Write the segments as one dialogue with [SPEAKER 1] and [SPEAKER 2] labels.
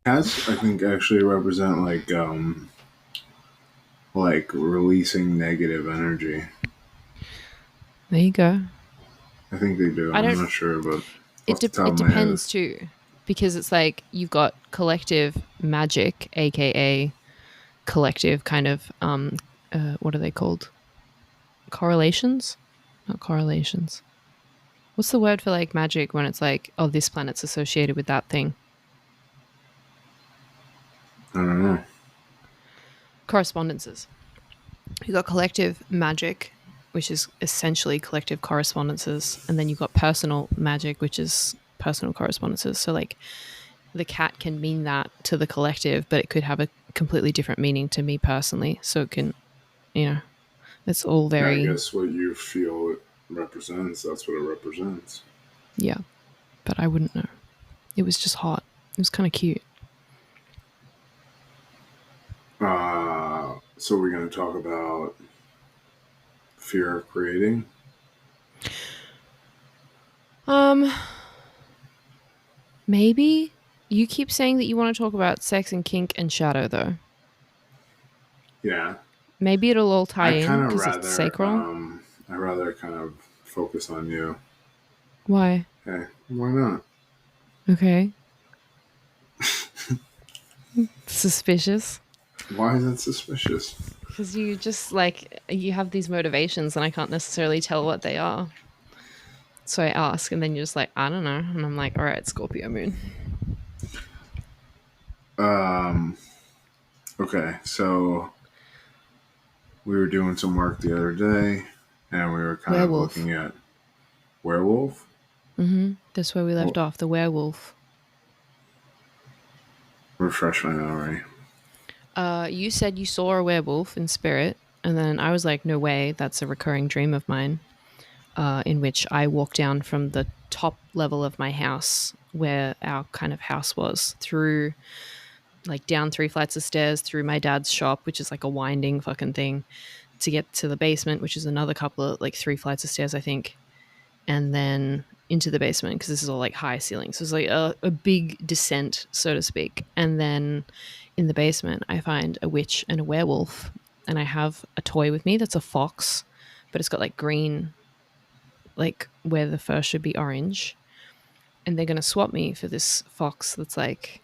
[SPEAKER 1] Cats, I think, actually represent like releasing negative energy.
[SPEAKER 2] There you go.
[SPEAKER 1] I think they do.
[SPEAKER 2] I
[SPEAKER 1] I'm
[SPEAKER 2] don't.
[SPEAKER 1] not sure, but
[SPEAKER 2] It
[SPEAKER 1] off the top
[SPEAKER 2] it
[SPEAKER 1] of my head,
[SPEAKER 2] depends too, because it's like you've got collective magic, aka collective kind of what are they called? Correlations? Not correlations. What's the word for like magic when it's like, oh, this planet's associated with that thing?
[SPEAKER 1] I don't know.
[SPEAKER 2] Correspondences. You've got collective magic, which is essentially collective correspondences, and then you've got personal magic, which is personal correspondences. So like the cat can mean that to the collective, but it could have a completely different meaning to me personally. So it can, you know, it's all
[SPEAKER 1] Yeah, I
[SPEAKER 2] very,
[SPEAKER 1] guess what you feel it represents, that's what it represents.
[SPEAKER 2] yeah, but I wouldn't know. It was just hot. It was kind of cute.
[SPEAKER 1] So we're going to talk about fear of creating.
[SPEAKER 2] Um, maybe you keep saying that you want to talk about sex and kink and shadow though.
[SPEAKER 1] Yeah,
[SPEAKER 2] Maybe it'll all tie
[SPEAKER 1] I
[SPEAKER 2] in
[SPEAKER 1] kind of
[SPEAKER 2] because it's
[SPEAKER 1] rather,
[SPEAKER 2] sacral.
[SPEAKER 1] I rather kind of focus on you.
[SPEAKER 2] Why?
[SPEAKER 1] Hey, why not?
[SPEAKER 2] Okay. Suspicious.
[SPEAKER 1] Why is that suspicious?
[SPEAKER 2] Because you just like, you have these motivations and I can't necessarily tell what they are. So I ask and then you're just like, I don't know. And I'm like, all right, Scorpio moon.
[SPEAKER 1] Um, okay, so we were doing some work the other day, and we were kind of
[SPEAKER 2] Werewolf.
[SPEAKER 1] looking at werewolf.
[SPEAKER 2] That's where we left
[SPEAKER 1] Well,
[SPEAKER 2] off. The werewolf.
[SPEAKER 1] refresh my memory.
[SPEAKER 2] You said you saw a werewolf in spirit. And then I was like, no way. That's a recurring dream of mine. In which I walked down from the top level of my house where our kind of house was through like down 3 flights of stairs through my dad's shop, which is like a winding fucking thing to get to the basement, which is another couple of like 3 flights of stairs, I think. And then into the basement because this is all like high ceilings. So it's like a big descent, so to speak. And then in the basement, I find a witch and a werewolf. And I have a toy with me that's a fox, but it's got like green, like where the fur should be orange. And they're going to swap me for this fox that's like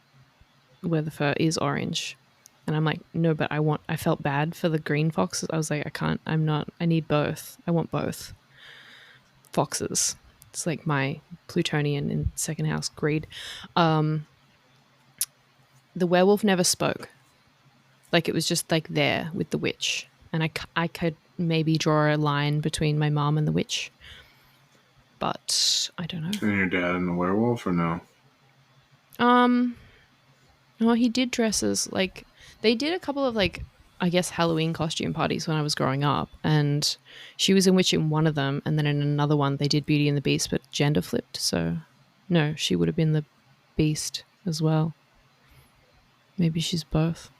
[SPEAKER 2] where the fur is orange. And I'm like, no, but I felt bad for the green foxes. I was like, I can't, I'm not, I need both. I want both foxes. It's like my Plutonian in second house greed. Um, the werewolf never spoke. Like it was just like there with the witch. And I could maybe draw a line between my mom and the witch. But I don't know.
[SPEAKER 1] And your dad and the werewolf, or no?
[SPEAKER 2] Um, no, he did dresses. Like they did a couple of like I guess Halloween costume parties when I was growing up, and she was in witch in one of them, and then in another one they did Beauty and the Beast, but gender flipped. So no, she would have been the Beast as well. Maybe she's both.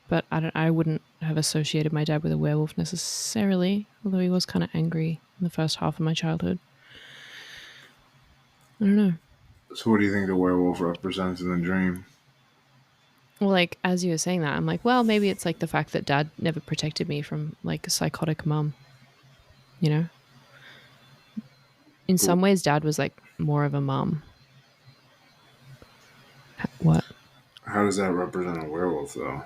[SPEAKER 2] But I don't. I wouldn't have associated my dad with a werewolf necessarily, although he was kind of angry in the first half of my childhood. I don't know.
[SPEAKER 1] So, what do you think the werewolf represents in the dream?
[SPEAKER 2] Well, like as you were saying that, I'm like, well, maybe it's like the fact that dad never protected me from like a psychotic mum. You know, in some ways, dad was like more of a mum. What?
[SPEAKER 1] How does that represent a werewolf, though?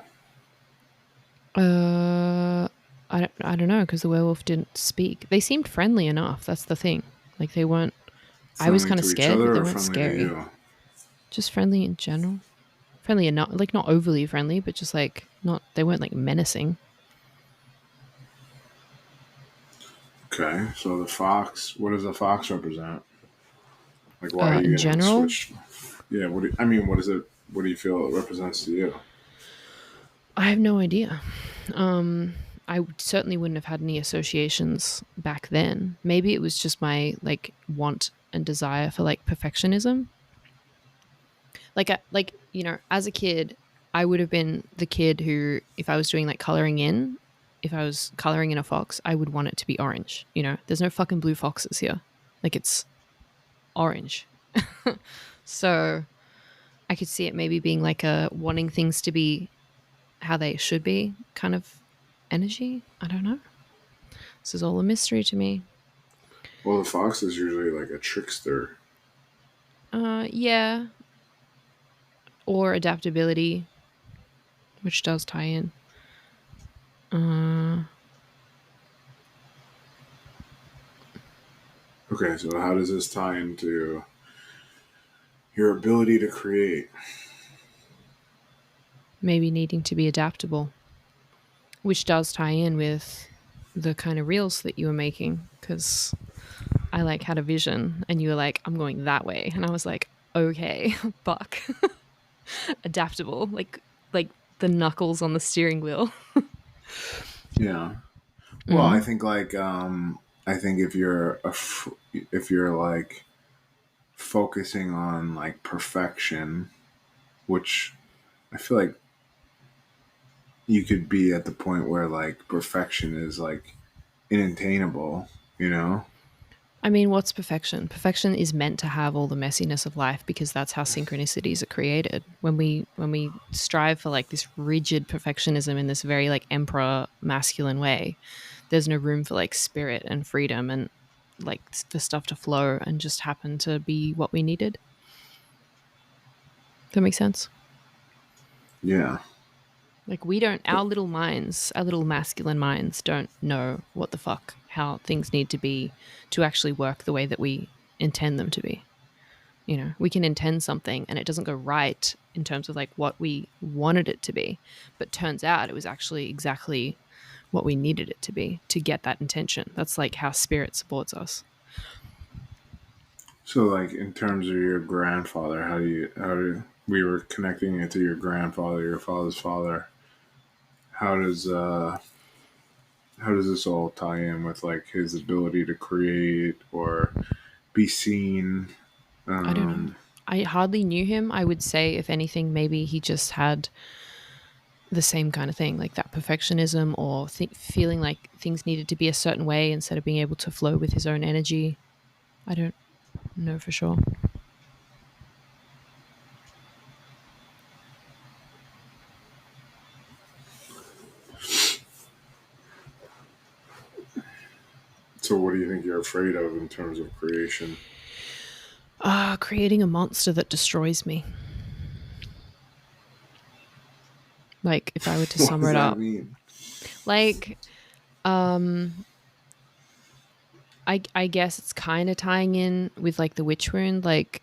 [SPEAKER 2] Uh, I don't know because the werewolf didn't speak. They seemed friendly enough. That's the thing. Like they weren't. I was
[SPEAKER 1] Friendly
[SPEAKER 2] kind of
[SPEAKER 1] to each
[SPEAKER 2] scared, but
[SPEAKER 1] other
[SPEAKER 2] they
[SPEAKER 1] or
[SPEAKER 2] weren't
[SPEAKER 1] friendly to
[SPEAKER 2] scary.
[SPEAKER 1] you?
[SPEAKER 2] Just friendly in general. Friendly and not like not overly friendly, but just like not. They weren't like menacing.
[SPEAKER 1] Okay, so the fox. What does the fox represent? Like, why are
[SPEAKER 2] In
[SPEAKER 1] you gonna
[SPEAKER 2] general,
[SPEAKER 1] switch? Yeah. I mean, what is it? What do you feel it represents to you?
[SPEAKER 2] I have no idea. I certainly wouldn't have had any associations back then. Maybe it was just my like want and desire for like perfectionism. Like you know, as a kid, I would have been the kid who, if I was doing like coloring in, if I was coloring in a fox, I would want it to be orange. You know, there's no fucking blue foxes here. Like it's orange. So I could see it maybe being like a wanting things to be how they should be kind of energy. I don't know. This is all a mystery to me.
[SPEAKER 1] Well, the fox is usually like a trickster.
[SPEAKER 2] Yeah, or adaptability, which does tie in.
[SPEAKER 1] Okay, so how does this tie into your ability to create?
[SPEAKER 2] Maybe needing to be adaptable, which does tie in with the kind of reels that you were making, because I like had a vision and you were like, I'm going that way. And I was like, okay, fuck. Adaptable, like the knuckles on the steering wheel.
[SPEAKER 1] Yeah. Well, I think like I think if you're like focusing on like perfection, which I feel like you could be at the point where like perfection is like inattainable, you know?
[SPEAKER 2] I mean, what's perfection? Perfection is meant to have all the messiness of life because that's how synchronicities are created. When we strive for like this rigid perfectionism in this very like emperor masculine way, there's no room for like spirit and freedom and like the stuff to flow and just happen to be what we needed. Does that make sense?
[SPEAKER 1] Yeah.
[SPEAKER 2] Like we don't, our little minds, our little masculine minds don't know what the fuck, how things need to be to actually work the way that we intend them to be. You know, we can intend something and it doesn't go right in terms of like what we wanted it to be, but turns out it was actually exactly what we needed it to be to get that intention. That's like how spirit supports us.
[SPEAKER 1] So like in terms of your grandfather, how do we were connecting it to your grandfather, your father's father? How does how does this all tie in with like his ability to create or be seen?
[SPEAKER 2] I don't know.
[SPEAKER 1] Um,
[SPEAKER 2] I hardly knew him. I would say, if anything, maybe he just had the same kind of thing, like that perfectionism or feeling like things needed to be a certain way instead of being able to flow with his own energy. I don't know for sure.
[SPEAKER 1] so what do you think you're afraid of in terms of creation?
[SPEAKER 2] Creating a monster that destroys me. Like, if I were to
[SPEAKER 1] What
[SPEAKER 2] sum
[SPEAKER 1] does
[SPEAKER 2] it
[SPEAKER 1] that
[SPEAKER 2] up,
[SPEAKER 1] mean?
[SPEAKER 2] like, I guess it's kind of tying in with like the witch wound, like,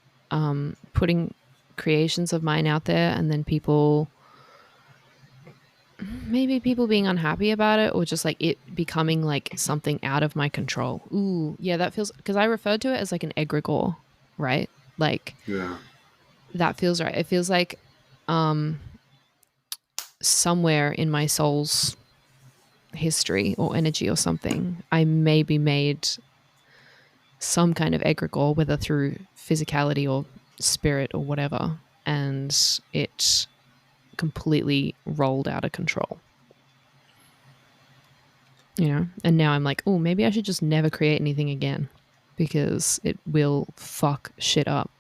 [SPEAKER 2] putting creations of mine out there and then maybe people being unhappy about it or just like it becoming like something out of my control. Ooh, yeah, that feels, because I referred to it as like an egregore, right? Like
[SPEAKER 1] Yeah.
[SPEAKER 2] that feels right. It feels like somewhere in my soul's history or energy or something, I maybe made some kind of egregore, whether through physicality or spirit or whatever, and it completely rolled out of control. You know, and now I'm like, oh, maybe I should just never create anything again because it will fuck shit up.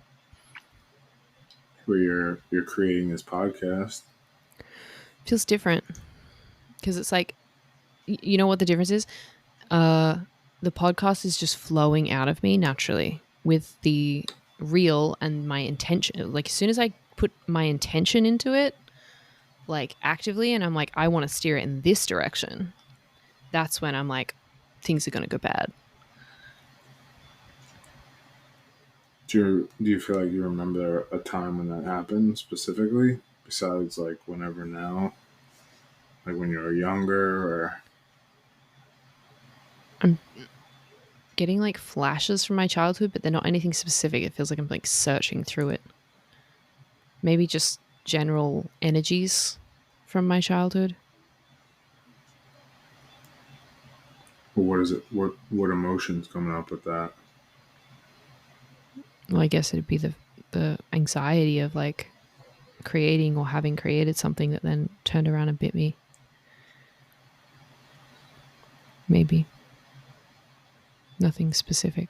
[SPEAKER 1] Where you're creating this podcast.
[SPEAKER 2] Feels different because it's like, you know what the difference is? The podcast is just flowing out of me naturally with the real and my intention. Like as soon as I put my intention into it, like actively, and I'm like, I want to steer it in this direction, that's when I'm like, things are going to go bad.
[SPEAKER 1] Do you feel like you remember a time when that happened specifically? Besides like whenever now? Like when you were younger or
[SPEAKER 2] I'm getting like flashes from my childhood, but they're not anything specific. It feels like I'm like searching through it. Maybe just general energies. from my childhood.
[SPEAKER 1] Well, what is it? What emotions coming up with that?
[SPEAKER 2] Well, I guess it'd be the anxiety of like creating or having created something that then turned around and bit me. Maybe nothing specific.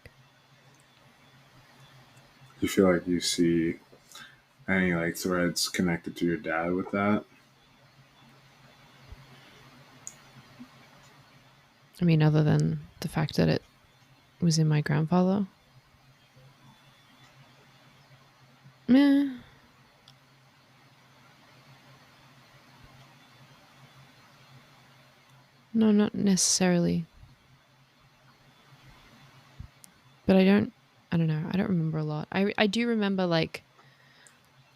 [SPEAKER 1] Do you feel like you see any like threads connected to your dad with that?
[SPEAKER 2] I mean, other than the fact that it was in my grandfather. Meh. No, not necessarily. But I don't know. I don't remember a lot. I do remember like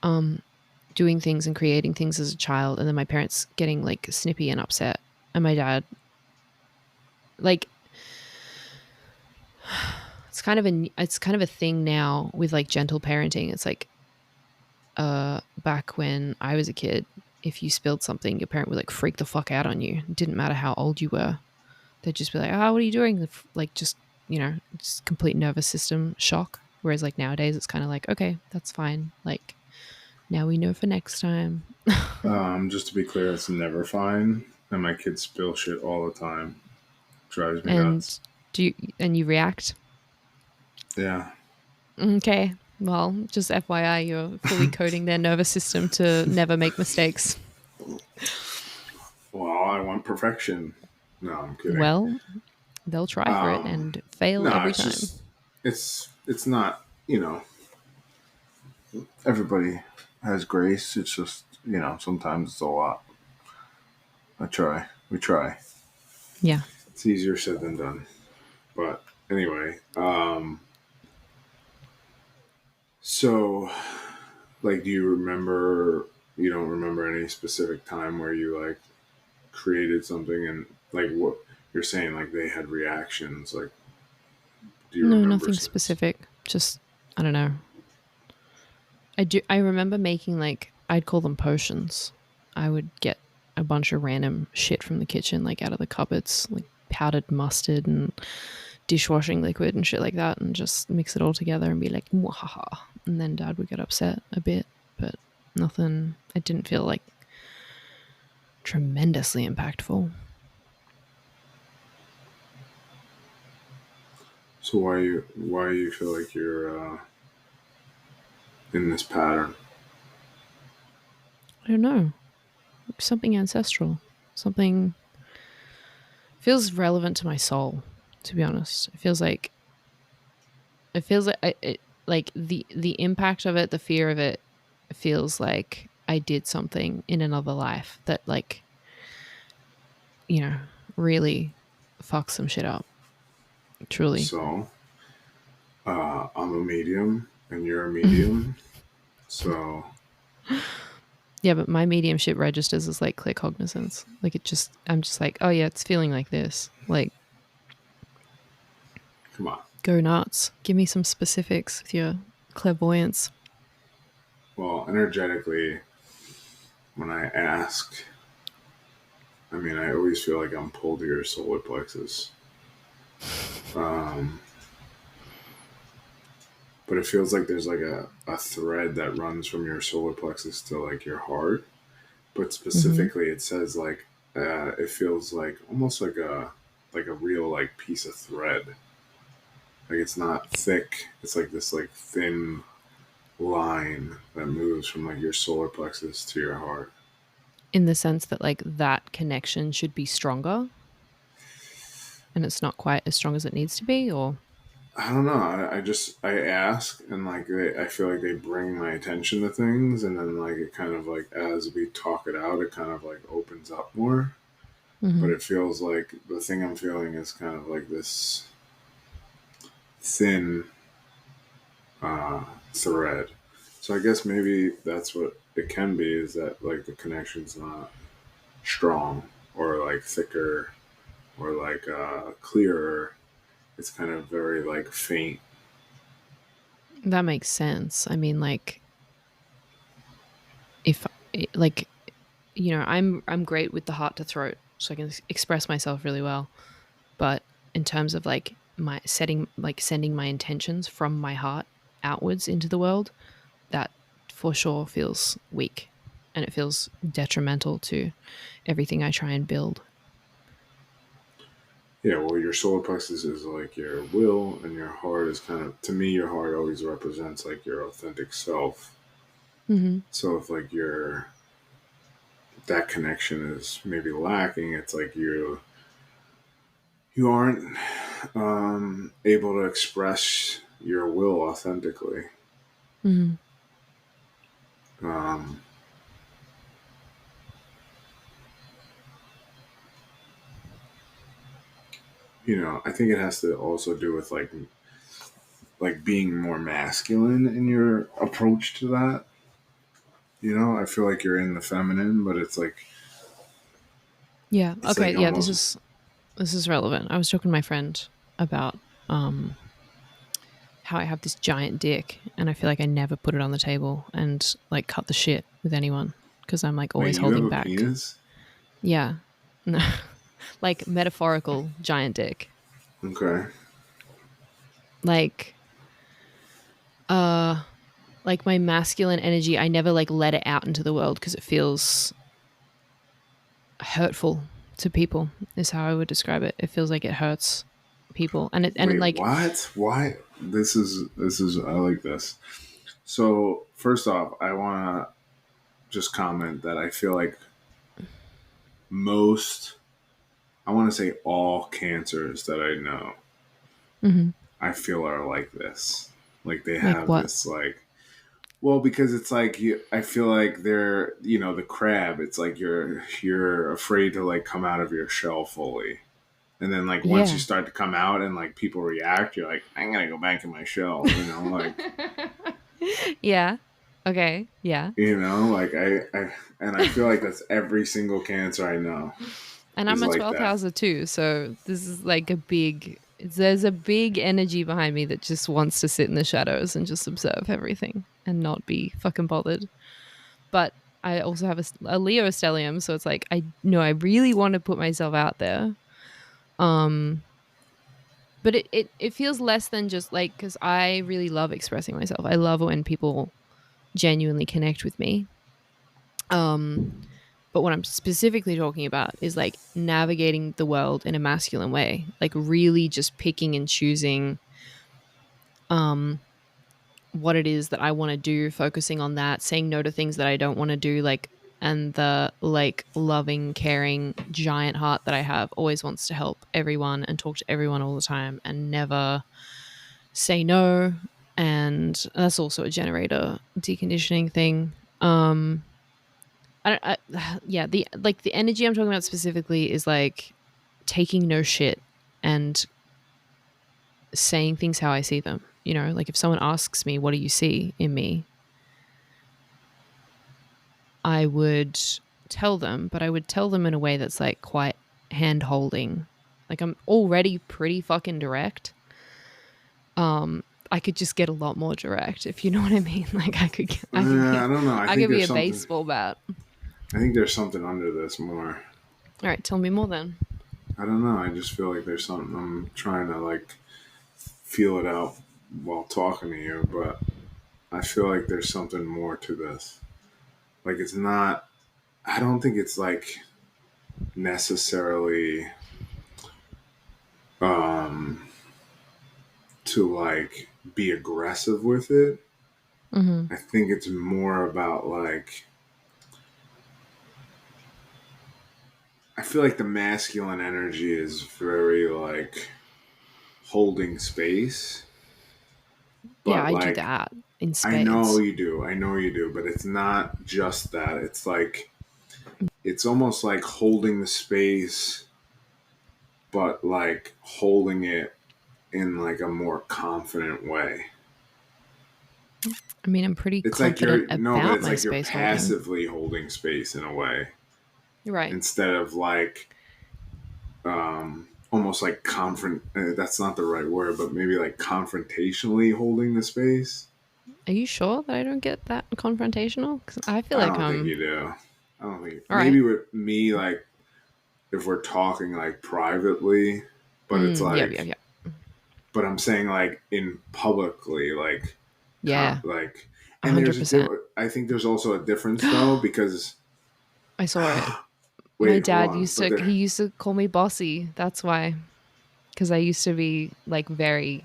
[SPEAKER 2] um doing things and creating things as a child, and then my parents getting like snippy and upset, and my dad like it's kind of a thing now with like gentle parenting. It's like back when I was a kid, if you spilled something, your parent would like freak the fuck out on you. It didn't matter how old you were. They'd just be like, "Oh, what are you doing?" Like just, just complete nervous system shock. Whereas like nowadays it's kind of like, okay, that's fine. Like now we know for next time.
[SPEAKER 1] Just to be clear, it's never fine, and my kids spill shit all the time. Drives me nuts.
[SPEAKER 2] And you react?
[SPEAKER 1] Yeah.
[SPEAKER 2] Okay. Well, just FYI, you're fully coding their nervous system to never make mistakes.
[SPEAKER 1] Well, I want perfection. No, I'm kidding.
[SPEAKER 2] Well, they'll try for it and fail
[SPEAKER 1] No,
[SPEAKER 2] every
[SPEAKER 1] it's
[SPEAKER 2] time.
[SPEAKER 1] just it's not, everybody has grace. It's just, sometimes it's a lot. I try. We try.
[SPEAKER 2] Yeah.
[SPEAKER 1] It's easier said than done. But anyway, so like, do you remember? You don't remember any specific time where you like created something and like what you're saying? Like they had reactions. Like, do you
[SPEAKER 2] No,
[SPEAKER 1] remember
[SPEAKER 2] nothing
[SPEAKER 1] since?
[SPEAKER 2] specific. Just I don't know. I remember making like I'd call them potions. I would get a bunch of random shit from the kitchen, like out of the cupboards, like powdered mustard and dishwashing liquid and shit like that, and just mix it all together and be like, "Mwahaha." And then dad would get upset a bit, but nothing. It didn't feel like tremendously impactful.
[SPEAKER 1] So why you feel like you're in this pattern?
[SPEAKER 2] I don't know. Something ancestral. Something feels relevant to my soul, to be honest. It feels like like the impact of it, the fear of it feels like I did something in another life that like, you know, really fucks some shit up. Truly.
[SPEAKER 1] So I'm a medium and you're a medium. So
[SPEAKER 2] Yeah, but my mediumship registers as like clear cognizance. Like I'm just like, oh yeah, it's feeling like this. Like,
[SPEAKER 1] come on.
[SPEAKER 2] go nuts. Give me some specifics with your clairvoyance.
[SPEAKER 1] Well, energetically, when I ask, I mean, I always feel like I'm pulled to your solar plexus. Um, but it feels like there's like a thread that runs from your solar plexus to like your heart. But
[SPEAKER 2] Mm-hmm.
[SPEAKER 1] specifically, it says like it feels like almost like a real like piece of thread. Like it's not thick. It's like this like thin line that moves from like your solar plexus to your heart.
[SPEAKER 2] In the sense that like that connection should be stronger and it's not quite as strong as it needs to be, or
[SPEAKER 1] I don't know. I ask and like I feel like they bring my attention to things, and then like it kind of like as we talk it out, it kind of like opens up more. But
[SPEAKER 2] mm-hmm.
[SPEAKER 1] it feels like the thing I'm feeling is kind of like this thin thread. So I guess maybe that's what it can be, is that like the connection's not strong or like thicker or like clearer. It's kind of very like faint.
[SPEAKER 2] That makes sense. I mean, like if like I'm great with the heart to throat, so I can express myself really well. But in terms of like my setting, like sending my intentions from my heart outwards into the world, that for sure feels weak, and it feels detrimental to everything I try and build.
[SPEAKER 1] Yeah, well, your solar plexus is like your will, and your heart is kind of, to me, your heart always represents like your authentic self.
[SPEAKER 2] Mm-hmm.
[SPEAKER 1] So if like your that connection is maybe lacking, it's like you aren't able to express your will authentically.
[SPEAKER 2] Mm-hmm.
[SPEAKER 1] Um, I think it has to also do with like being more masculine in your approach to that. I feel like you're in the feminine, but
[SPEAKER 2] Yeah.
[SPEAKER 1] it's
[SPEAKER 2] Okay.
[SPEAKER 1] like
[SPEAKER 2] Yeah.
[SPEAKER 1] almost
[SPEAKER 2] This is relevant. I was talking to my friend about how I have this giant dick, and I feel like I never put it on the table and like cut the shit with anyone because I'm like
[SPEAKER 1] wait,
[SPEAKER 2] always
[SPEAKER 1] you have
[SPEAKER 2] holding
[SPEAKER 1] a
[SPEAKER 2] back.
[SPEAKER 1] penis?
[SPEAKER 2] Yeah. No. Like metaphorical giant dick.
[SPEAKER 1] Okay.
[SPEAKER 2] Like uh like my masculine energy, I never like let it out into the world because it feels hurtful to people. Is how I would describe it. It feels like it hurts people, and
[SPEAKER 1] Wait,
[SPEAKER 2] like
[SPEAKER 1] what? Why? This is I like this. So first off, I want to just comment that I feel like most, I want to say all cancers that I know,
[SPEAKER 2] mhm,
[SPEAKER 1] I feel are like this. Like they
[SPEAKER 2] like
[SPEAKER 1] have
[SPEAKER 2] what?
[SPEAKER 1] this like, well, because it's like I feel like they're, the crab. It's like you're afraid to like come out of your shell fully, and then like once you
[SPEAKER 2] Yeah.
[SPEAKER 1] start to come out and like people react, you're like, I'm gonna go back in my shell. Like
[SPEAKER 2] Yeah. Okay. Yeah.
[SPEAKER 1] like and I feel like that's every single cancer I know
[SPEAKER 2] And
[SPEAKER 1] is
[SPEAKER 2] I'm a
[SPEAKER 1] like
[SPEAKER 2] 12th
[SPEAKER 1] that.
[SPEAKER 2] houser too, so this is like there's a big energy behind me that just wants to sit in the shadows and just observe everything and not be fucking bothered. But I also have a Leo stellium, so it's like I know I really want to put myself out there. Um but it feels less than just like because I really love expressing myself. I love when people genuinely connect with me. Um But what I'm specifically talking about is like navigating the world in a masculine way, like really just picking and choosing um what it is that I want to do, focusing on that, saying no to things that I don't want to do, like and the like loving, caring giant heart that I have always wants to help everyone and talk to everyone all the time and never say no. And that's also a generator deconditioning thing. Yeah, the energy I'm talking about specifically is like taking no shit and saying things how I see them. Like if someone asks me, "What do you see in me?" I would tell them, but I would tell them in a way that's like quite hand holding. Like I'm already pretty fucking direct. I could just get a lot more direct if you know what I mean. Like
[SPEAKER 1] I don't know.
[SPEAKER 2] I could be a baseball bat.
[SPEAKER 1] I think there's something under this more.
[SPEAKER 2] All right, tell me more then.
[SPEAKER 1] I don't know. I just feel like there's something. I'm trying to like feel it out while talking to you, but I feel like there's something more to this. Like it's not. I don't think it's like necessarily um to like be aggressive with it.
[SPEAKER 2] Mm-hmm.
[SPEAKER 1] I think it's more about like, I feel like the masculine energy is very like holding space,
[SPEAKER 2] Yeah,
[SPEAKER 1] but
[SPEAKER 2] I do
[SPEAKER 1] like
[SPEAKER 2] that in
[SPEAKER 1] I know
[SPEAKER 2] spades.
[SPEAKER 1] you do. I know you do, but it's not just that. It's like it's almost like holding the space, but like holding it in like a more confident way.
[SPEAKER 2] I mean, I'm pretty
[SPEAKER 1] It's like
[SPEAKER 2] confident
[SPEAKER 1] you're no, but
[SPEAKER 2] about
[SPEAKER 1] it's
[SPEAKER 2] my
[SPEAKER 1] like you're
[SPEAKER 2] space holding.
[SPEAKER 1] passively holding space in a way
[SPEAKER 2] You're right.
[SPEAKER 1] instead of like almost like confront. That's not the right word, but maybe like confrontationally holding the space.
[SPEAKER 2] Are you sure that I don't get that confrontational? Because I feel
[SPEAKER 1] I
[SPEAKER 2] like
[SPEAKER 1] don't think you do. I don't think
[SPEAKER 2] All right.
[SPEAKER 1] maybe with me like if we're talking like privately, but it's
[SPEAKER 2] Yeah, yeah,
[SPEAKER 1] like
[SPEAKER 2] yeah.
[SPEAKER 1] but I'm saying like in publicly
[SPEAKER 2] Yeah,
[SPEAKER 1] like and there's a
[SPEAKER 2] 100%.
[SPEAKER 1] I think there's also a difference though because
[SPEAKER 2] I saw it. My
[SPEAKER 1] wait, hold
[SPEAKER 2] dad
[SPEAKER 1] on.
[SPEAKER 2] used
[SPEAKER 1] But
[SPEAKER 2] to, he
[SPEAKER 1] there
[SPEAKER 2] used to call me bossy. That's why. Because I used to be like very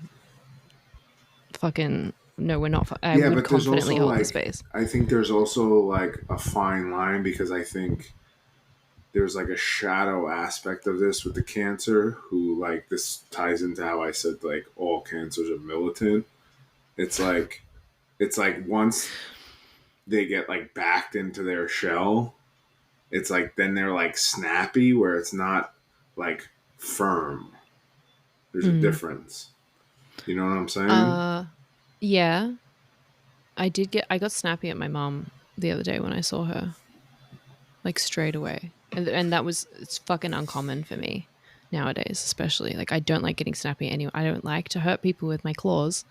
[SPEAKER 2] fucking, no, we're not, I
[SPEAKER 1] yeah,
[SPEAKER 2] would
[SPEAKER 1] but there's
[SPEAKER 2] confidently
[SPEAKER 1] also
[SPEAKER 2] hold the
[SPEAKER 1] like
[SPEAKER 2] space.
[SPEAKER 1] I think there's also like a fine line because I think there's like a shadow aspect of this with the cancer who like this ties into how I said like all cancers are militant. It's like it's like once they get like backed into their shell, it's like then they're like snappy where it's not like firm. There's a
[SPEAKER 2] Mm.
[SPEAKER 1] difference. You know what I'm saying?
[SPEAKER 2] Uh, yeah, I got snappy at my mom the other day when I saw her, like straight away. And that was, it's fucking uncommon for me nowadays, especially. Like, I don't like getting snappy anyway. I don't like to hurt people with my claws.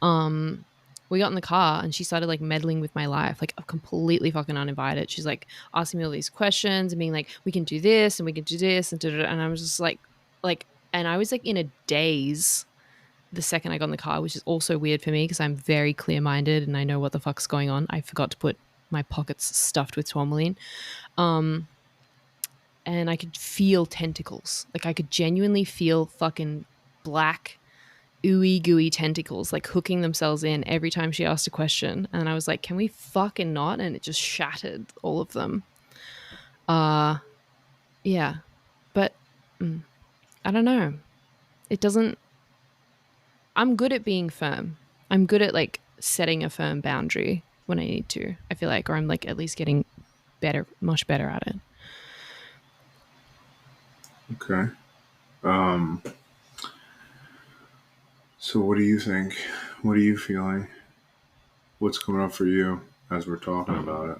[SPEAKER 2] Um, we got in the car and she started like meddling with my life, like completely fucking uninvited. She's like asking me all these questions and being like, we can do this and we can do this and da-da-da. And I was just like, and I was like in a daze the second I got in the car, which is also weird for me because I'm very clear minded and I know what the fuck's going on. I forgot to put my pockets stuffed with tourmaline. Um, and I could feel tentacles. Like I could genuinely feel fucking black ooey gooey tentacles like hooking themselves in every time she asked a question. And I was like, can we fucking not? And it just shattered all of them. Uh yeah. But I don't know. It doesn't, I'm good at being firm. I'm good at like setting a firm boundary when I need to. I feel like, or I'm like at least getting better, much better at it.
[SPEAKER 1] Okay. Um so what do you think? What are you feeling? What's coming up for you as we're talking about it?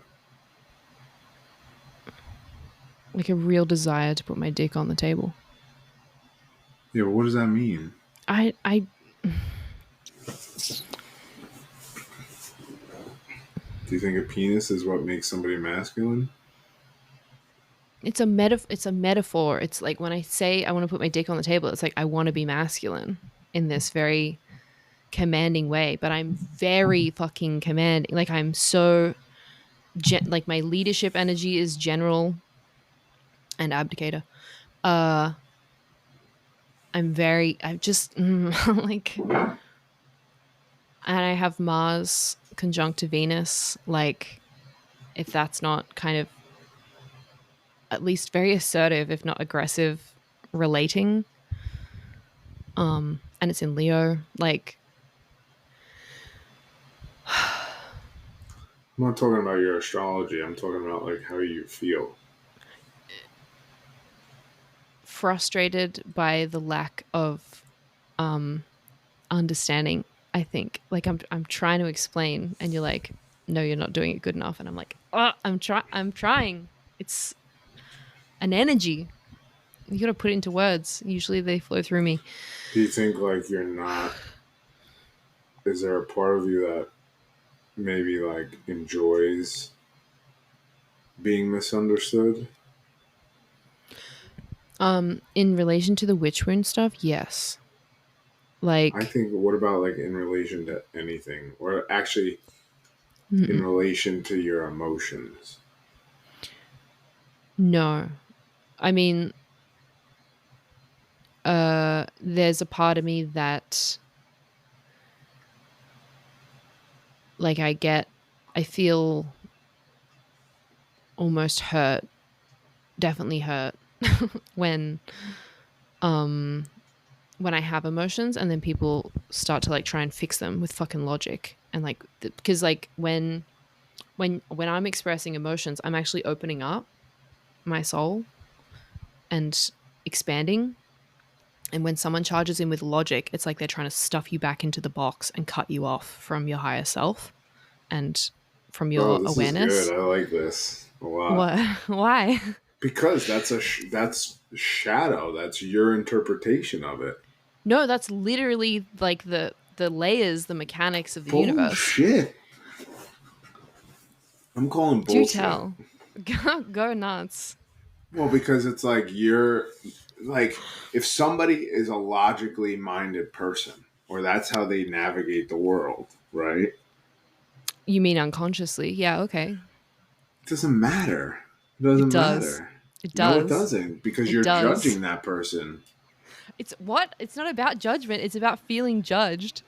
[SPEAKER 2] Like a real desire to put my dick on the table.
[SPEAKER 1] Yeah, but what does that mean?
[SPEAKER 2] I
[SPEAKER 1] Do you think a penis is what makes somebody masculine?
[SPEAKER 2] it's a metaphor. It's like when I say I want to put my dick on the table, it's like I want to be masculine in this very commanding way, but I'm very fucking commanding. Like I'm so like my leadership energy is general and abdicator. Uh I'm just like, and I have Mars conjunct to Venus. Like if that's not kind of at least very assertive, if not aggressive, relating. And it's in Leo. Like
[SPEAKER 1] I'm not talking about your astrology. I'm talking about like how you feel.
[SPEAKER 2] frustrated by the lack of understanding. I think like I'm trying to explain, and you're like, no, you're not doing it good enough, and I'm like, oh, I'm trying. It's an energy. You got to put it into words. Usually they flow through me.
[SPEAKER 1] Do you think like you're not? Is there a part of you that maybe like enjoys being misunderstood?
[SPEAKER 2] In relation to the witch wound stuff, yes.
[SPEAKER 1] I
[SPEAKER 2] Like,
[SPEAKER 1] think. What about like in relation to anything, or actually in relation to your emotions?
[SPEAKER 2] no. I mean, there's a part of me that like I feel almost hurt, definitely hurt when when I have emotions and then people start to like try and fix them with fucking logic. And like because like when I'm expressing emotions, I'm actually opening up my soul and expanding. And when someone charges in with logic, it's like they're trying to stuff you back into the box and cut you off from your higher self and from
[SPEAKER 1] Oh,
[SPEAKER 2] your
[SPEAKER 1] this is good.
[SPEAKER 2] awareness.
[SPEAKER 1] I like this a lot
[SPEAKER 2] What? Why?
[SPEAKER 1] because that's that's shadow. That's your interpretation of it.
[SPEAKER 2] No, that's literally like the layers, the mechanics of the universe.
[SPEAKER 1] Bullshit. I'm calling
[SPEAKER 2] Do
[SPEAKER 1] bullshit.
[SPEAKER 2] tell. Go nuts.
[SPEAKER 1] Well, because it's like you're like if somebody is a logically minded person, or that's how they navigate the world, right?
[SPEAKER 2] You mean unconsciously? Yeah, okay.
[SPEAKER 1] It doesn't matter. It
[SPEAKER 2] It
[SPEAKER 1] doesn't
[SPEAKER 2] does.
[SPEAKER 1] matter.
[SPEAKER 2] It
[SPEAKER 1] No, it
[SPEAKER 2] does.
[SPEAKER 1] doesn't, because
[SPEAKER 2] It
[SPEAKER 1] you're
[SPEAKER 2] does.
[SPEAKER 1] judging that person.
[SPEAKER 2] It's what? It's not about judgment. It's about feeling judged.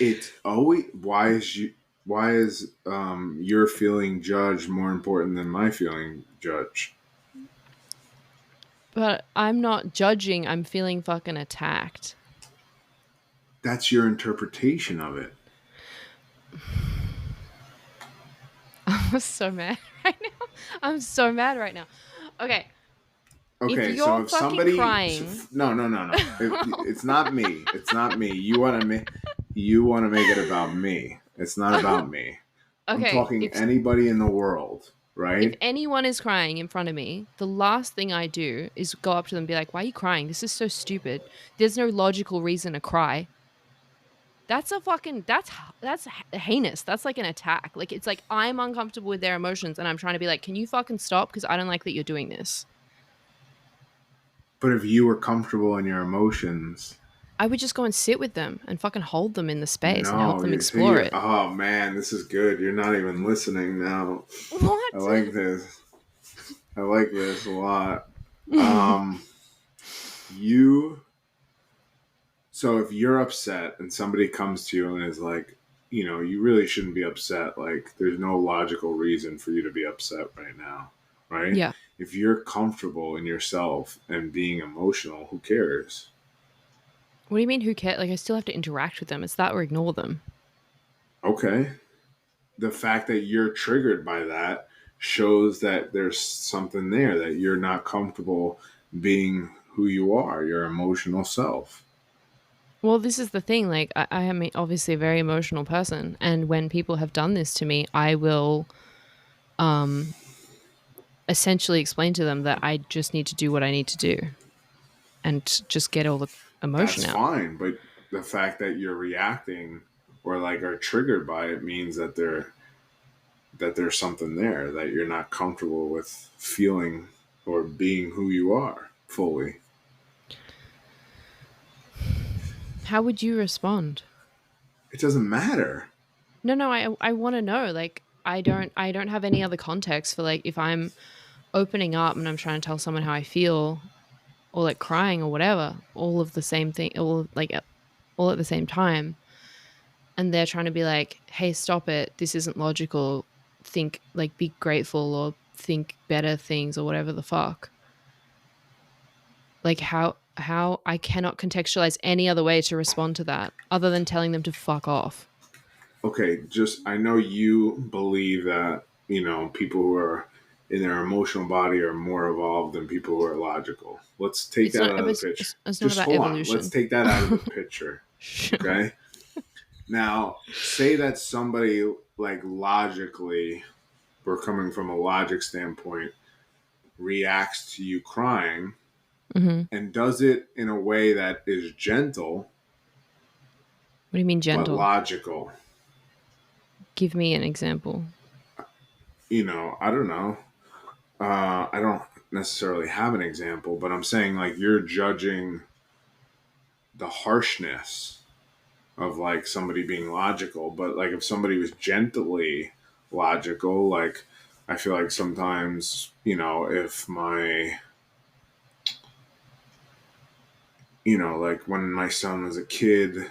[SPEAKER 1] It's always why is your feeling judged more important than my feeling judged?
[SPEAKER 2] But I'm not judging. I'm feeling fucking attacked.
[SPEAKER 1] That's your interpretation of it.
[SPEAKER 2] I'm so mad right now. I'm so mad right now. Okay. If
[SPEAKER 1] Okay, so
[SPEAKER 2] you're
[SPEAKER 1] if
[SPEAKER 2] fucking
[SPEAKER 1] somebody,
[SPEAKER 2] crying.
[SPEAKER 1] no, no, no, no, it's not me. It's not me. You want to make it about me. It's not about me. I'm
[SPEAKER 2] Okay.
[SPEAKER 1] talking anybody in the world,
[SPEAKER 2] If
[SPEAKER 1] right?
[SPEAKER 2] anyone is crying in front of me, the last thing I do is go up to them and be like, "Why are you crying? This is so stupid. There's no logical reason to cry." That's a fucking that's heinous. That's like an attack. Like it's like I'm uncomfortable with their emotions and I'm trying to be like, "Can you fucking stop because I don't like that you're doing this."
[SPEAKER 1] But if you were comfortable in your emotions,
[SPEAKER 2] I would just go and sit with them and fucking hold them in the space and help
[SPEAKER 1] no,
[SPEAKER 2] them
[SPEAKER 1] you see,
[SPEAKER 2] explore it.
[SPEAKER 1] oh man, this is good. You're not even listening now. I
[SPEAKER 2] What?
[SPEAKER 1] like this. I like this a lot. Um, you So if you're upset and somebody comes to you and is like, you really shouldn't be upset. Like, there's no logical reason for you to be upset right now, right?
[SPEAKER 2] Yeah.
[SPEAKER 1] If you're comfortable in yourself and being emotional, who cares?
[SPEAKER 2] What do you mean who cares? Like I still have to interact with them. It's that or ignore them.
[SPEAKER 1] Okay. The fact that you're triggered by that shows that there's something there, that you're not comfortable being who you are, your emotional self.
[SPEAKER 2] Well, this is the thing. Like, I am obviously a very emotional person, and when people have done this to me, I will essentially explain to them that I just need to do what I need to do and just get all the emotion
[SPEAKER 1] That's
[SPEAKER 2] out.
[SPEAKER 1] fine, but the fact that you're reacting or like are triggered by it means that there's something there that you're not comfortable with feeling or being who you are fully.
[SPEAKER 2] How would you respond?
[SPEAKER 1] It doesn't matter.
[SPEAKER 2] No, no, I want to know. Like, I don't have any other context for like if I'm opening up and I'm trying to tell someone how I feel or like crying or whatever, all of the same thing, all at the same time. And they're trying to be like, hey, stop it. This isn't logical. Think, like, be grateful or think better things or whatever the fuck. Like, how I cannot contextualize any other way to respond to that other than telling them to fuck off.
[SPEAKER 1] Okay, just I know you believe that, people who are in their emotional body are more evolved than people who are logical. Let's take
[SPEAKER 2] It's
[SPEAKER 1] that
[SPEAKER 2] not.
[SPEAKER 1] out of the picture.
[SPEAKER 2] It's not
[SPEAKER 1] Just
[SPEAKER 2] about
[SPEAKER 1] hold on. Let's
[SPEAKER 2] evolution.
[SPEAKER 1] take that out of the picture.
[SPEAKER 2] Sure.
[SPEAKER 1] Okay? Now, say that somebody like logically, we're coming from a logic standpoint, reacts to you crying
[SPEAKER 2] Mm-hmm.
[SPEAKER 1] and does it in a way that is gentle
[SPEAKER 2] What do you mean
[SPEAKER 1] but
[SPEAKER 2] gentle?
[SPEAKER 1] logical.
[SPEAKER 2] Give me an example.
[SPEAKER 1] I don't know. I don't necessarily have an example, but I'm saying like you're judging the harshness of like somebody being logical, but like if somebody was gently logical, like I feel like sometimes, if like when my son was a kid,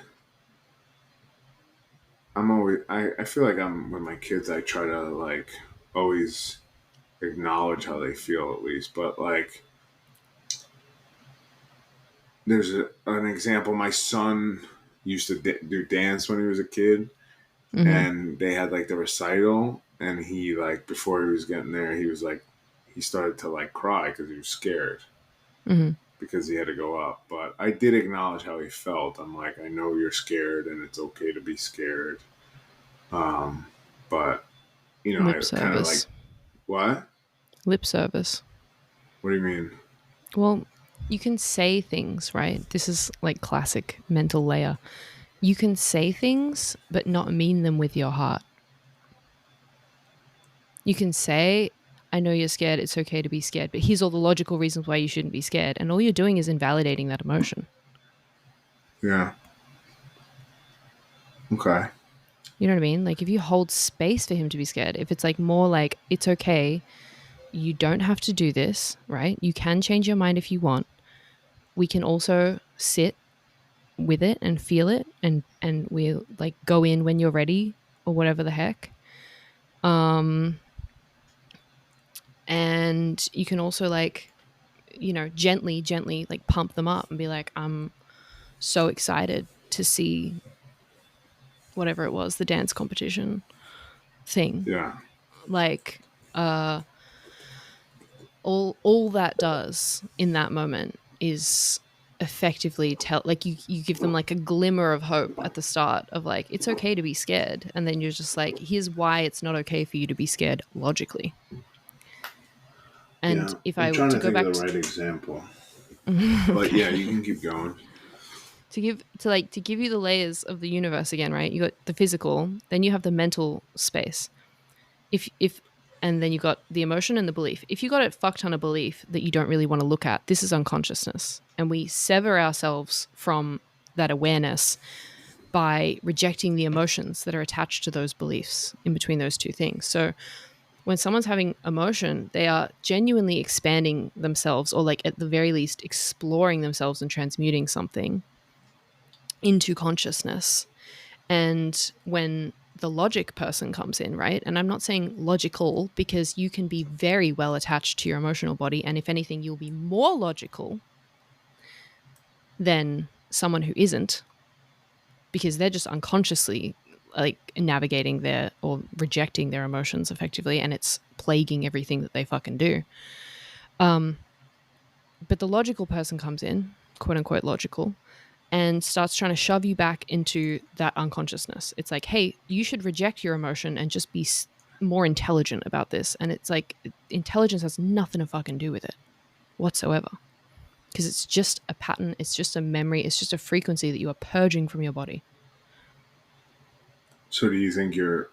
[SPEAKER 1] I feel like I'm with my kids, I try to like always acknowledge how they feel at least, but like there's an example. My son used to do dance when he was a kid,
[SPEAKER 2] Mm-hmm.
[SPEAKER 1] and they had like the recital, and he like before he was getting there, he was like he started to like cry because he was scared
[SPEAKER 2] Mm-hmm.
[SPEAKER 1] because he had to go up. But I did acknowledge how he felt. I'm like, I know you're scared, and it's okay to be scared. Um, but
[SPEAKER 2] Lip
[SPEAKER 1] I kind of like
[SPEAKER 2] service.
[SPEAKER 1] what?
[SPEAKER 2] Lip service.
[SPEAKER 1] What do you mean?
[SPEAKER 2] Well, you can say things, right? This is like classic mental layer. You can say things, but not mean them with your heart. You can say, I know you're scared. It's okay to be scared, but here's all the logical reasons why you shouldn't be scared. And all you're doing is invalidating that emotion.
[SPEAKER 1] Yeah. Okay.
[SPEAKER 2] You know what I mean? Like if you hold space for him to be scared, if it's like more like, it's okay, you don't have to do this, right? You can change your mind if you want. We can also sit with it and feel it, and we'll like go in when you're ready or whatever the heck. And you can also like, you know, gently like pump them up and be like, I'm so excited to see whatever it was, the dance competition thing.
[SPEAKER 1] Yeah.
[SPEAKER 2] Like all that does in that moment is effectively tell, like you give them like a glimmer of hope at the start of like, it's okay to be scared, and then you're just like, here's why it's not okay for you to be scared logically. And
[SPEAKER 1] Yeah.
[SPEAKER 2] if
[SPEAKER 1] I'm
[SPEAKER 2] I
[SPEAKER 1] trying
[SPEAKER 2] to
[SPEAKER 1] to
[SPEAKER 2] go
[SPEAKER 1] think of
[SPEAKER 2] back
[SPEAKER 1] the
[SPEAKER 2] to
[SPEAKER 1] right example. But yeah,
[SPEAKER 2] okay,
[SPEAKER 1] you can keep going.
[SPEAKER 2] to give you the layers of the universe again, right? You got the physical, then you have the mental space. If and then you got the emotion and the belief. If you got it fucked on a belief that you don't really want to look at, this is unconsciousness. And we sever ourselves from that awareness by rejecting the emotions that are attached to those beliefs in between those two things. So when someone's having emotion, they are genuinely expanding themselves, or like at the very least exploring themselves and transmuting something into consciousness. And when the logic person comes in, right? And I'm not saying logical, because you can be very well attached to your emotional body. And if anything, you'll be more logical than someone who isn't, because they're just unconsciously like navigating their or rejecting their emotions effectively. And it's plaguing everything that they fucking do. But the logical person comes in, quote unquote logical, and starts trying to shove you back into that unconsciousness. It's like, hey, you should reject your emotion and just be more intelligent about this. And it's like, intelligence has nothing to fucking do with it whatsoever, because it's just a pattern, it's just a memory, it's just a frequency that you are purging from your body.
[SPEAKER 1] So do you think you're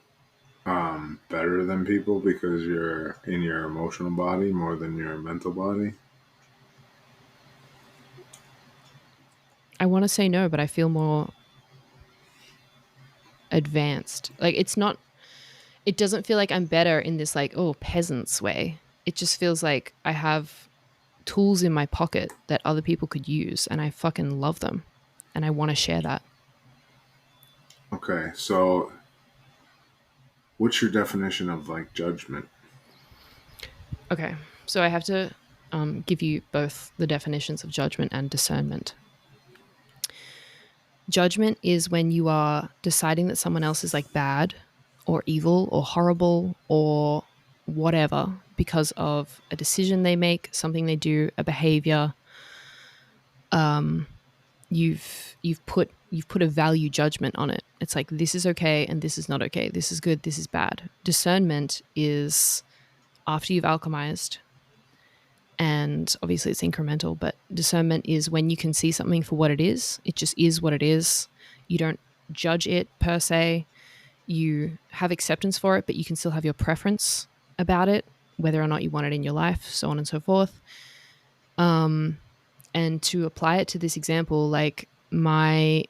[SPEAKER 1] better than people because you're in your emotional body more than your mental body?
[SPEAKER 2] I want to say no, but I feel more advanced. Like it's not, it doesn't feel like I'm better in this like, oh, peasants way. It just feels like I have tools in my pocket that other people could use, and I fucking love them, and I want to share that.
[SPEAKER 1] Okay, so what's your definition of like judgment?
[SPEAKER 2] Okay, so I have to give you both the definitions of judgment and discernment. Judgment is when you are deciding that someone else is like bad or evil or horrible or whatever because of a decision they make, something they do, a behavior. You've put a value judgment on it. It's like, this is okay and this is not okay. This is good, this is bad. Discernment is after you've alchemized, and obviously it's incremental, but discernment is when you can see something for what it is. It just is what it is. You don't judge it per se. You have acceptance for it, but you can still have your preference about it, whether or not you want it in your life, so on and so forth. And to apply it to this example, like my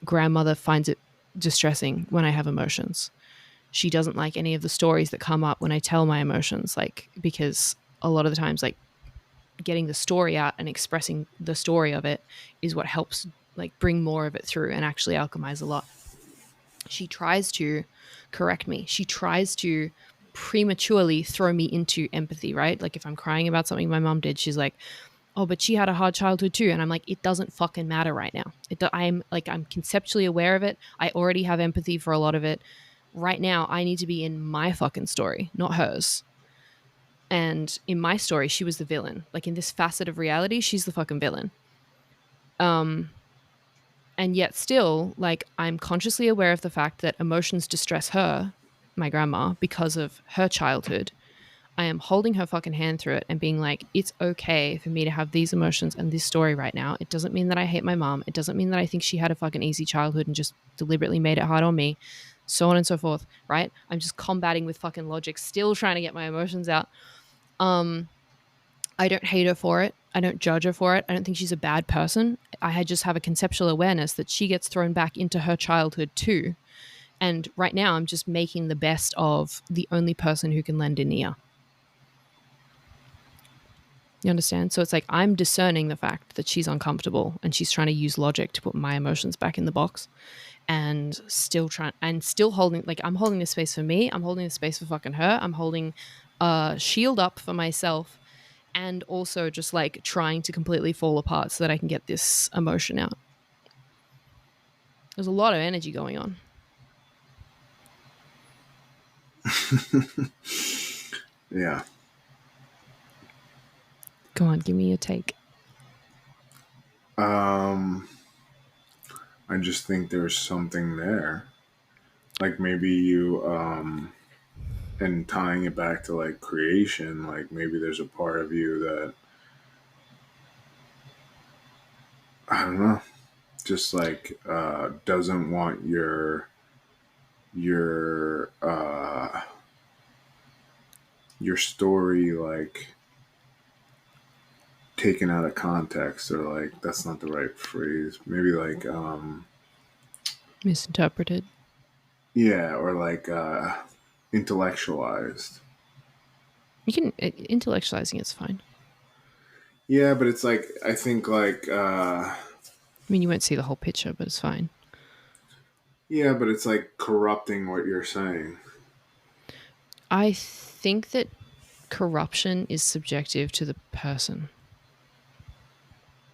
[SPEAKER 2] grandmother finds it distressing when I have emotions. She doesn't like any of the stories that come up when I tell my emotions, like, because a lot of the times, like, getting the story out and expressing the story of it is what helps like bring more of it through and actually alchemize a lot. She tries to correct me. She tries to prematurely throw me into empathy, right? Like if I'm crying about something my mom did, she's like, oh, but she had a hard childhood too. And I'm like, it doesn't fucking matter right now. I'm conceptually aware of it. I already have empathy for a lot of it. Right now, I need to be in my fucking story, not hers. And in my story, she was the villain. Like in this facet of reality, she's the fucking villain. And yet still, like, I'm consciously aware of the fact that emotions distress her, my grandma, because of her childhood. I am holding her fucking hand through it and being like, it's okay for me to have these emotions and this story right now. It doesn't mean that I hate my mom. It doesn't mean that I think she had a fucking easy childhood and just deliberately made it hard on me. so on and so forth, right? I'm just combating with fucking logic, still trying to get my emotions out. I don't hate her for it. I don't judge her for it. I don't think she's a bad person. I just have a conceptual awareness that she gets thrown back into her childhood too. And right now, I'm just making the best of the only person who can lend an ear. You understand? So it's like I'm discerning the fact that she's uncomfortable and she's trying to use logic to put my emotions back in the box, and still holding, like, I'm holding the space for me. I'm holding the space for fucking her. I'm holding a shield up for myself, and also just like trying to completely fall apart so that I can get this emotion out. There's a lot of energy going on.
[SPEAKER 1] Yeah.
[SPEAKER 2] Go on, give me your take.
[SPEAKER 1] I just think there's something there. Like maybe you, and tying it back to like creation, like maybe there's a part of you that, I don't know, just like doesn't want your your story like taken out of context, or like that's not the right phrase. Maybe like
[SPEAKER 2] Misinterpreted.
[SPEAKER 1] yeah, or like intellectualized.
[SPEAKER 2] You can intellectualizing it's fine.
[SPEAKER 1] Yeah, but it's like I think like
[SPEAKER 2] I mean, you won't see the whole picture, but it's fine.
[SPEAKER 1] yeah, but it's like corrupting what you're saying.
[SPEAKER 2] I think that corruption is subjective to the person.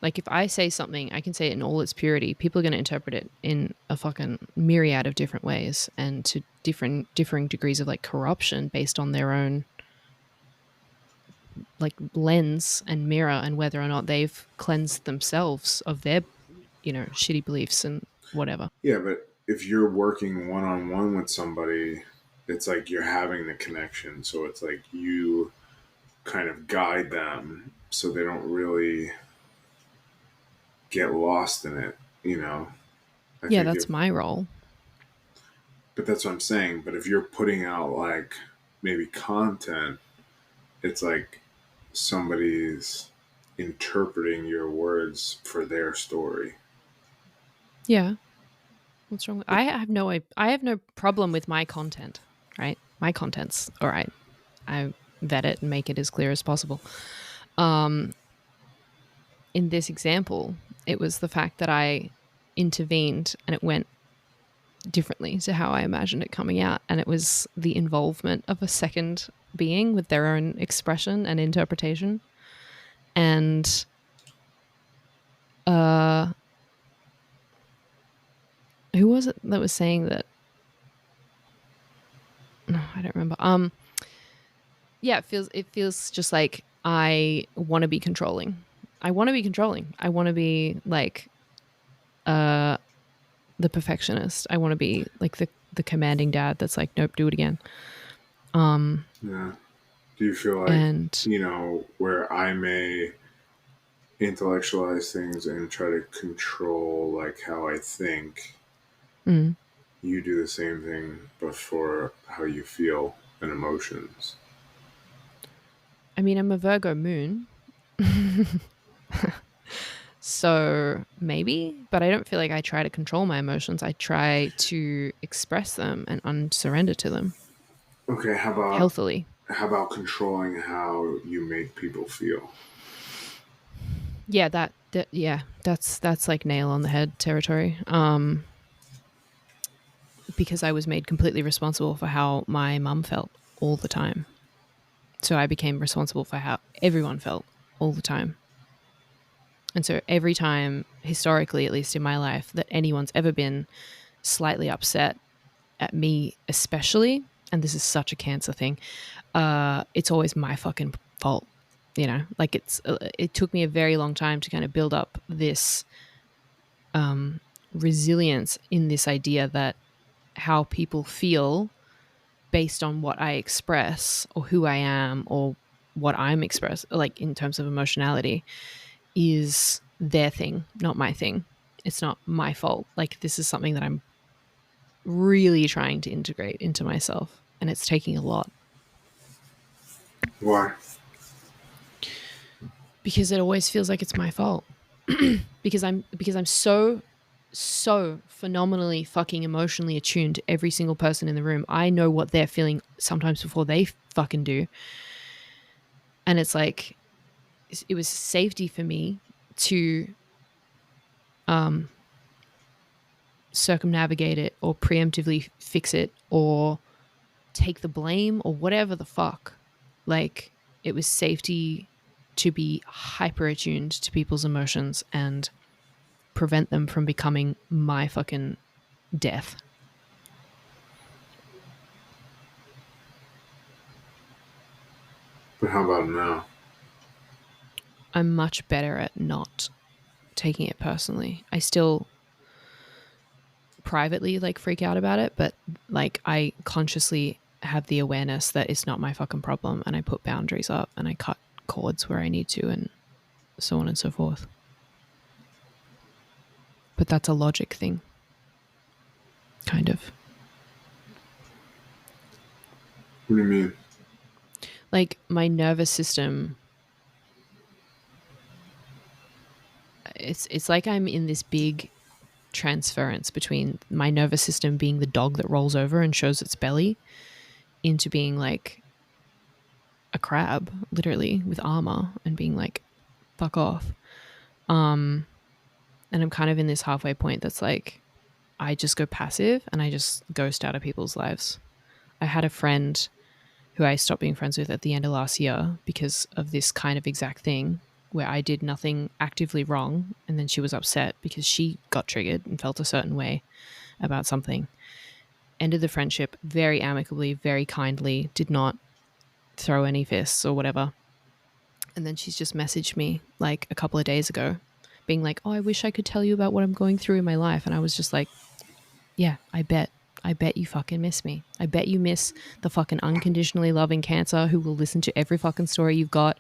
[SPEAKER 2] Like if I say something, I can say it in all its purity. People are going to interpret it in a fucking myriad of different ways and to differing degrees of like corruption based on their own like lens and mirror, and whether or not they've cleansed themselves of their, shitty beliefs and whatever.
[SPEAKER 1] Yeah, but if you're working one on one with somebody, it's like you're having the connection. So it's like you kind of guide them so they don't really get lost in it, you know? I
[SPEAKER 2] Yeah,
[SPEAKER 1] think
[SPEAKER 2] that's
[SPEAKER 1] if,
[SPEAKER 2] my role.
[SPEAKER 1] but that's what I'm saying. But if you're putting out like maybe content, it's like somebody's interpreting your words for their story.
[SPEAKER 2] Yeah. What's wrong? I have no problem with my content, right? My content's all right. I vet it and make it as clear as possible. In this example, it was the fact that I intervened and it went differently to how I imagined it coming out, and it was the involvement of a second being with their own expression and interpretation. And who was it that was saying that? No, I don't remember. Yeah, it feels just like I want to be controlling. I want to be controlling. I want to be like the perfectionist. I want to be like the commanding dad that's like, nope, do it again.
[SPEAKER 1] Yeah. Do you feel like,
[SPEAKER 2] And
[SPEAKER 1] where I may intellectualize things and try to control like how I think, you do the same thing but for how you feel and emotions?
[SPEAKER 2] I mean, I'm a Virgo moon. So maybe, but I don't feel like I try to control my emotions. I try to express them and unsurrender to them
[SPEAKER 1] Okay,
[SPEAKER 2] healthily.
[SPEAKER 1] how about controlling how you make people feel?
[SPEAKER 2] Yeah, yeah, that's like nail on the head territory. Because I was made completely responsible for how my mum felt all the time. So I became responsible for how everyone felt all the time. And so every time, historically, at least in my life, that anyone's ever been slightly upset at me, especially, and this is such a Cancer thing, it's always my fucking fault. Like it took me a very long time to kind of build up this resilience in this idea that how people feel based on what I express or who I am or what I'm expressed, like in terms of emotionality, is their thing, not my thing. It's not my fault. Like this is something that I'm really trying to integrate into myself, and it's taking a lot.
[SPEAKER 1] Why?
[SPEAKER 2] Because it always feels like it's my fault. because I'm so phenomenally fucking emotionally attuned to every single person in the room. I know what they're feeling sometimes before they fucking do. And it's like it was safety for me to circumnavigate it or preemptively fix it or take the blame or whatever the fuck. Like, it was safety to be hyper attuned to people's emotions and prevent them from becoming my fucking death.
[SPEAKER 1] But how about now?
[SPEAKER 2] I'm much better at not taking it personally. I still privately like freak out about it, but like I consciously have the awareness that it's not my fucking problem, and I put boundaries up and I cut cords where I need to, and so on and so forth. But that's a logic thing, kind of.
[SPEAKER 1] What do you mean?
[SPEAKER 2] Like, my nervous system, it's like I'm in this big transference between my nervous system being the dog that rolls over and shows its belly into being like a crab, literally, with armor and being like, fuck off. And I'm kind of in this halfway point that's like, I just go passive and I just ghost out of people's lives. I had a friend who I stopped being friends with at the end of last year because of this kind of exact thing, where I did nothing actively wrong, and then she was upset because she got triggered and felt a certain way about something. Ended the friendship very amicably, very kindly, did not throw any fists or whatever. And then she's just messaged me like a couple of days ago being like, oh, I wish I could tell you about what I'm going through in my life. And I was just like, yeah, I bet you fucking miss me. I bet you miss the fucking unconditionally loving Cancer who will listen to every fucking story you've got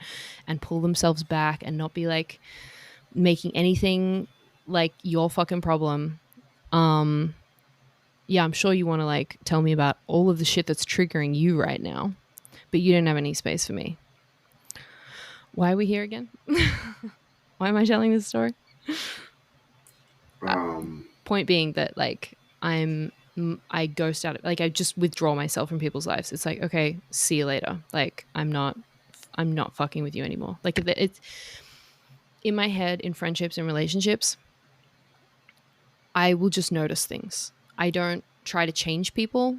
[SPEAKER 2] and pull themselves back and not be like making anything like your fucking problem. Yeah, I'm sure you want to like tell me about all of the shit that's triggering you right now, but you don't have any space for me. Why are we here again? Why am I telling this story? Point being that like I ghost out, like I just withdraw myself from people's lives. It's like, okay, see you later. Like I'm not fucking with you anymore. Like it's in my head, in friendships and relationships, I will just notice things. I don't try to change people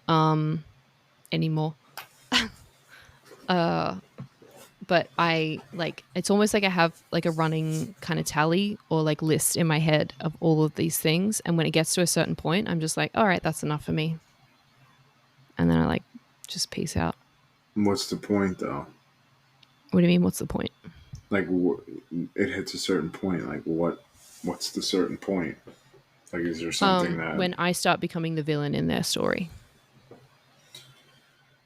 [SPEAKER 2] anymore. But I like, it's almost like I have like a running kind of tally or like list in my head of all of these things, and when it gets to a certain point, I'm just like, all right, that's enough for me, and then I like just peace out.
[SPEAKER 1] What's the point, though?
[SPEAKER 2] What do you mean? What's the point?
[SPEAKER 1] Like, it hits a certain point. Like, what's the certain point? Like, is there something that?
[SPEAKER 2] When I start becoming the villain in their story.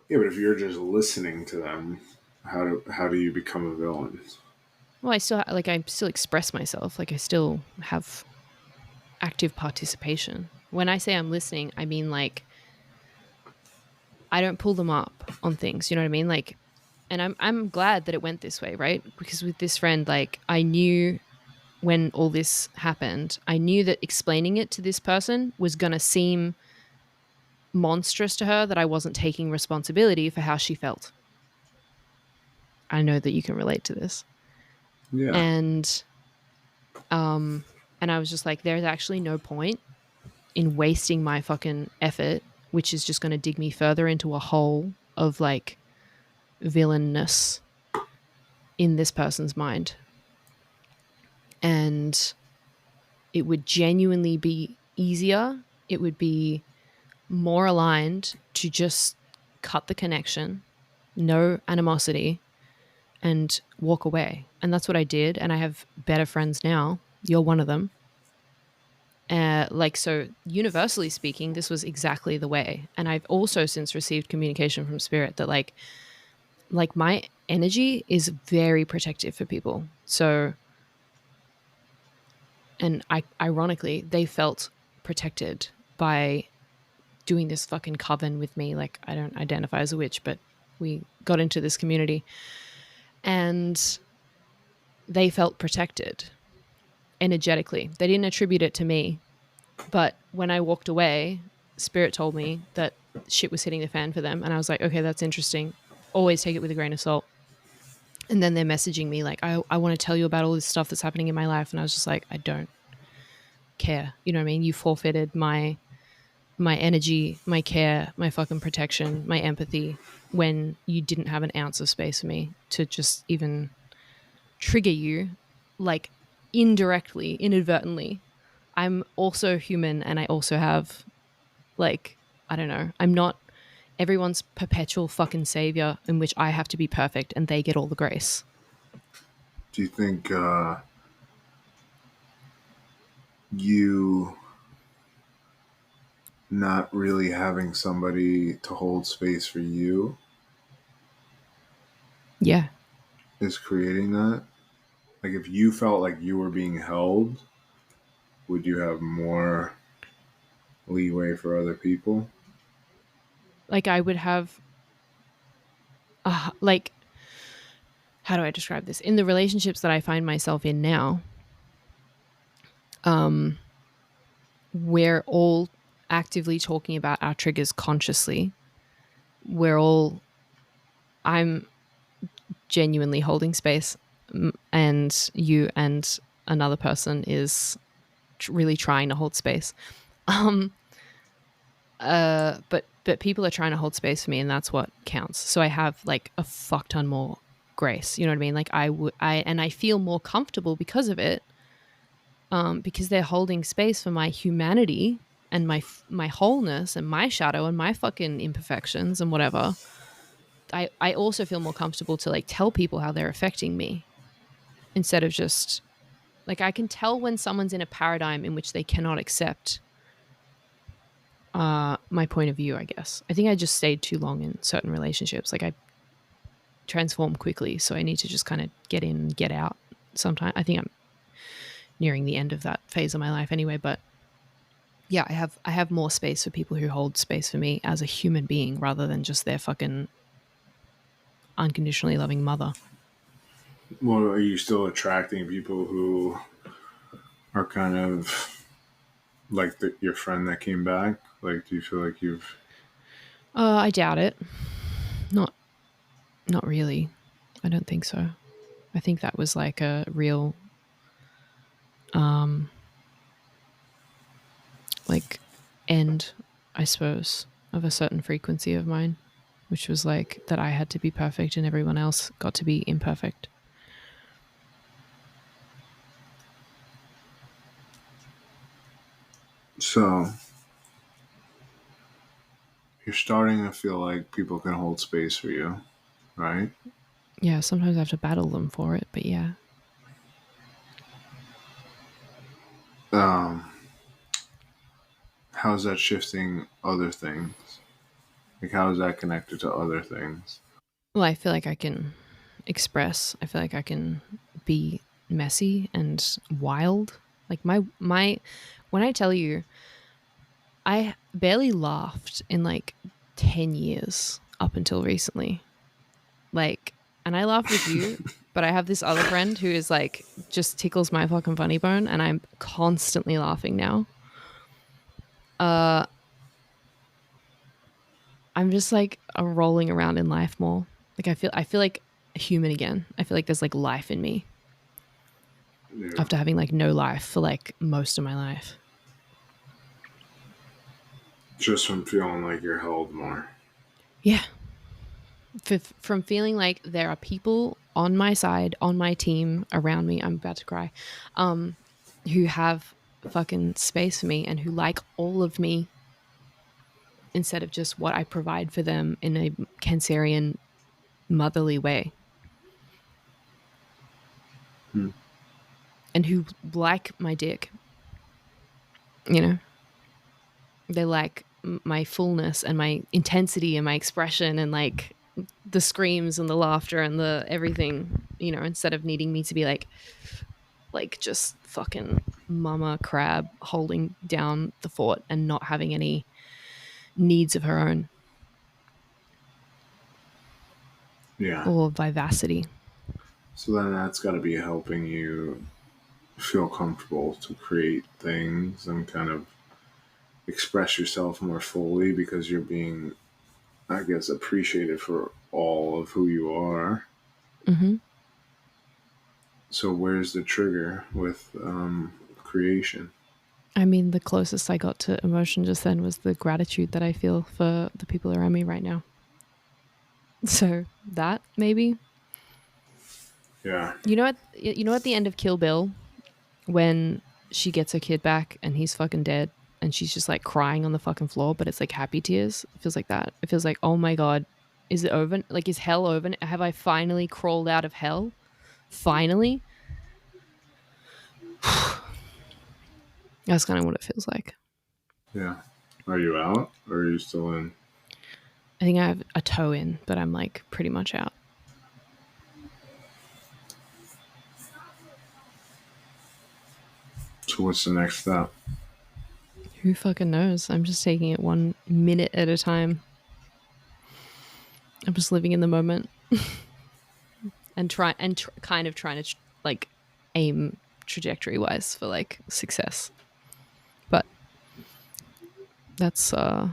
[SPEAKER 1] Yeah, but if you're just listening to them, how do you become a villain?
[SPEAKER 2] Well, I still express myself. Like I still have active participation. When I say I'm listening, I mean like I don't pull them up on things. You know what I mean? Like, and I'm glad that it went this way, right? Because with this friend, like I knew when all this happened, I knew that explaining it to this person was gonna seem monstrous to her, that I wasn't taking responsibility for how she felt. I know that you can relate to this.
[SPEAKER 1] Yeah.
[SPEAKER 2] And I was just like, there's actually no point in wasting my fucking effort, which is just going to dig me further into a hole of like villainness in this person's mind. And it would genuinely be easier. It would be more aligned to just cut the connection, no animosity, and walk away. And that's what I did. And I have better friends now. You're one of them. Like, so universally speaking, this was exactly the way. And I've also since received communication from spirit that like my energy is very protective for people. So, and ironically, they felt protected by doing this fucking coven with me. Like, I don't identify as a witch, but we got into this community and they felt protected energetically. They didn't attribute it to me. But when I walked away, Spirit told me that shit was hitting the fan for them. And I was like, okay, that's interesting. Always take it with a grain of salt. And then they're messaging me like, I want to tell you about all this stuff that's happening in my life. And I was just like, I don't care. You know what I mean? You forfeited my energy, my care, my fucking protection, my empathy when you didn't have an ounce of space for me to just even trigger you, like indirectly, inadvertently. I'm also human and I also have, like, I don't know, I'm not everyone's perpetual fucking savior in which I have to be perfect and they get all the grace.
[SPEAKER 1] Do you think you not really having somebody to hold space for you
[SPEAKER 2] Yeah.
[SPEAKER 1] is creating that? Like, if you felt like you were being held, would you have more leeway for other people?
[SPEAKER 2] Like I would have, like, how do I describe this? In the relationships that I find myself in now, we're all actively talking about our triggers consciously. I'm genuinely holding space, and you and another person is really trying to hold space. But people are trying to hold space for me, and that's what counts. So I have like a fuck ton more grace. You know what I mean? Like I feel more comfortable because of it, because they're holding space for my humanity and my wholeness and my shadow and my fucking imperfections and whatever. I also feel more comfortable to like tell people how they're affecting me instead of just like, I can tell when someone's in a paradigm in which they cannot accept my point of view, I guess. I think I just stayed too long in certain relationships. Like I transform quickly, so I need to just kind of get in and get out sometime. I think I'm nearing the end of that phase of my life anyway, but yeah, I have more space for people who hold space for me as a human being rather than just their fucking unconditionally loving mother.
[SPEAKER 1] Well, are you still attracting people who are kind of like your friend that came back? Like, do you feel like you've...
[SPEAKER 2] I doubt it. Not really. I don't think so. I think that was like a real like end, I suppose, of a certain frequency of mine, which was like that I had to be perfect and everyone else got to be imperfect.
[SPEAKER 1] So you're starting to feel like people can hold space for you, right?
[SPEAKER 2] Yeah, sometimes I have to battle them for it, but yeah.
[SPEAKER 1] Um, how's that shifting other things? Like, how is that connected to other things?
[SPEAKER 2] Well, I feel like I can express. I feel like I can be messy and wild. Like my when I tell you, I barely laughed in like 10 years up until recently. Like, and I laugh with you, but I have this other friend who is like just tickles my fucking funny bone, and I'm constantly laughing now. I'm just like rolling around in life more. Like I feel like a human again. I feel like there's like life in me
[SPEAKER 1] Yeah.
[SPEAKER 2] after having like no life for like most of my life.
[SPEAKER 1] Just from feeling like you're held more.
[SPEAKER 2] Yeah. From feeling like there are people on my side, on my team, around me. I'm about to cry. Who have fucking space for me and who like all of me instead of just what I provide for them in a Cancerian motherly way. And who like my dick. You know? They like my fullness and my intensity and my expression and like the screams and the laughter and the everything, you know, instead of needing me to be like like just fucking mama crab holding down the fort and not having any needs of her own
[SPEAKER 1] Yeah.
[SPEAKER 2] or vivacity.
[SPEAKER 1] So then that's got to be helping you feel comfortable to create things and kind of express yourself more fully because you're being, I guess, appreciated for all of who you are.
[SPEAKER 2] Mm-hmm.
[SPEAKER 1] So where's the trigger with creation?
[SPEAKER 2] I mean, the closest I got to emotion just then was the gratitude that I feel for the people around me right now. So that maybe,
[SPEAKER 1] Yeah.
[SPEAKER 2] at the end of Kill Bill when she gets her kid back and he's fucking dead and she's just like crying on the fucking floor, but it's like happy tears. It feels like that. It feels like, oh my god, is it over? Like, is hell over? Have I finally crawled out of hell? Finally, that's kind of what it feels like.
[SPEAKER 1] Yeah. Are you out or are you still in?
[SPEAKER 2] I think I have a toe in, but I'm like pretty much out.
[SPEAKER 1] So what's the next step?
[SPEAKER 2] Who fucking knows? I'm just taking it 1 minute at a time. I'm just living in the moment and kind of trying to like aim trajectory wise for like success. But that's I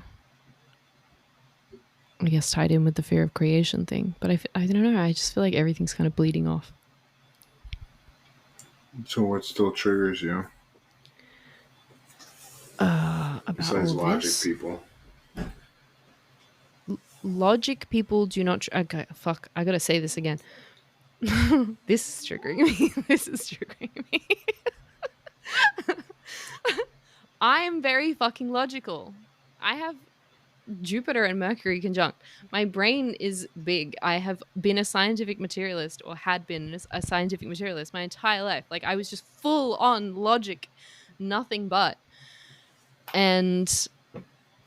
[SPEAKER 2] guess tied in with the fear of creation thing. But I don't know. I just feel like everything's kind of bleeding off.
[SPEAKER 1] So what still triggers you
[SPEAKER 2] About
[SPEAKER 1] besides
[SPEAKER 2] all of
[SPEAKER 1] logic
[SPEAKER 2] this,
[SPEAKER 1] people?
[SPEAKER 2] logic people do not. Okay, fuck. I gotta say this again. This is triggering me. This is triggering me. I am very fucking logical. I have Jupiter and Mercury conjunct. My brain is big. I have been a scientific materialist or had been a scientific materialist my entire life. Like I was just full on logic, nothing but. And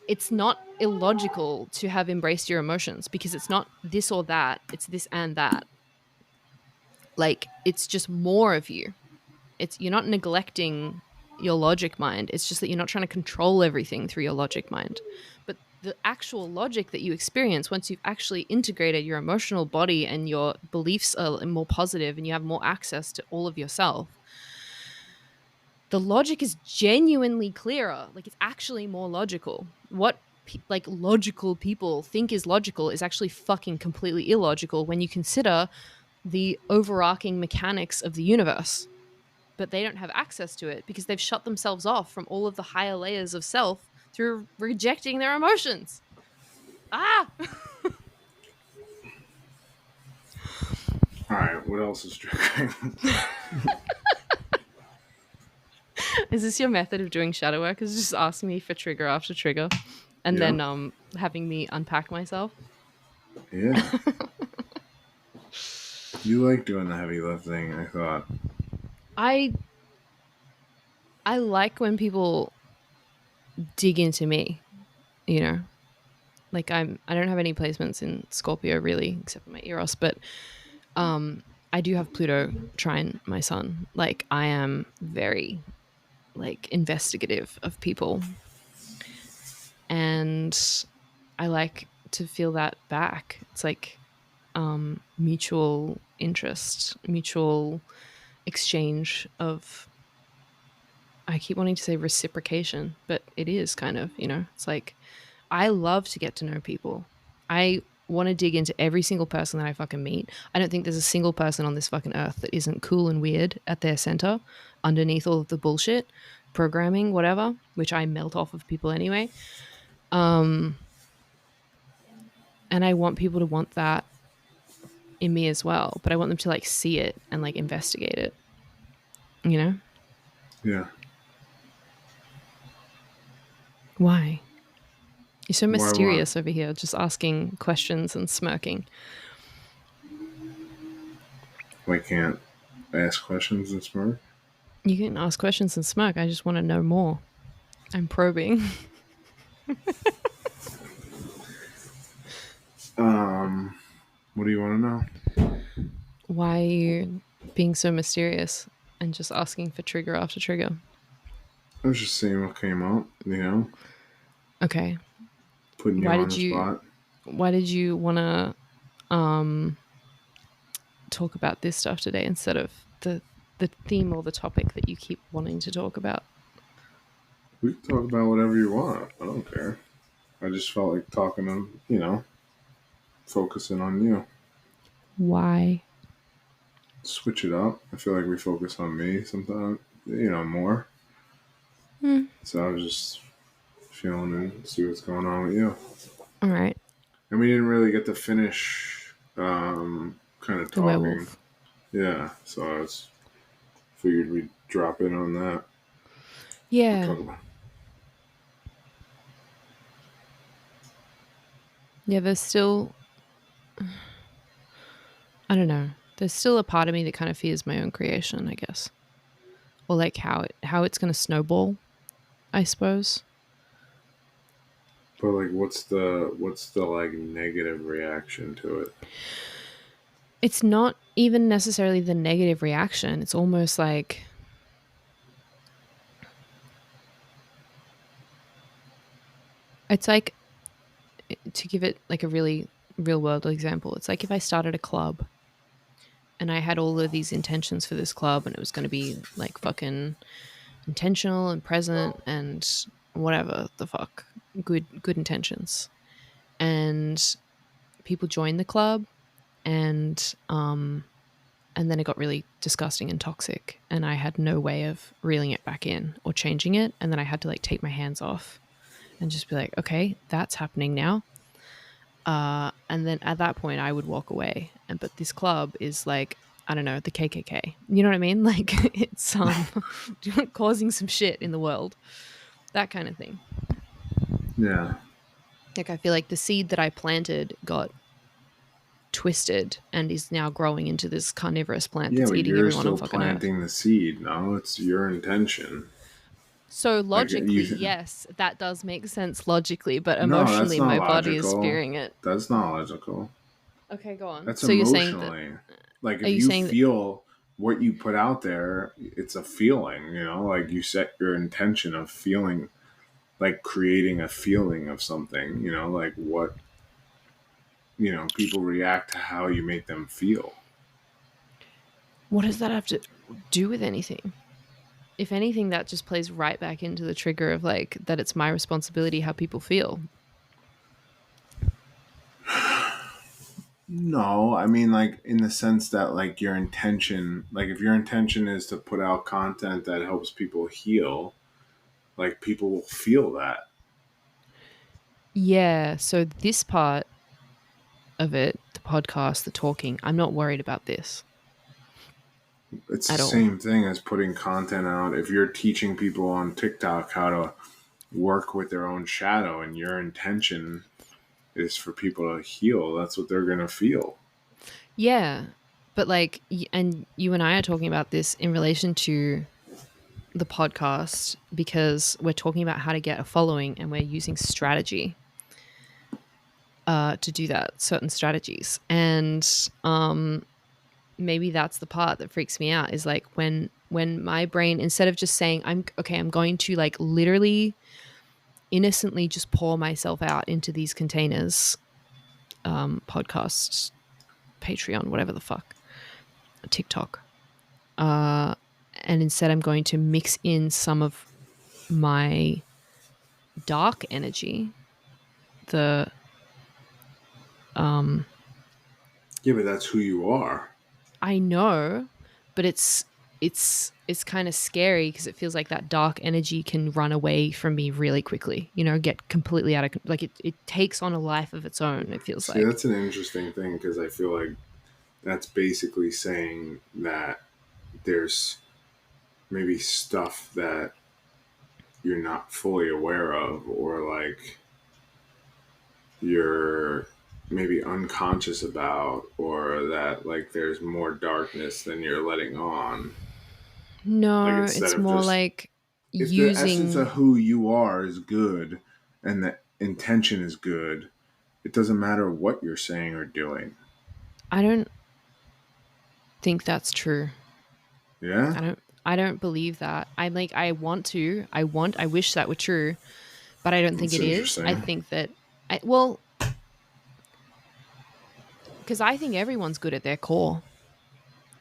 [SPEAKER 2] it's not illogical to have embraced your emotions because it's not this or that, it's this and that. Like it's just more of you. It's you're not neglecting your logic mind. It's just that you're not trying to control everything through your logic mind. But the actual logic that you experience once you've actually integrated your emotional body and your beliefs are more positive and you have more access to all of yourself, the logic is genuinely clearer. Like it's actually more logical. What like logical people think is logical is actually fucking completely illogical when you consider the overarching mechanics of the universe. But they don't have access to it because they've shut themselves off from all of the higher layers of self through rejecting their emotions. Ah!
[SPEAKER 1] All right. What else is triggering?
[SPEAKER 2] Is this your method of doing shadow work? Is just asking me for trigger after trigger and
[SPEAKER 1] Yeah.
[SPEAKER 2] then having me unpack myself?
[SPEAKER 1] Yeah. You like doing the heavy lifting, I thought.
[SPEAKER 2] I I like when people dig into me, you know. Like I don't have any placements in Scorpio really except for my Eros, but I do have Pluto trine my sun. Like I am very like investigative of people and I like to feel that back. It's like mutual interest, mutual exchange of I keep wanting to say reciprocation, but it is kind of, you know, it's like I love to get to know people. I want to dig into every single person that I fucking meet. I don't think there's a single person on this fucking earth that isn't cool and weird at their center underneath all of the bullshit, programming, whatever, which I melt off of people anyway. Um, and I want people to want that in me as well, but I want them to like see it and like investigate it, you know?
[SPEAKER 1] Yeah.
[SPEAKER 2] Why? You're so
[SPEAKER 1] Why what?
[SPEAKER 2] mysterious over here, just asking questions and smirking.
[SPEAKER 1] I can't ask questions and smirk?
[SPEAKER 2] You can ask questions and smirk. I just want to know more. I'm probing.
[SPEAKER 1] What do you want to know?
[SPEAKER 2] Why are you being so mysterious and just asking for trigger after trigger.
[SPEAKER 1] I was just seeing what came up,
[SPEAKER 2] Okay.
[SPEAKER 1] putting you
[SPEAKER 2] Why
[SPEAKER 1] on
[SPEAKER 2] did
[SPEAKER 1] the
[SPEAKER 2] you
[SPEAKER 1] spot.
[SPEAKER 2] why did you want to talk about this stuff today instead of the theme or the topic that you keep wanting to talk about?
[SPEAKER 1] We can talk about whatever you want. I don't care. I just felt like talking to, focusing on you.
[SPEAKER 2] Why?
[SPEAKER 1] Switch it up. I feel like we focus on me sometimes, more.
[SPEAKER 2] Hmm.
[SPEAKER 1] So I was just feeling and see what's going on with you.
[SPEAKER 2] All right.
[SPEAKER 1] And we didn't really get to finish kind of
[SPEAKER 2] The
[SPEAKER 1] talking.
[SPEAKER 2] werewolf.
[SPEAKER 1] Yeah, so I was figured we'd drop in on that. We'll
[SPEAKER 2] Yeah.
[SPEAKER 1] talk about.
[SPEAKER 2] Yeah, there's still, I don't know. There's still a part of me that kind of fears my own creation, I guess. Or like how it's going to snowball, I suppose.
[SPEAKER 1] But like, what's the like negative reaction to it?
[SPEAKER 2] It's not even necessarily the negative reaction. It's almost like it's like to give it like a really real world example. It's like if I started a club and I had all of these intentions for this club and it was going to be like fucking intentional and present and whatever the fuck, good intentions. And people joined the club, and and then it got really disgusting and toxic, and I had no way of reeling it back in or changing it, and then I had to like take my hands off and just be like, okay, that's happening now. And then at that point I would walk away. And but this club is like, I don't know, the KKK. You know what I mean? Like it's causing some shit in the world. That kind of thing.
[SPEAKER 1] Yeah,
[SPEAKER 2] Like I feel like the seed that I planted got twisted and is now growing into this carnivorous plant
[SPEAKER 1] yeah,
[SPEAKER 2] that's
[SPEAKER 1] but
[SPEAKER 2] eating
[SPEAKER 1] you're
[SPEAKER 2] everyone on
[SPEAKER 1] still
[SPEAKER 2] fucking earth.
[SPEAKER 1] planting the seed. No, it's your intention.
[SPEAKER 2] So
[SPEAKER 1] Like
[SPEAKER 2] logically,
[SPEAKER 1] you.
[SPEAKER 2] yes, that does make sense logically, but
[SPEAKER 1] No, that's
[SPEAKER 2] emotionally
[SPEAKER 1] not
[SPEAKER 2] my body is
[SPEAKER 1] logical.
[SPEAKER 2] fearing it.
[SPEAKER 1] That's not logical.
[SPEAKER 2] Okay, go on.
[SPEAKER 1] That's
[SPEAKER 2] So you're saying that
[SPEAKER 1] emotionally. Like
[SPEAKER 2] are
[SPEAKER 1] if
[SPEAKER 2] you
[SPEAKER 1] you
[SPEAKER 2] saying that
[SPEAKER 1] feel what you put out there, it's a feeling, like you set your intention of feeling, like creating a feeling of something, like what, people react to how you make them feel.
[SPEAKER 2] what does that have to do with anything? If anything, that just plays right back into the trigger of like that it's my responsibility how people feel.
[SPEAKER 1] No, I mean like in the sense that like your intention, like if your intention is to put out content that helps people heal, like people will feel that.
[SPEAKER 2] Yeah. So this part of it, the podcast, the talking, I'm not worried about this
[SPEAKER 1] It's the
[SPEAKER 2] at all.
[SPEAKER 1] same thing as putting content out. If you're teaching people on TikTok how to work with their own shadow and your intention is for people to heal, that's what they're going to feel.
[SPEAKER 2] Yeah. But like, and you and I are talking about this in relation to the podcast because we're talking about how to get a following and we're using strategy to do that, certain strategies. And maybe that's the part that freaks me out is like when my brain, instead of just saying I'm okay, I'm going to like literally innocently just pour myself out into these containers, podcasts, Patreon, whatever the fuck, TikTok, and instead I'm going to mix in some of my dark energy, the
[SPEAKER 1] Yeah, but that's who you are.
[SPEAKER 2] I know, but it's kind of scary because it feels like that dark energy can run away from me really quickly. You know, get completely out of like it takes on a life of its own. It feels
[SPEAKER 1] See,
[SPEAKER 2] like.
[SPEAKER 1] that's an interesting thing because I feel like that's basically saying that there's maybe stuff that you're not fully aware of, or like you're maybe unconscious about, or that like there's more darkness than you're letting on. Like
[SPEAKER 2] No,
[SPEAKER 1] instead
[SPEAKER 2] it's
[SPEAKER 1] of
[SPEAKER 2] more
[SPEAKER 1] just,
[SPEAKER 2] like
[SPEAKER 1] if the essence
[SPEAKER 2] using.
[SPEAKER 1] of who you are is good and the intention is good, it doesn't matter what you're saying or doing.
[SPEAKER 2] I don't think that's true.
[SPEAKER 1] Yeah?
[SPEAKER 2] I don't. I don't believe that. I'm like, I wish that were true, but I don't think
[SPEAKER 1] It's
[SPEAKER 2] it is. I
[SPEAKER 1] interesting.
[SPEAKER 2] think that, well, because I think everyone's good at their core.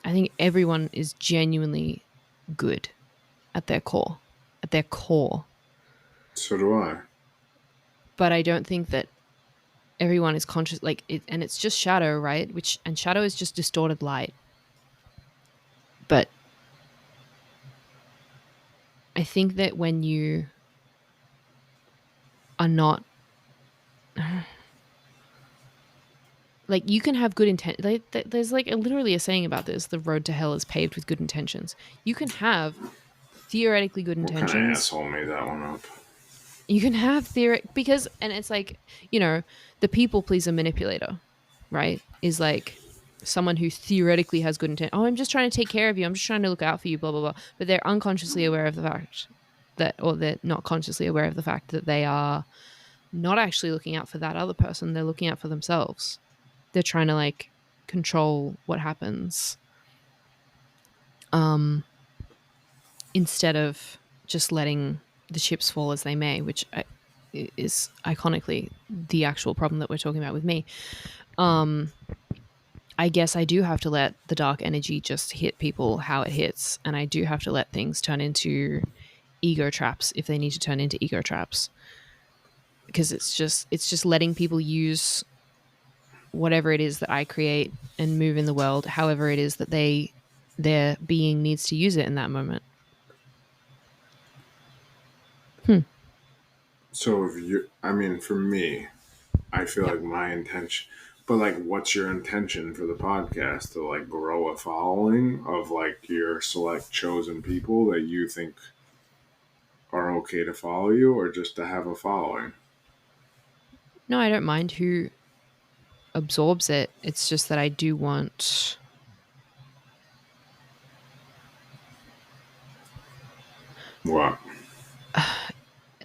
[SPEAKER 2] I think everyone is genuinely good at their core, at their core.
[SPEAKER 1] So do I.
[SPEAKER 2] But I don't think that everyone is conscious, like it, and it's just shadow, right? And shadow is just distorted light. But I think that when you are not, like, you can have good intent. Like, there's like literally a saying about this: the road to hell is paved with good intentions. You can have theoretically good
[SPEAKER 1] What kind of
[SPEAKER 2] intentions.
[SPEAKER 1] asshole made that one up?
[SPEAKER 2] You can have theory because, and it's like, you know, the people pleaser manipulator, right? Is like someone who theoretically has good intent. Oh, I'm just trying to take care of you. I'm just trying to look out for you, blah, blah, blah. But they're unconsciously aware of the fact that, or they're not consciously aware of the fact that they are not actually looking out for that other person. They're looking out for themselves. They're trying to like control what happens, um, instead of just letting the chips fall as they may, which is iconically the actual problem that we're talking about with me. Um, I guess I do have to let the dark energy just hit people how it hits, and I do have to let things turn into ego traps if they need to turn into ego traps, because it's just letting people use whatever it is that I create and move in the world, however it is that their being needs to use it in that moment. Hmm.
[SPEAKER 1] So if you, I mean, for me, I feel
[SPEAKER 2] Yeah.
[SPEAKER 1] like my intention, but like, what's your intention for the podcast? To like grow a following of like your select chosen people that you think are okay to follow you, or just to have a following?
[SPEAKER 2] No, I don't mind who absorbs it. It's just that I do want,
[SPEAKER 1] What?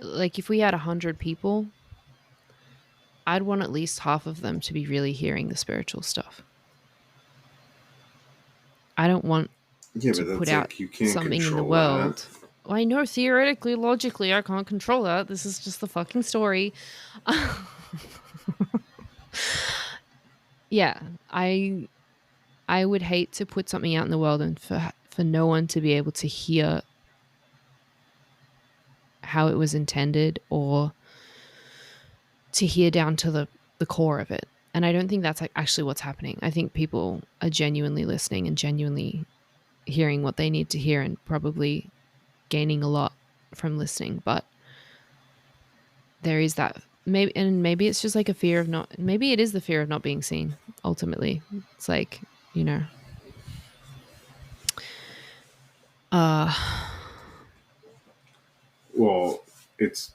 [SPEAKER 2] like, if we had 100 people, I'd want at least half of them to be really hearing the spiritual stuff. I don't want
[SPEAKER 1] Yeah,
[SPEAKER 2] to
[SPEAKER 1] but
[SPEAKER 2] put
[SPEAKER 1] that's
[SPEAKER 2] out
[SPEAKER 1] like you can't
[SPEAKER 2] something in the
[SPEAKER 1] control that.
[SPEAKER 2] world. Well, I know theoretically, logically, I can't control that. This is just the fucking story. Yeah, I would hate to put something out in the world and for no one to be able to hear how it was intended, or to hear down to the core of it. And I don't think that's like actually what's happening. I think people are genuinely listening and genuinely hearing what they need to hear, and probably gaining a lot from listening. But there is that, maybe, and maybe it's just like a fear of not, maybe it is the fear of not being seen. Ultimately, it's like, you know, uh
[SPEAKER 1] Well, it's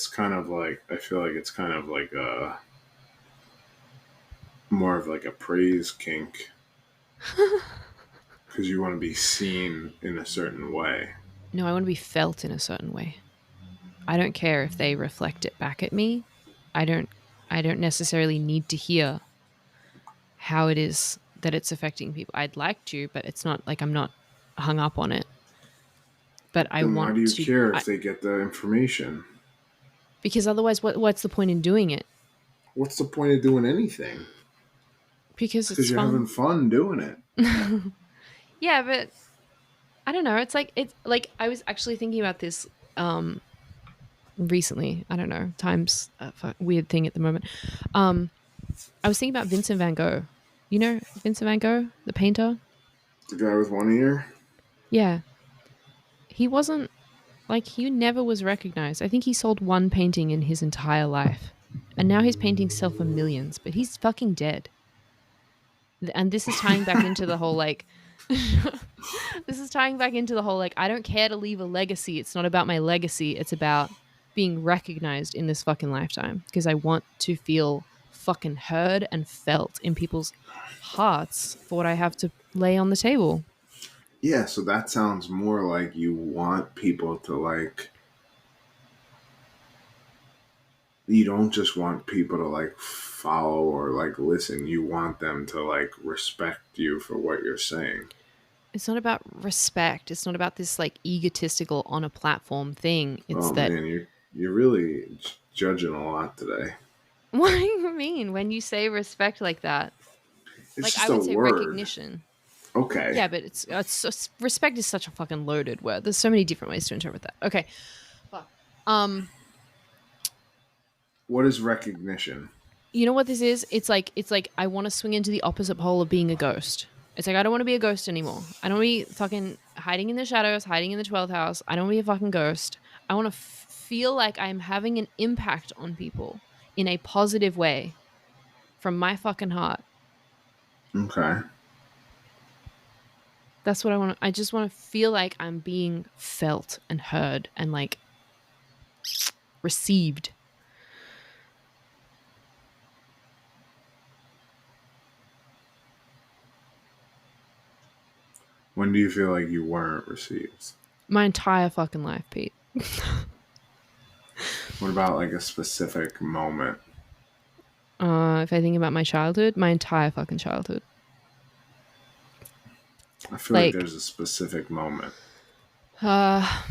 [SPEAKER 1] kind of like, I feel like it's kind of like a more of like a praise kink because you want to be seen in a certain way.
[SPEAKER 2] no, I want to be felt in a certain way. I don't care if they reflect it back at me. I don't I don't necessarily need to hear how it is that it's affecting people. I'd like to, but it's not like I'm not hung up on it. But I
[SPEAKER 1] Then why do
[SPEAKER 2] want
[SPEAKER 1] you
[SPEAKER 2] to,
[SPEAKER 1] care if they get the information?
[SPEAKER 2] because otherwise what's the point in doing it?
[SPEAKER 1] What's the point of doing anything?
[SPEAKER 2] Because
[SPEAKER 1] It's because
[SPEAKER 2] it's
[SPEAKER 1] you're having
[SPEAKER 2] fun.
[SPEAKER 1] fun doing it.
[SPEAKER 2] Yeah, but I don't know. It's like I was actually thinking about this um recently. I don't know. Time's a weird thing at the moment. Um I was thinking about Vincent van Gogh. You know Vincent van Gogh, the painter?
[SPEAKER 1] The guy with one ear?
[SPEAKER 2] Yeah. He wasn't, like, he never was recognized. I think he sold one painting in his entire life. And now his paintings sell for millions, but he's fucking dead. And this is tying back into the whole like this is tying back into the whole like, I don't care to leave a legacy. It's not about my legacy. It's about being recognized in this fucking lifetime, because I want to feel fucking heard and felt in people's hearts for what I have to lay on the table.
[SPEAKER 1] Yeah, so that sounds more like you want people to like, you don't just want people to like follow or like listen. You want them to like respect you for what you're saying.
[SPEAKER 2] It's not about respect. It's not about this like egotistical on a platform thing. It's
[SPEAKER 1] Oh
[SPEAKER 2] that
[SPEAKER 1] man, you're really judging a lot today.
[SPEAKER 2] what do you mean when you say respect like that?
[SPEAKER 1] It's
[SPEAKER 2] Like
[SPEAKER 1] just
[SPEAKER 2] I
[SPEAKER 1] a
[SPEAKER 2] would say
[SPEAKER 1] word.
[SPEAKER 2] recognition.
[SPEAKER 1] Okay.
[SPEAKER 2] Yeah, but respect is such a fucking loaded word. There's so many different ways to interpret that. Okay. Fuck. Um
[SPEAKER 1] What is recognition?
[SPEAKER 2] you know what this is? It's like I want to swing into the opposite pole of being a ghost. It's like I don't want to be a ghost anymore. I don't want to be fucking hiding in the shadows, hiding in the 12th house. I don't want to be a fucking ghost. I want to feel like I'm having an impact on people in a positive way from my fucking heart.
[SPEAKER 1] Okay.
[SPEAKER 2] That's what I want. I just want to feel like I'm being felt and heard and like received.
[SPEAKER 1] When do you feel like you weren't received?
[SPEAKER 2] My entire fucking life, Pete.
[SPEAKER 1] What about like a specific moment?
[SPEAKER 2] If I think about my childhood, my entire fucking childhood.
[SPEAKER 1] I feel like
[SPEAKER 2] Like,
[SPEAKER 1] there's a specific moment.
[SPEAKER 2] uh,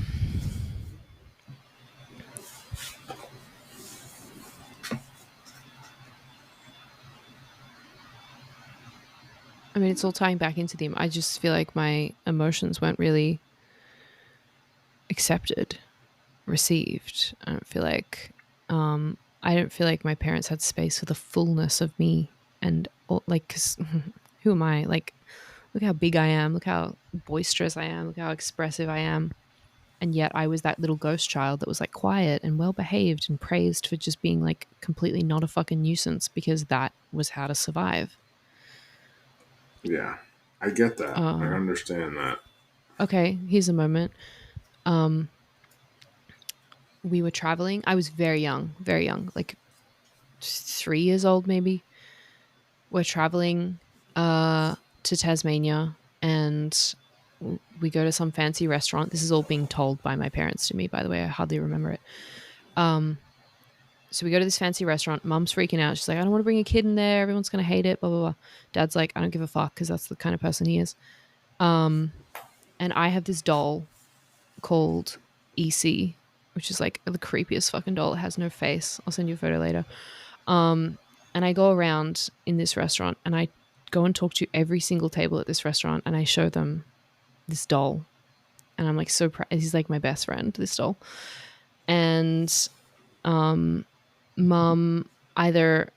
[SPEAKER 2] I mean, it's all tying back into them. I just feel like my emotions weren't really accepted, received. I don't feel like my parents had space for the fullness of me. And like, cause who am I? Like, look how big I am. Look how boisterous I am. Look how expressive I am. And yet I was that little ghost child that was like quiet and well behaved and praised for just being like completely not a fucking nuisance because that was how to survive.
[SPEAKER 1] Yeah. I get that. I
[SPEAKER 2] Uh,
[SPEAKER 1] understand that.
[SPEAKER 2] okay, here's a moment. Um, we were traveling. I was very young, like 3 years old maybe. We're traveling to Tasmania and we go to some fancy restaurant. This is all being told by my parents to me, by the way. I hardly remember it. Um, so we go to this fancy restaurant. Mum's freaking out. She's like, I don't want to bring a kid in there. Everyone's going to hate it, blah, blah, blah. Dad's like, I don't give a fuck because that's the kind of person he is. Um, and I have this doll called EC, which is like the creepiest fucking doll. It has no face. I'll send you a photo later. And I go around in this restaurant and I go and talk to every single table at this restaurant and I show them this doll. And I'm like so proud. He's like my best friend, this doll. And mum either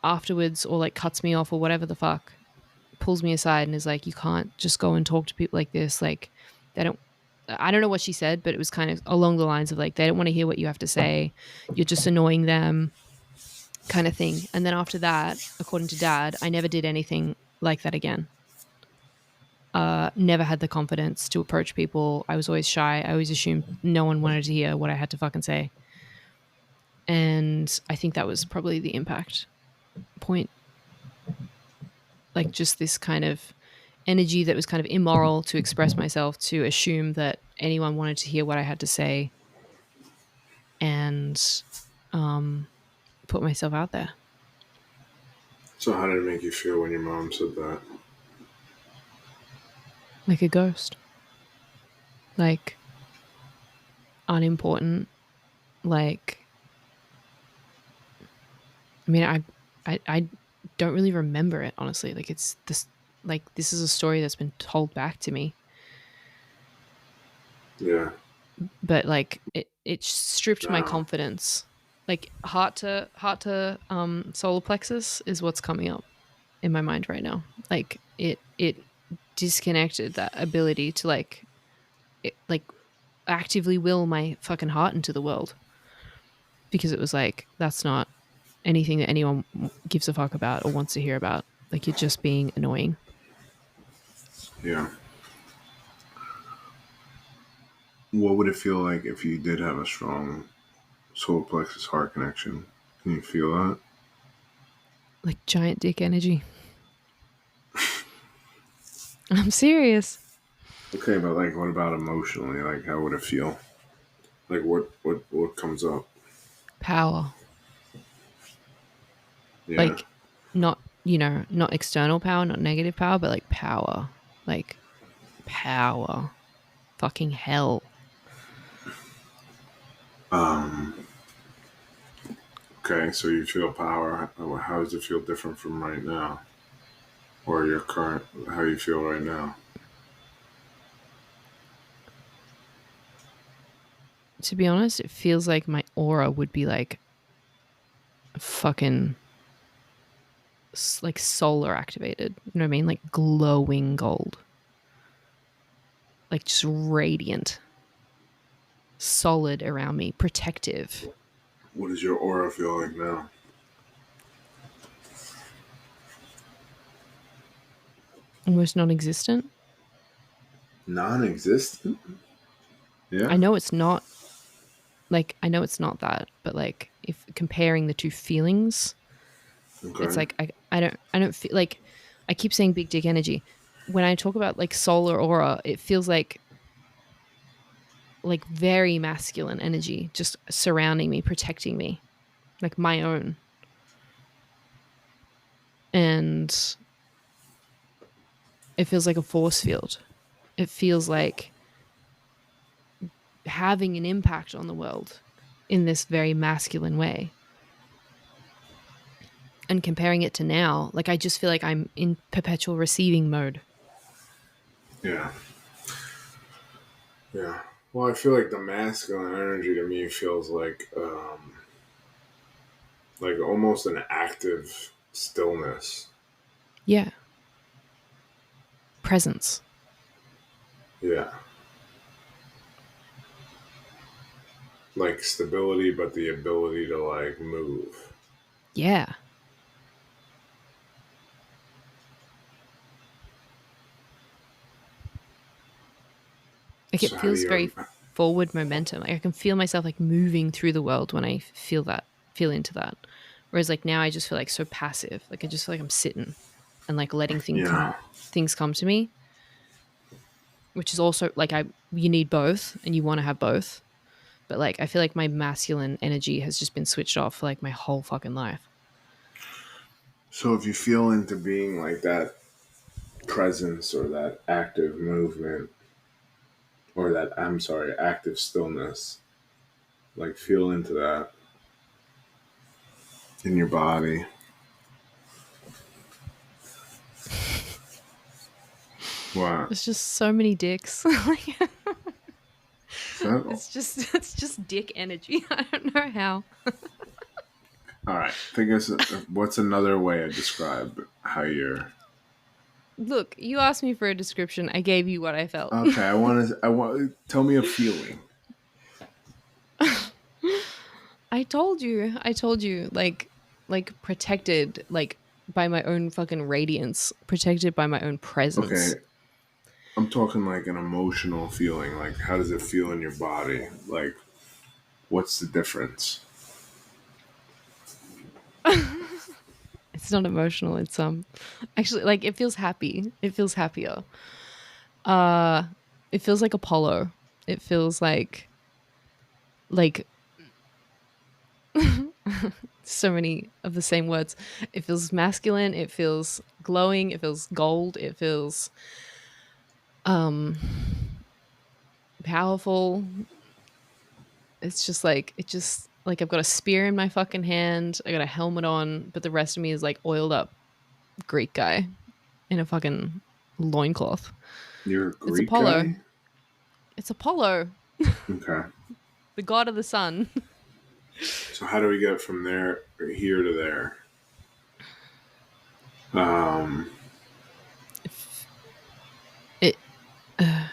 [SPEAKER 2] afterwards or like cuts me off or whatever the fuck, pulls me aside and is like, you can't just go and talk to people like this. Like, they don't, I don't know what she said, but it was kind of along the lines of like, they don't want to hear what you have to say. You're just annoying them, kind of thing. And then after that, according to dad, I never did anything like that again. Never had the confidence to approach people. I was always shy. I always assumed no one wanted to hear what I had to fucking say. And I think that was probably the impact point. Like just this kind of energy that was kind of immoral to express myself, to assume that anyone wanted to hear what I had to say and put myself out there.
[SPEAKER 1] So how did it make you feel when your mom said that?
[SPEAKER 2] Like a ghost. Like unimportant. Like, I mean, I don't really remember it, honestly. Like it's this, like this is a story that's been told back to me,
[SPEAKER 1] Yeah.
[SPEAKER 2] but like it stripped my
[SPEAKER 1] No.
[SPEAKER 2] confidence. Like heart to solar plexus is what's coming up in my mind right now. Like it disconnected that ability to like actively will my fucking heart into the world, because it was like that's not anything that anyone gives a fuck about or wants to hear about. Like you're just being annoying.
[SPEAKER 1] Yeah. What would it feel like if you did have a strong solar plexus heart connection? Can you feel that?
[SPEAKER 2] Like giant dick energy. I'm serious.
[SPEAKER 1] Okay, but like, what about emotionally? Like, how would it feel? Like, what comes up?
[SPEAKER 2] Power.
[SPEAKER 1] Yeah.
[SPEAKER 2] Like not, not external power, not negative power, but like power. like power, fucking hell.
[SPEAKER 1] Okay, so you feel power. How does it feel different from right now? Or your current, how you feel right now?
[SPEAKER 2] To be honest, it feels like my aura would be like fucking like solar activated. You know what I mean? Like glowing gold. Like just radiant, solid around me, protective.
[SPEAKER 1] What does your aura feel like now?
[SPEAKER 2] Almost non existent.
[SPEAKER 1] Non existent?
[SPEAKER 2] I
[SPEAKER 1] Yeah?
[SPEAKER 2] know it's not like, I know it's not that, but like if comparing the two feelings, it's
[SPEAKER 1] Okay.
[SPEAKER 2] like I don't feel like, I keep saying big dick energy. When I talk about like solar aura, it feels like very masculine energy just surrounding me, protecting me, like my own. And it feels like a force field. It feels like having an impact on the world in this very masculine way. And comparing it to now, like I just feel like I'm in perpetual receiving mode.
[SPEAKER 1] Yeah. Yeah. Well, I feel like the masculine energy to me feels like almost an active stillness.
[SPEAKER 2] Yeah. Presence.
[SPEAKER 1] Yeah. Like stability, but the ability to like move.
[SPEAKER 2] Yeah. Like
[SPEAKER 1] So
[SPEAKER 2] it
[SPEAKER 1] how do
[SPEAKER 2] feels very
[SPEAKER 1] you?
[SPEAKER 2] forward momentum. Like I can feel myself like moving through the world when I feel into that. Whereas like now I just feel like so passive. Like I just feel like I'm sitting and like letting
[SPEAKER 1] Yeah.
[SPEAKER 2] things come to me, which is also like, you need both and you want to have both. But like I feel like my masculine energy has just been switched off for like my whole fucking life.
[SPEAKER 1] So if you feel into being like that presence or that active movement or that I'm sorry, active stillness, like feel into that in your body. What?
[SPEAKER 2] There's just so many dicks.
[SPEAKER 1] So,
[SPEAKER 2] It's just dick energy. I don't know how.
[SPEAKER 1] all right. Think of what's another way to describe how you're.
[SPEAKER 2] Look, you asked me for a description. I gave you what I felt.
[SPEAKER 1] Okay, I want to. I want. Tell me a feeling.
[SPEAKER 2] I told you, like protected, like by my own fucking radiance, protected by my own
[SPEAKER 1] Okay,
[SPEAKER 2] presence.
[SPEAKER 1] I'm talking like an emotional feeling. Like, how does it feel in your body? Like, what's the difference?
[SPEAKER 2] It's not emotional. It's actually like it feels happy. It feels happier. Uh, it feels like Apollo. It feels like so many of the same words. It feels masculine. It feels glowing. It feels gold. It feels um powerful. It's just like, I've got a spear in my fucking hand. I got a helmet on, but the rest of me is like oiled up Greek guy in a fucking loincloth.
[SPEAKER 1] You're a
[SPEAKER 2] It's
[SPEAKER 1] Greek
[SPEAKER 2] Apollo.
[SPEAKER 1] guy.
[SPEAKER 2] It's Apollo,
[SPEAKER 1] Okay.
[SPEAKER 2] the god of the sun.
[SPEAKER 1] So how do we get from there here to there? Um,
[SPEAKER 2] It
[SPEAKER 1] I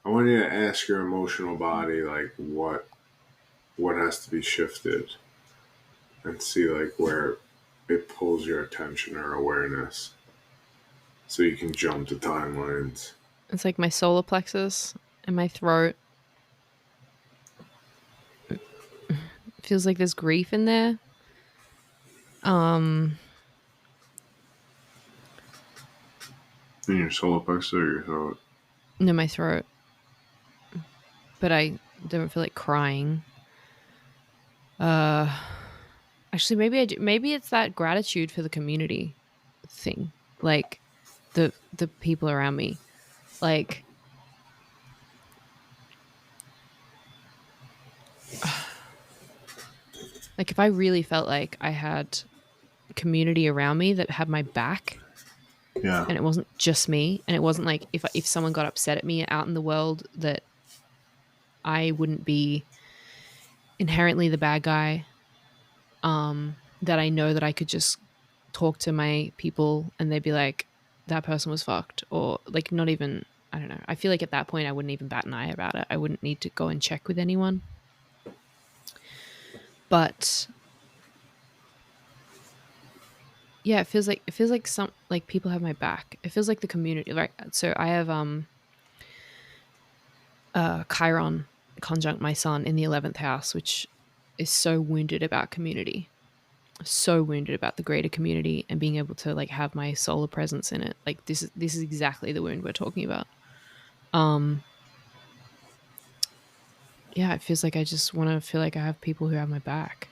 [SPEAKER 1] want you to ask your emotional body like what has to be shifted and see like where it pulls your attention or awareness so you can jump to timelines.
[SPEAKER 2] it's like my solar plexus and my throat. It feels like there's grief in there. Um
[SPEAKER 1] In your solar plexus or your throat.
[SPEAKER 2] no, my throat. But I don't feel like crying. Uh Actually, maybe I do. Maybe it's that gratitude for the community thing. Like the people around me. Like, like if I really felt like I had community around me that had my back,
[SPEAKER 1] Yeah.
[SPEAKER 2] and it wasn't just me, and it wasn't like if someone got upset at me out in the world, that I wouldn't be inherently the bad guy. That I know that I could just talk to my people and they'd be like, that person was fucked, or like not even. I don't know. I feel like at that point I wouldn't even bat an eye about it. I wouldn't need to go and check with anyone. But yeah, it feels like some like people have my back. It feels like the community, right? So I have Chiron conjunct my sun in the 11th house, which is so wounded about community, so wounded about the greater community and being able to like have my solar presence in it. Like this is exactly the wound we're talking about. Um yeah, it feels like I just want to feel like I have people who have my back.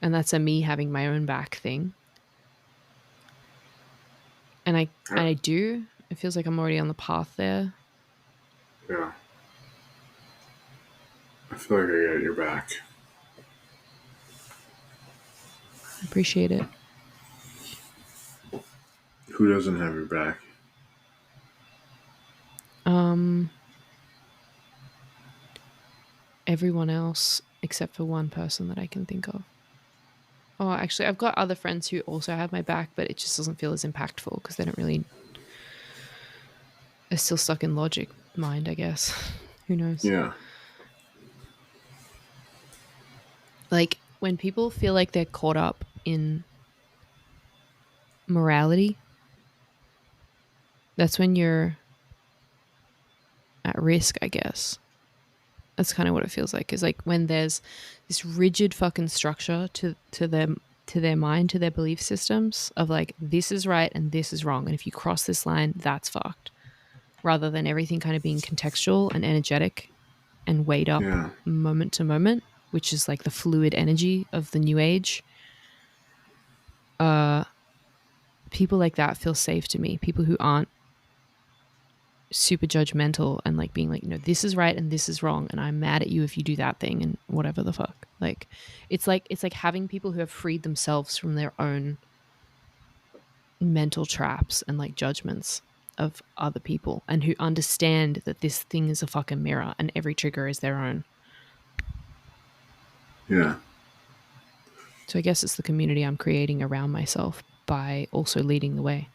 [SPEAKER 2] And that's a me having my own back thing. And I do. It feels like I'm already on the path there.
[SPEAKER 1] Yeah. I feel like I got your back.
[SPEAKER 2] I appreciate it.
[SPEAKER 1] Who doesn't have your back?
[SPEAKER 2] Um Everyone else except for one person that I can think of. Oh, actually, I've got other friends who also have my back, but it just doesn't feel as impactful because they don't really. They're still stuck in logic mind, I guess. Who knows?
[SPEAKER 1] Yeah.
[SPEAKER 2] Like when people feel like they're caught up in morality, that's when you're at risk, I guess. That's kind of what it feels like. Is like when there's this rigid fucking structure to their mind, to their belief systems of like this is right and this is wrong, and if you cross this line, that's fucked. Rather than everything kind of being contextual and energetic and weighed up
[SPEAKER 1] Yeah.
[SPEAKER 2] moment to moment, which is like the fluid energy of the new age. People like that feel safe to me. People who aren't super judgmental and like being like, no, this is right and this is wrong, and I'm mad at you if you do that thing and whatever the fuck. Like it's like having people who have freed themselves from their own mental traps and like judgments of other people and who understand that this thing is a fucking mirror and every trigger is their own.
[SPEAKER 1] Yeah.
[SPEAKER 2] So I guess it's the community I'm creating around myself by also leading the way.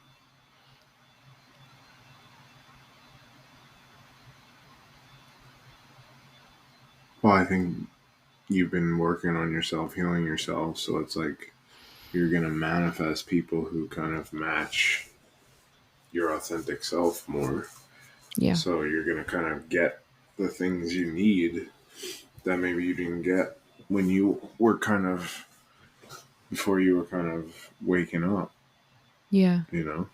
[SPEAKER 1] Well, I think you've been working on yourself, healing yourself, so it's like you're going to manifest people who kind of match your authentic self more.
[SPEAKER 2] Yeah.
[SPEAKER 1] So you're going to kind of get the things you need that maybe you didn't get when you were kind of, before you were kind of waking up,
[SPEAKER 2] Yeah.
[SPEAKER 1] you know?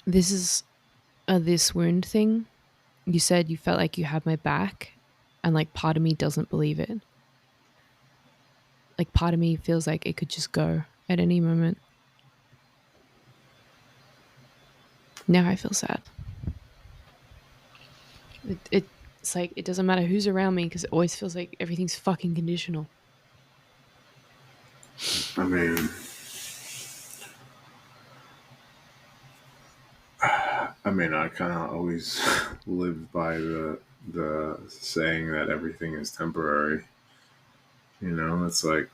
[SPEAKER 2] This is a this wound thing. You said you felt like you had my back, and like part of me doesn't believe it. Like part of me feels like it could just go at any moment. Now I feel sad. It's like it doesn't matter who's around me because it always feels like everything's fucking conditional.
[SPEAKER 1] I mean, I kind of always lived by the saying that everything is temporary. You know, it's like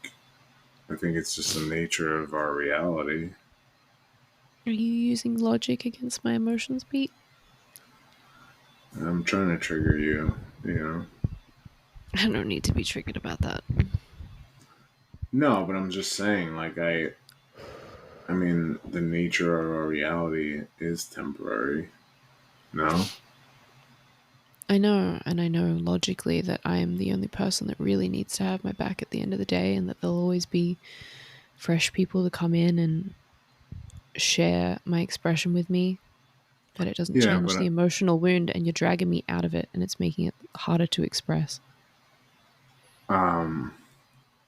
[SPEAKER 1] I think it's just the nature of our reality.
[SPEAKER 2] Are you using logic against my emotions, Pete?
[SPEAKER 1] I'm trying to trigger you, you know.
[SPEAKER 2] I don't need to be triggered about that.
[SPEAKER 1] No, but I'm just saying, like I mean, the nature of our reality is temporary. No.
[SPEAKER 2] I know, and I know logically that I am the only person that really needs to have my back at the end of the day, and that there'll always be fresh people to come in and share my expression with me. But it doesn't
[SPEAKER 1] Yeah,
[SPEAKER 2] change the emotional wound, and you're dragging me out of it, and it's making it harder to express.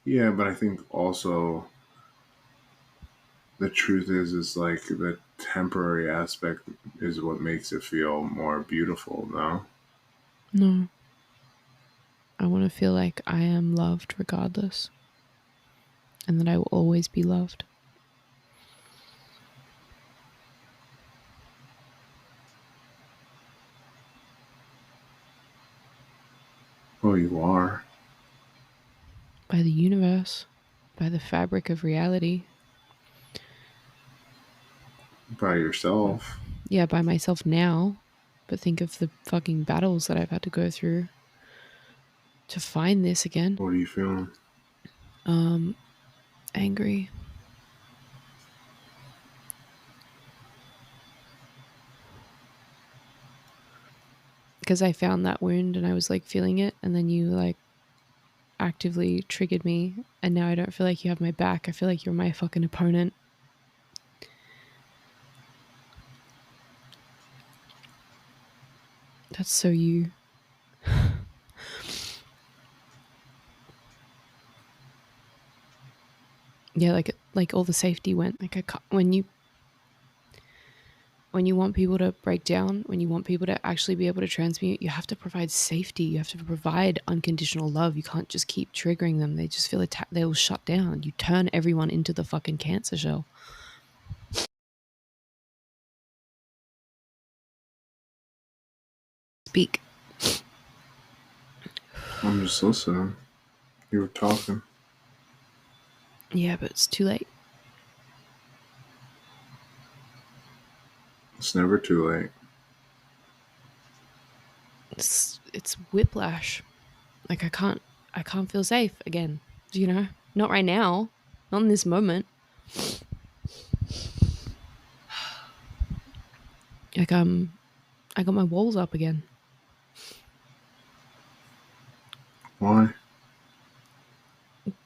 [SPEAKER 1] yeah, but I think also the truth is like the temporary aspect is what makes it feel more beautiful. No,
[SPEAKER 2] No. I want to feel like I am loved regardless, and that I will always be loved.
[SPEAKER 1] well, you are
[SPEAKER 2] By the universe, by the fabric of reality.
[SPEAKER 1] by yourself.
[SPEAKER 2] Yeah, by myself now. But think of the fucking battles that I've had to go through to find this again.
[SPEAKER 1] What are you feeling?
[SPEAKER 2] Angry. Because I found that wound and I was like feeling it, and then you like actively triggered me, and now I don't feel like you have my back. I feel like you're my fucking opponent. That's so you. Yeah, like all the safety went. Like when you want people to break down, when you want people to actually be able to transmute, you have to provide safety. You have to provide unconditional love. You can't just keep triggering them. They just feel attacked. They will shut down. You turn everyone into the fucking cancer shell. Speak.
[SPEAKER 1] I'm just listening. You were talking.
[SPEAKER 2] Yeah, but it's too late.
[SPEAKER 1] It's never too late.
[SPEAKER 2] It's whiplash. Like I can't feel safe again. You know? Not right now. Not in this moment. Like I got my walls up again.
[SPEAKER 1] Why?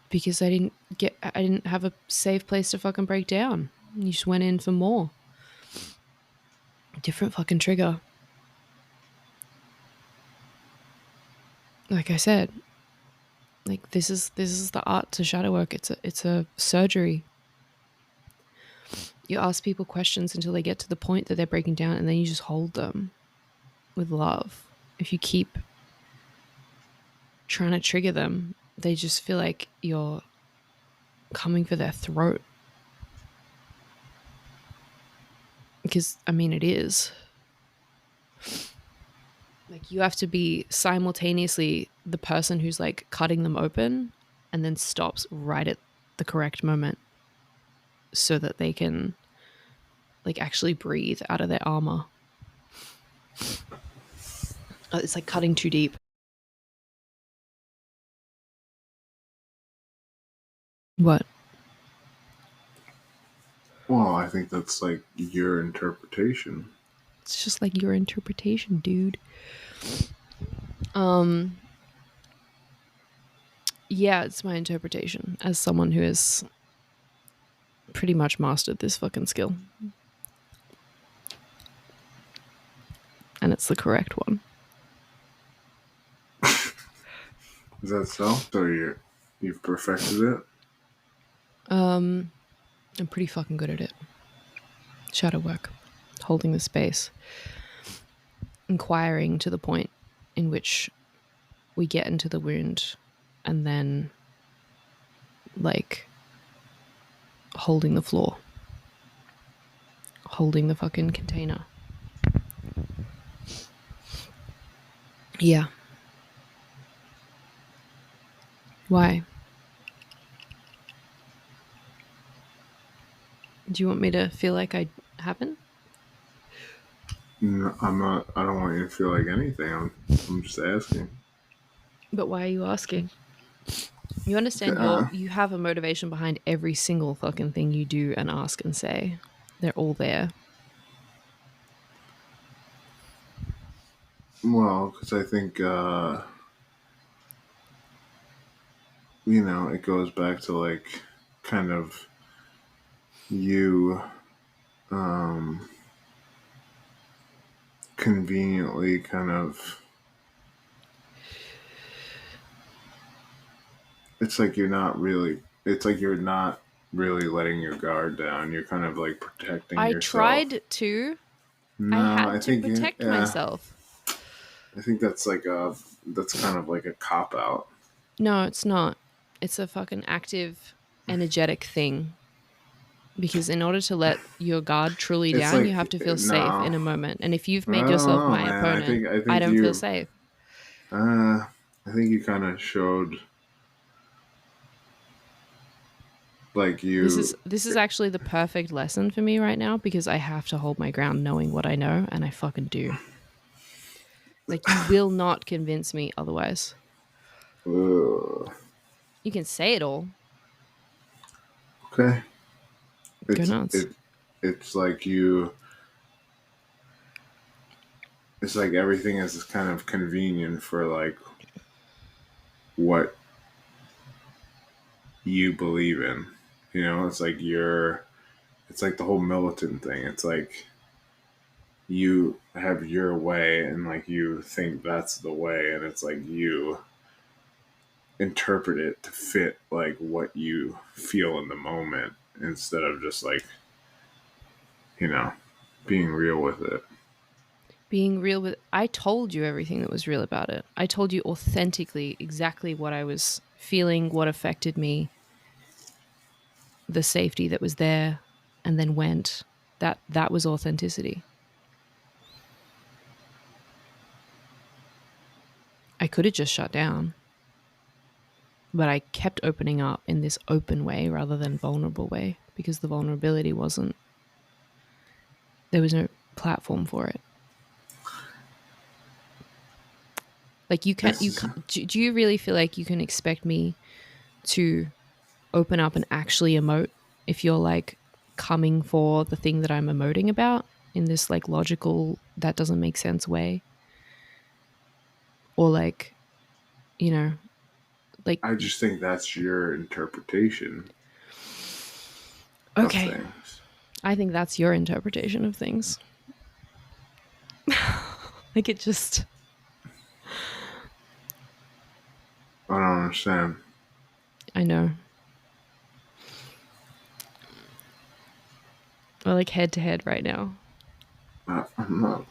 [SPEAKER 2] Because I didn't have a safe place to fucking break down. You just went in for more. Different fucking trigger. Like I said, like this is the art to shadow work. It's a surgery. You ask people questions until they get to the point that they're breaking down, and then you just hold them with love. If you keep trying to trigger them, they just feel like you're coming for their throat. Because I mean it is. Like you have to be simultaneously the person who's like cutting them open and then stops right at the correct moment so that they can like actually breathe out of their armor. It's like cutting too deep. What?
[SPEAKER 1] Well, I think that's like your interpretation.
[SPEAKER 2] It's just like your interpretation, dude. Yeah, it's my interpretation as someone who has pretty much mastered this fucking skill. And it's the correct one.
[SPEAKER 1] Is that so? So you've perfected it?
[SPEAKER 2] I'm pretty fucking good at it. Shadow work, holding the space, inquiring to the point in which we get into the wound, and then like holding the floor, holding the fucking container. Yeah. Why? Do you want me to feel like I haven't?
[SPEAKER 1] No, I'm not. I don't want you to feel like anything. I'm just asking.
[SPEAKER 2] But why are you asking? You understand
[SPEAKER 1] Uh,
[SPEAKER 2] you have a motivation behind every single fucking thing you do and ask and say. They're all there.
[SPEAKER 1] well, because I think it goes back to like kind of you conveniently kind of, it's like you're not really letting your guard down. You're kind of like protecting
[SPEAKER 2] I
[SPEAKER 1] yourself.
[SPEAKER 2] tried to. I
[SPEAKER 1] No, I
[SPEAKER 2] had to
[SPEAKER 1] think
[SPEAKER 2] protect
[SPEAKER 1] yeah,
[SPEAKER 2] myself.
[SPEAKER 1] I think that's kind of like a cop out.
[SPEAKER 2] No, it's not. It's a fucking active, energetic thing. Because in order to let your guard truly
[SPEAKER 1] It's
[SPEAKER 2] down, you
[SPEAKER 1] like
[SPEAKER 2] have to feel safe
[SPEAKER 1] no,
[SPEAKER 2] in a moment. And if you've
[SPEAKER 1] I
[SPEAKER 2] made
[SPEAKER 1] don't
[SPEAKER 2] yourself
[SPEAKER 1] know,
[SPEAKER 2] my
[SPEAKER 1] man.
[SPEAKER 2] opponent,
[SPEAKER 1] I
[SPEAKER 2] I
[SPEAKER 1] think
[SPEAKER 2] don't feel
[SPEAKER 1] you
[SPEAKER 2] safe.
[SPEAKER 1] uh I think you kind of showed like you.
[SPEAKER 2] This is actually the perfect lesson for me right now because I have to hold my ground knowing what I know and I fucking do. Like you will not convince me otherwise.
[SPEAKER 1] Uh,
[SPEAKER 2] You can say it all.
[SPEAKER 1] okay,
[SPEAKER 2] Go
[SPEAKER 1] it's
[SPEAKER 2] nuts.
[SPEAKER 1] it's like you. It's like everything is kind of convenient for like what you believe in. You know, it's like you're. It's like the whole militant thing. It's like you have your way and like you think that's the way, and it's like you interpret it to fit like what you feel in the moment instead of just like, you know, being real with it.
[SPEAKER 2] Being real with I told you everything that was real about it. I told you authentically exactly what I was feeling, what affected me, the safety that was there and then went. That was authenticity. I could have just shut down, but I kept opening up in this open way rather than vulnerable way because the vulnerability wasn't there was no platform for it. Like you
[SPEAKER 1] It's
[SPEAKER 2] can do you really feel like you can expect me to open up and actually emote if you're like coming for the thing that I'm emoting about in this like logical that doesn't make sense way, or like, you know, like
[SPEAKER 1] I just think that's your interpretation of
[SPEAKER 2] okay,
[SPEAKER 1] things.
[SPEAKER 2] I think that's your interpretation of things. Like it just
[SPEAKER 1] I don't understand.
[SPEAKER 2] I know. We're like head to head right now.
[SPEAKER 1] I'm not.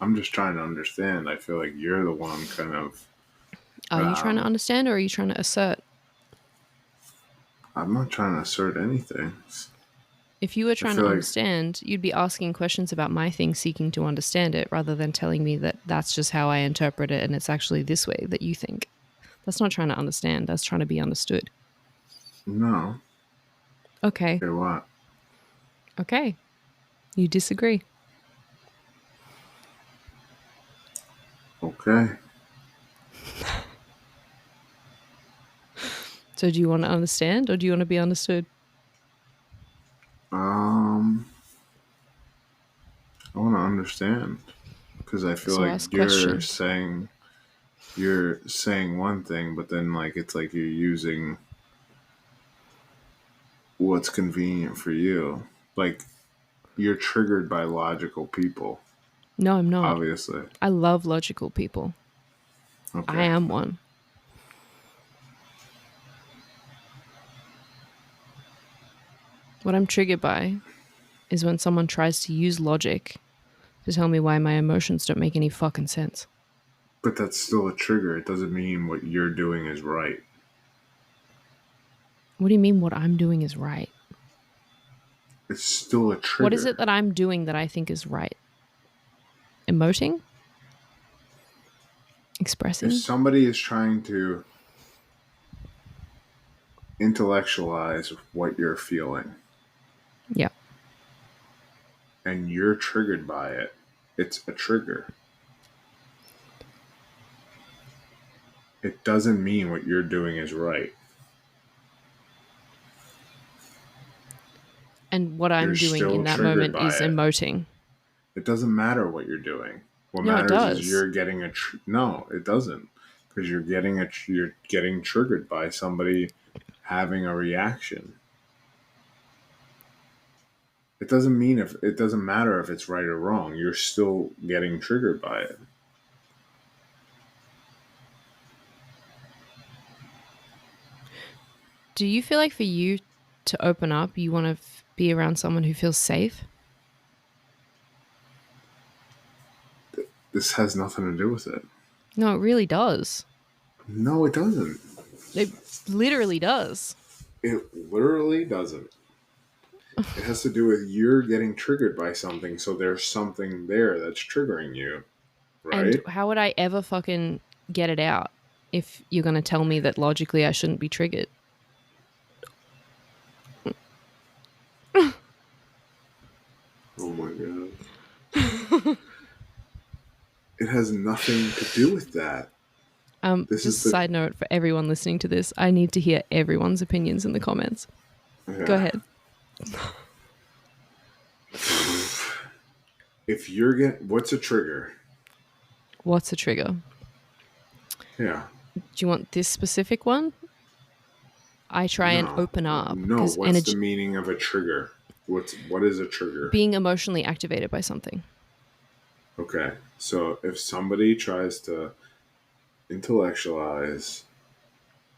[SPEAKER 1] I'm just trying to understand. I feel like you're the one kind of.
[SPEAKER 2] Are you trying to
[SPEAKER 1] Um,
[SPEAKER 2] understand or are you trying to assert?
[SPEAKER 1] I'm not trying to assert anything.
[SPEAKER 2] If you were
[SPEAKER 1] I
[SPEAKER 2] trying to
[SPEAKER 1] feel like
[SPEAKER 2] understand, you'd be asking questions about my thing, seeking to understand it, rather than telling me that that's just how I interpret it and it's actually this way that you think. That's not trying to understand, that's trying to be understood.
[SPEAKER 1] no.
[SPEAKER 2] Okay,
[SPEAKER 1] Okay, what?
[SPEAKER 2] okay, you disagree.
[SPEAKER 1] Okay.
[SPEAKER 2] So do you want to understand or do you want to be understood?
[SPEAKER 1] Um, I want to understand because I feel
[SPEAKER 2] So
[SPEAKER 1] like
[SPEAKER 2] ask questions.
[SPEAKER 1] you're saying one thing, but then like it's like you're using what's convenient for you. Like you're triggered by logical people,
[SPEAKER 2] No, I'm not.
[SPEAKER 1] obviously.
[SPEAKER 2] I love logical people. I
[SPEAKER 1] Okay.
[SPEAKER 2] am one. What I'm triggered by is when someone tries to use logic to tell me why my emotions don't make any fucking sense.
[SPEAKER 1] But that's still a trigger. It doesn't mean what you're doing is right.
[SPEAKER 2] What do you mean what I'm doing is right?
[SPEAKER 1] It's still a
[SPEAKER 2] What is it
[SPEAKER 1] trigger.
[SPEAKER 2] that I'm doing that I think is right? Emoting?
[SPEAKER 1] If
[SPEAKER 2] Expressing?
[SPEAKER 1] somebody is trying to intellectualize what you're feeling
[SPEAKER 2] Yeah.
[SPEAKER 1] and you're triggered by it, it's a trigger. It doesn't mean what you're doing is right.
[SPEAKER 2] And what
[SPEAKER 1] You're
[SPEAKER 2] I'm doing
[SPEAKER 1] still
[SPEAKER 2] in that
[SPEAKER 1] triggered
[SPEAKER 2] moment
[SPEAKER 1] by
[SPEAKER 2] is
[SPEAKER 1] it.
[SPEAKER 2] emoting.
[SPEAKER 1] It doesn't matter what you're doing. What
[SPEAKER 2] No, it
[SPEAKER 1] matters is
[SPEAKER 2] does.
[SPEAKER 1] you're getting no, it doesn't, because you're getting triggered by somebody having a reaction. It doesn't mean if it doesn't matter if it's right or wrong. You're still getting triggered by it.
[SPEAKER 2] Do you feel like for you to open up, you want to be around someone who feels safe?
[SPEAKER 1] This has nothing to do with it.
[SPEAKER 2] No, it really does.
[SPEAKER 1] No, it doesn't.
[SPEAKER 2] It literally does.
[SPEAKER 1] It literally doesn't. It has to do with you're getting triggered by something, so there's something there that's triggering you,
[SPEAKER 2] And
[SPEAKER 1] right?
[SPEAKER 2] how would I ever fucking get it out if you're going to tell me that logically I shouldn't be triggered?
[SPEAKER 1] Oh my god. It has nothing to do with that. This
[SPEAKER 2] Just
[SPEAKER 1] is the
[SPEAKER 2] side note for everyone listening to this, I need to hear everyone's opinions in the comments. Go
[SPEAKER 1] yeah.
[SPEAKER 2] ahead.
[SPEAKER 1] If you're getting what's a trigger?
[SPEAKER 2] What's a trigger?
[SPEAKER 1] Yeah.
[SPEAKER 2] Do you want this specific one? I try and open up
[SPEAKER 1] No.
[SPEAKER 2] because
[SPEAKER 1] What's the meaning of a trigger? What is a trigger?
[SPEAKER 2] being emotionally activated by something.
[SPEAKER 1] Okay. So if somebody tries to intellectualize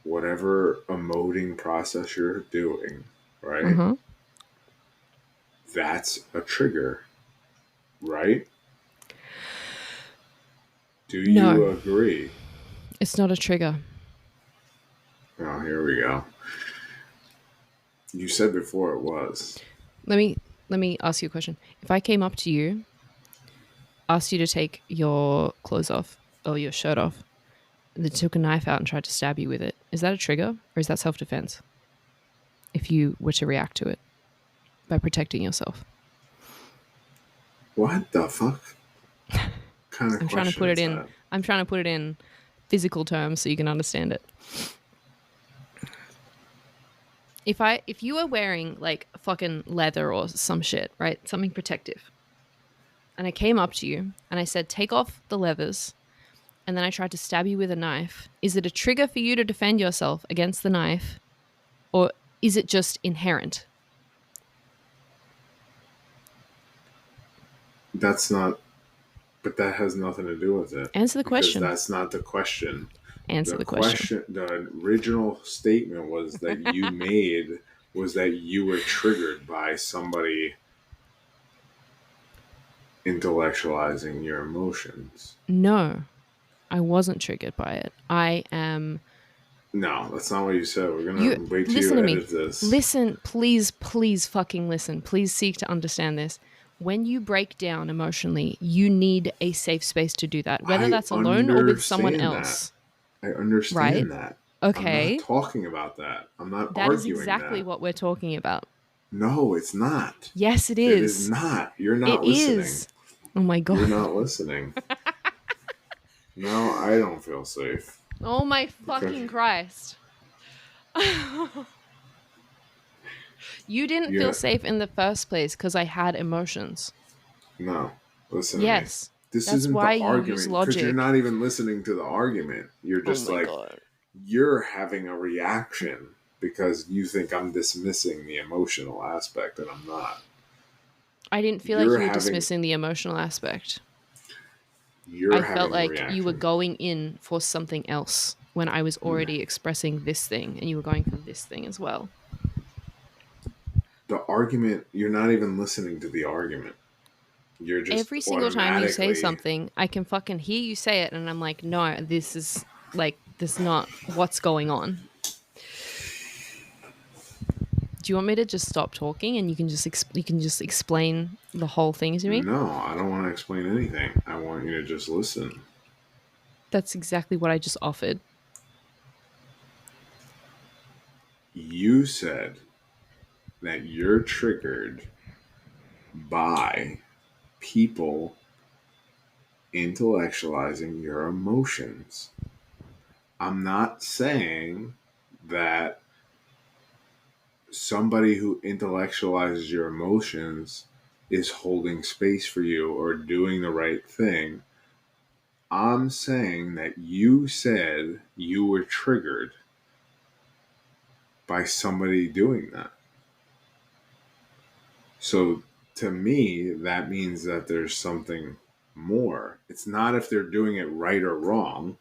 [SPEAKER 1] whatever emoting process you're doing, right?
[SPEAKER 2] Uh-huh.
[SPEAKER 1] That's a trigger, right? Do
[SPEAKER 2] No,
[SPEAKER 1] you agree?
[SPEAKER 2] it's not a trigger.
[SPEAKER 1] Oh, here we go. You said before it was.
[SPEAKER 2] Let me ask you a question. If I came up to you, asked you to take your clothes off or your shirt off, and then took a knife out and tried to stab you with it, is that a trigger or is that self-defense? If you were to react to it by protecting yourself.
[SPEAKER 1] What the fuck? Kind of
[SPEAKER 2] I'm trying to put it in.
[SPEAKER 1] that?
[SPEAKER 2] I'm trying to put it in physical terms so you can understand it. If you were wearing like fucking leather or some shit, right? Something protective. And I came up to you and I said, take off the leathers. And then I tried to stab you with a knife. Is it a trigger for you to defend yourself against the knife? Or is it just inherent?
[SPEAKER 1] That's not. But that has nothing to do with it.
[SPEAKER 2] Answer the question.
[SPEAKER 1] That's not the question.
[SPEAKER 2] Answer the question.
[SPEAKER 1] The original statement was that you made was that you were triggered by somebody intellectualizing your emotions.
[SPEAKER 2] No, I wasn't triggered by it. I am.
[SPEAKER 1] No, that's not what you said. We're gonna wait till
[SPEAKER 2] listen
[SPEAKER 1] you
[SPEAKER 2] to me.
[SPEAKER 1] edit this.
[SPEAKER 2] Listen, please fucking listen. Please seek to understand this. When you break down emotionally, you need a safe space to do that, whether that's alone or with someone else.
[SPEAKER 1] I understand that.
[SPEAKER 2] Okay.
[SPEAKER 1] I'm not talking about that. I'm not
[SPEAKER 2] That is
[SPEAKER 1] arguing
[SPEAKER 2] exactly
[SPEAKER 1] that.
[SPEAKER 2] what we're talking about.
[SPEAKER 1] No, it's not.
[SPEAKER 2] Yes, it is.
[SPEAKER 1] It is not. You're not listening.
[SPEAKER 2] Is. Oh my god.
[SPEAKER 1] You're not listening. No, I don't feel safe.
[SPEAKER 2] Oh my fucking Christ. You didn't feel safe in the first place because I had emotions.
[SPEAKER 1] No, listen
[SPEAKER 2] yes,
[SPEAKER 1] to me. This
[SPEAKER 2] that's
[SPEAKER 1] isn't
[SPEAKER 2] why
[SPEAKER 1] the argument
[SPEAKER 2] you use logic.
[SPEAKER 1] because you're not even listening to the argument. You're just
[SPEAKER 2] God.
[SPEAKER 1] You're having a reaction because you think I'm dismissing the emotional aspect, and I'm not.
[SPEAKER 2] I didn't feel like you were dismissing the emotional aspect. I felt like you were going in for something else when I was already expressing this thing, and you were going for this thing as well.
[SPEAKER 1] The argument, you're not even listening to the argument. You're just
[SPEAKER 2] every single time you say something, I can fucking hear you say it, and I'm like, no, this is not what's going on. Do you want me to just stop talking and you can just explain the whole thing to me?
[SPEAKER 1] No, I don't want to explain anything. I want you to just listen.
[SPEAKER 2] That's exactly what I just offered.
[SPEAKER 1] You said that you're triggered by people intellectualizing your emotions. I'm not saying that somebody who intellectualizes your emotions is holding space for you or doing the right thing. I'm saying that you said you were triggered by somebody doing that. So to me, that means that there's something more. It's not if they're doing it right or wrong.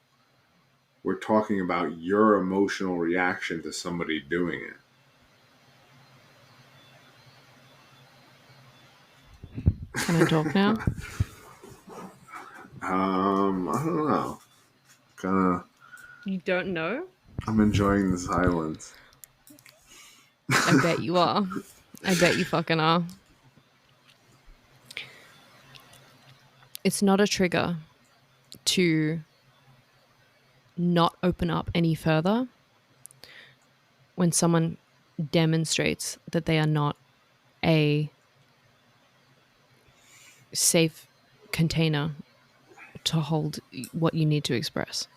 [SPEAKER 1] We're talking about your emotional reaction to somebody doing it.
[SPEAKER 2] Can I talk now?
[SPEAKER 1] I don't know. Kind of.
[SPEAKER 2] You don't know?
[SPEAKER 1] I'm enjoying the silence.
[SPEAKER 2] I bet you are. I bet you fucking are. It's not a trigger to not open up any further when someone demonstrates that they are not a safe container to hold what you need to express.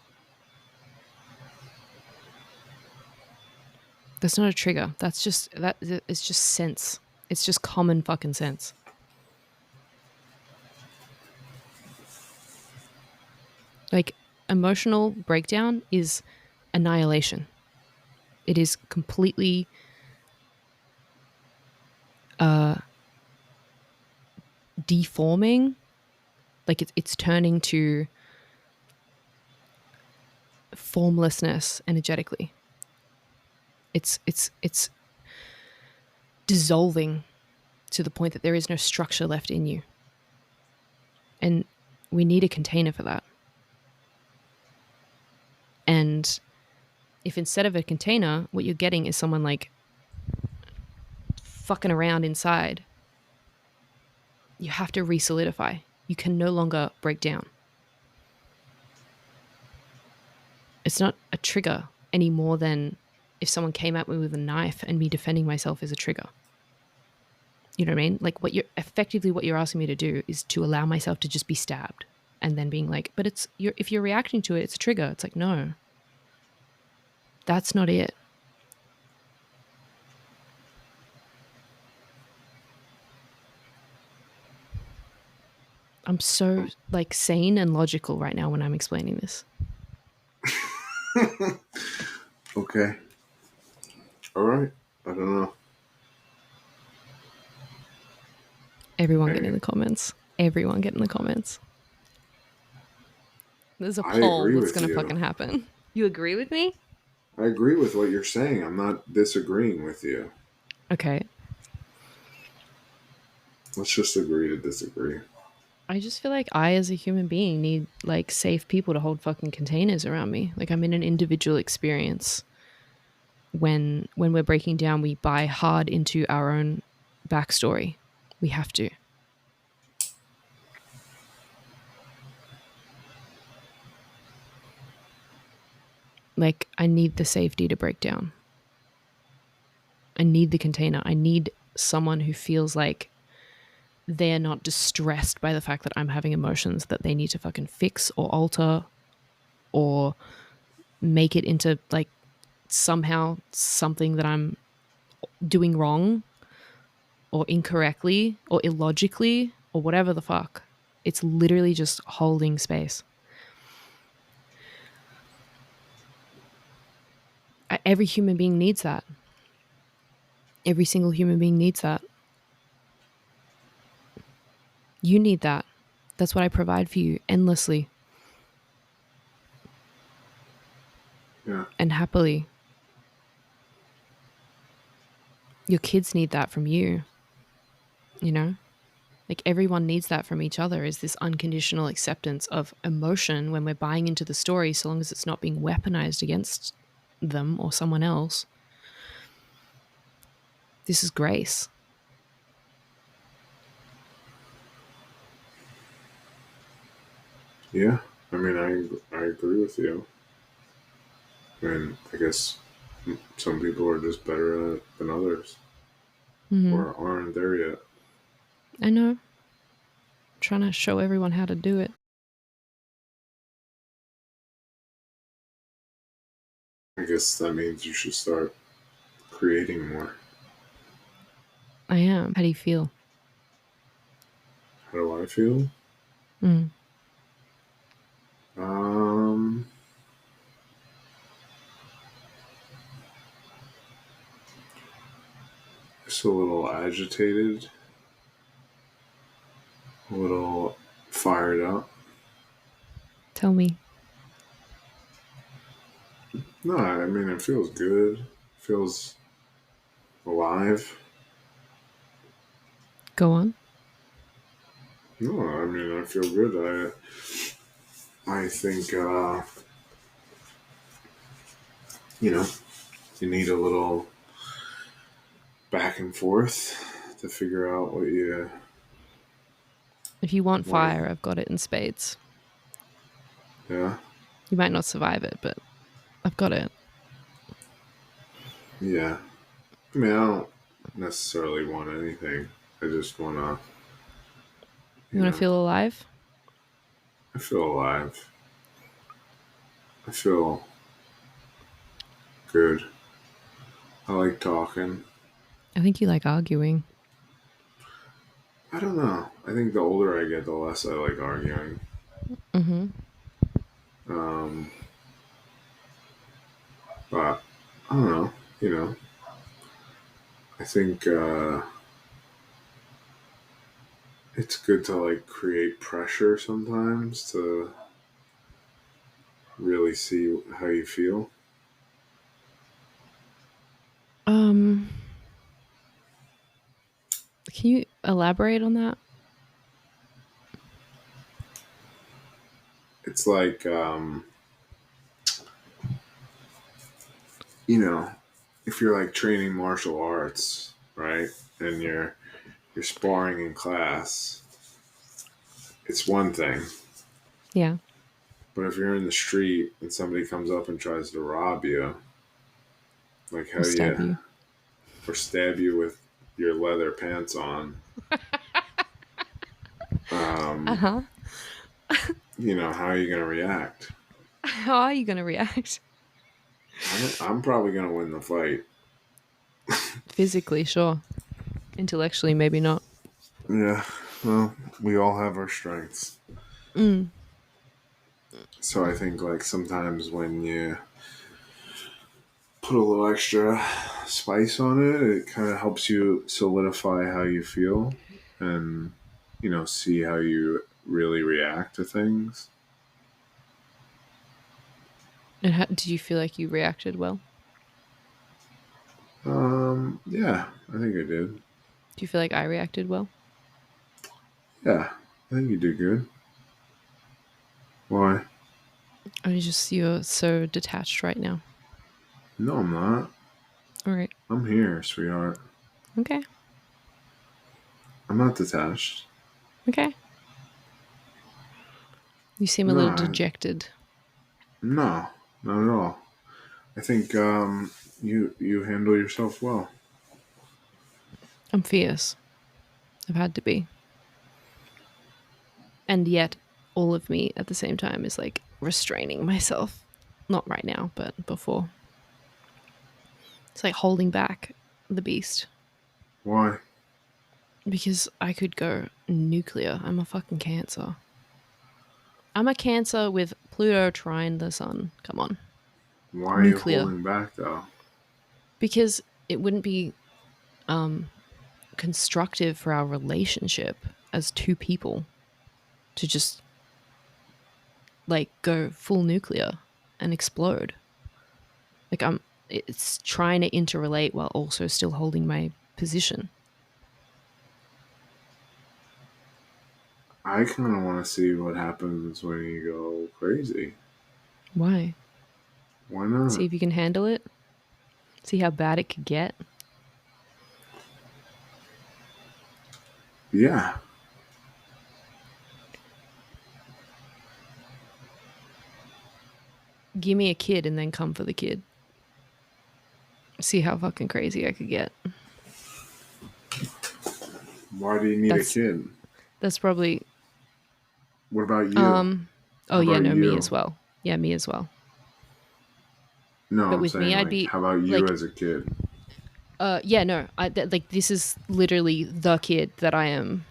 [SPEAKER 2] That's not a trigger. That's just that it's just sense. It's just common fucking sense. Like emotional breakdown is annihilation. It is completely deforming. Like it's turning to formlessness energetically. It's dissolving to the point that there is no structure left in you. And we need a container for that. And if instead of a container, what you're getting is someone like fucking around inside, you have to re-solidify. You can no longer break down. It's not a trigger any more than if someone came at me with a knife and me defending myself is a trigger. You know what I mean? Like what you're asking me to do is to allow myself to just be stabbed and then being like, but if you're reacting to it, it's a trigger. It's like, no, that's not it. I'm so like sane and logical right now when I'm explaining this.
[SPEAKER 1] Okay. All right. I don't know.
[SPEAKER 2] Everyone get in the comments. Everyone get in the comments. There's a
[SPEAKER 1] I
[SPEAKER 2] poll
[SPEAKER 1] agree
[SPEAKER 2] that's
[SPEAKER 1] with
[SPEAKER 2] going to
[SPEAKER 1] you.
[SPEAKER 2] fucking happen. You agree with me?
[SPEAKER 1] I agree with what you're saying. I'm not disagreeing with you.
[SPEAKER 2] Okay.
[SPEAKER 1] Let's just agree to disagree.
[SPEAKER 2] I just feel like I, as a human being, need like safe people to hold fucking containers around me. Like I'm in an individual experience. When we're breaking down, we buy hard into our own backstory. We have to. Like I need the safety to break down. I need the container. I need someone who feels like they're not distressed by the fact that I'm having emotions that they need to fucking fix or alter or make it into like somehow something that I'm doing wrong or incorrectly or illogically or whatever the fuck. It's literally just holding space. Every human being needs that. Every single human being needs that. You need that. That's what I provide for you endlessly.
[SPEAKER 1] Yeah.
[SPEAKER 2] And happily. Your kids need that from you. You know? Like everyone needs that from each other, is this unconditional acceptance of emotion when we're buying into the story, so long as it's not being weaponized against them or someone else. This is grace.
[SPEAKER 1] Yeah. I mean, I agree with you. I mean, I guess some people are just better at it than others, or aren't there yet.
[SPEAKER 2] I know. I'm trying to show everyone how to do it.
[SPEAKER 1] I guess that means you should start creating more.
[SPEAKER 2] I am. How do you feel?
[SPEAKER 1] How do I feel?
[SPEAKER 2] Mm.
[SPEAKER 1] Um, just a little agitated. a little fired up.
[SPEAKER 2] Tell me.
[SPEAKER 1] No, I mean it feels good. Feels alive.
[SPEAKER 2] Go on.
[SPEAKER 1] No, I mean I feel good. I think you know you need a little back and forth to figure out
[SPEAKER 2] If you want
[SPEAKER 1] what
[SPEAKER 2] fire, I've got it in spades.
[SPEAKER 1] yeah.
[SPEAKER 2] You might not survive it, but I've got it.
[SPEAKER 1] Yeah. I mean I don't necessarily want anything. I just wanna
[SPEAKER 2] You
[SPEAKER 1] you
[SPEAKER 2] want to
[SPEAKER 1] know
[SPEAKER 2] feel alive?
[SPEAKER 1] I feel alive. I feel good. I like talking.
[SPEAKER 2] I think you like arguing.
[SPEAKER 1] I don't know. I think the older I get, the less I like arguing.
[SPEAKER 2] Mm-hmm.
[SPEAKER 1] Um, but I don't know. You know, I think it's good to like create pressure sometimes to really see how you feel.
[SPEAKER 2] Um, can you elaborate on that?
[SPEAKER 1] It's like you know, if you're like training martial arts, right, and you're sparring in class, it's one thing.
[SPEAKER 2] Yeah.
[SPEAKER 1] But if you're in the street and somebody comes up and tries to rob you, like
[SPEAKER 2] Or
[SPEAKER 1] how
[SPEAKER 2] stab
[SPEAKER 1] you
[SPEAKER 2] you.
[SPEAKER 1] or stab you with your leather pants on, um,
[SPEAKER 2] Uh-huh.
[SPEAKER 1] how are you going to react?
[SPEAKER 2] How are you going to react?
[SPEAKER 1] I'm probably going to win the fight.
[SPEAKER 2] Physically, sure. Intellectually, maybe not.
[SPEAKER 1] Yeah, well, we all have our strengths.
[SPEAKER 2] Mm.
[SPEAKER 1] So I think like sometimes when you put a little extra spice on it, it kind of helps you solidify how you feel and, see how you really react to things.
[SPEAKER 2] And how, did you feel like you reacted well?
[SPEAKER 1] Yeah, I think I did.
[SPEAKER 2] Do you feel like I reacted well?
[SPEAKER 1] Yeah, I think you did good. Why?
[SPEAKER 2] You're so detached right now.
[SPEAKER 1] No, I'm not.
[SPEAKER 2] All right.
[SPEAKER 1] I'm here, sweetheart.
[SPEAKER 2] Okay.
[SPEAKER 1] I'm not detached.
[SPEAKER 2] Okay. You seem a
[SPEAKER 1] No,
[SPEAKER 2] little dejected.
[SPEAKER 1] no, not at all. I think you handle yourself well.
[SPEAKER 2] I'm fierce. I've had to be. And yet, all of me at the same time is like restraining myself. Not right now, but before. It's like holding back the beast.
[SPEAKER 1] Why?
[SPEAKER 2] Because I could go nuclear. I'm a fucking Cancer. I'm a Cancer with Pluto trine the sun. Come on.
[SPEAKER 1] Why are you
[SPEAKER 2] Nuclear.
[SPEAKER 1] holding back though?
[SPEAKER 2] Because it wouldn't be constructive for our relationship as two people to just like go full nuclear and explode. Like it's trying to interrelate while also still holding my position.
[SPEAKER 1] I kind of want to see what happens when you go crazy.
[SPEAKER 2] Why?
[SPEAKER 1] Why
[SPEAKER 2] See
[SPEAKER 1] not?
[SPEAKER 2] if you can handle it. See how bad it could get.
[SPEAKER 1] Yeah.
[SPEAKER 2] Give me a kid and then come for the kid. See how fucking crazy I could get.
[SPEAKER 1] Why do you need a
[SPEAKER 2] That's
[SPEAKER 1] kid?
[SPEAKER 2] that's probably
[SPEAKER 1] What about you?
[SPEAKER 2] oh
[SPEAKER 1] How
[SPEAKER 2] yeah,
[SPEAKER 1] about
[SPEAKER 2] no, me
[SPEAKER 1] you?
[SPEAKER 2] as well. Yeah, me as well.
[SPEAKER 1] No,
[SPEAKER 2] But
[SPEAKER 1] I'm
[SPEAKER 2] with me
[SPEAKER 1] saying
[SPEAKER 2] I'd
[SPEAKER 1] like,
[SPEAKER 2] be
[SPEAKER 1] how about you
[SPEAKER 2] like
[SPEAKER 1] as a kid?
[SPEAKER 2] yeah, no. Like this is literally the kid that I am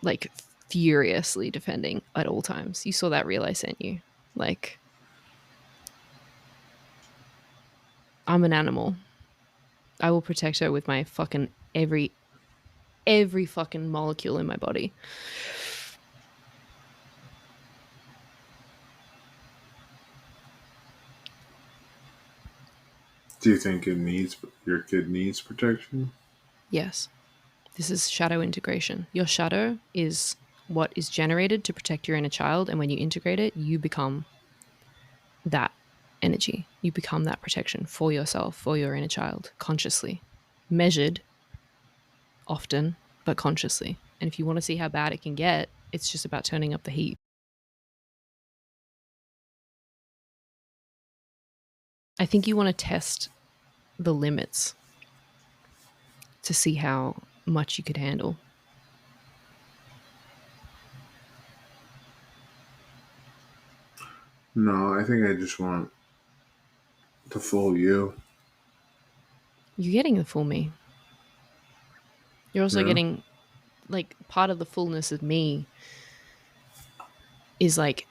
[SPEAKER 2] like furiously defending at all times. You saw that reel I sent you. Like I'm an animal. I will protect her with my fucking every fucking molecule in my body.
[SPEAKER 1] Do you think your kid needs protection?
[SPEAKER 2] Yes. This is shadow integration. Your shadow is what is generated to protect your inner child, and when you integrate it, you become that energy. You become that protection for yourself, for your inner child, consciously. Measured often, but consciously. And if you want to see how bad it can get, it's just about turning up the heat. I think you want to test the limits to see how much you could handle.
[SPEAKER 1] No, I think I just want the full you.
[SPEAKER 2] You're getting the full me. You're also
[SPEAKER 1] Yeah.
[SPEAKER 2] getting, like, part of the fullness of me is like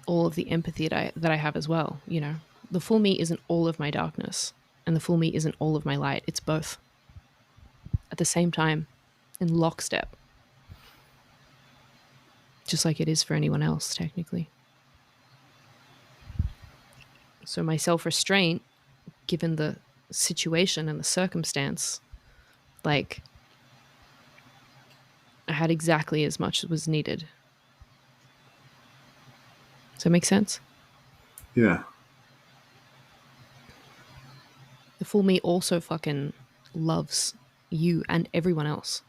[SPEAKER 2] all of the empathy that I have as well. You know, the full me isn't all of my darkness, and the full me isn't all of my light. It's both at the same time, in lockstep, just like it is for anyone else, technically. So my self restraint, given the situation and the circumstance, like, I had exactly as much as was needed. Does that make sense?
[SPEAKER 1] Yeah.
[SPEAKER 2] The full me also fucking loves you and everyone else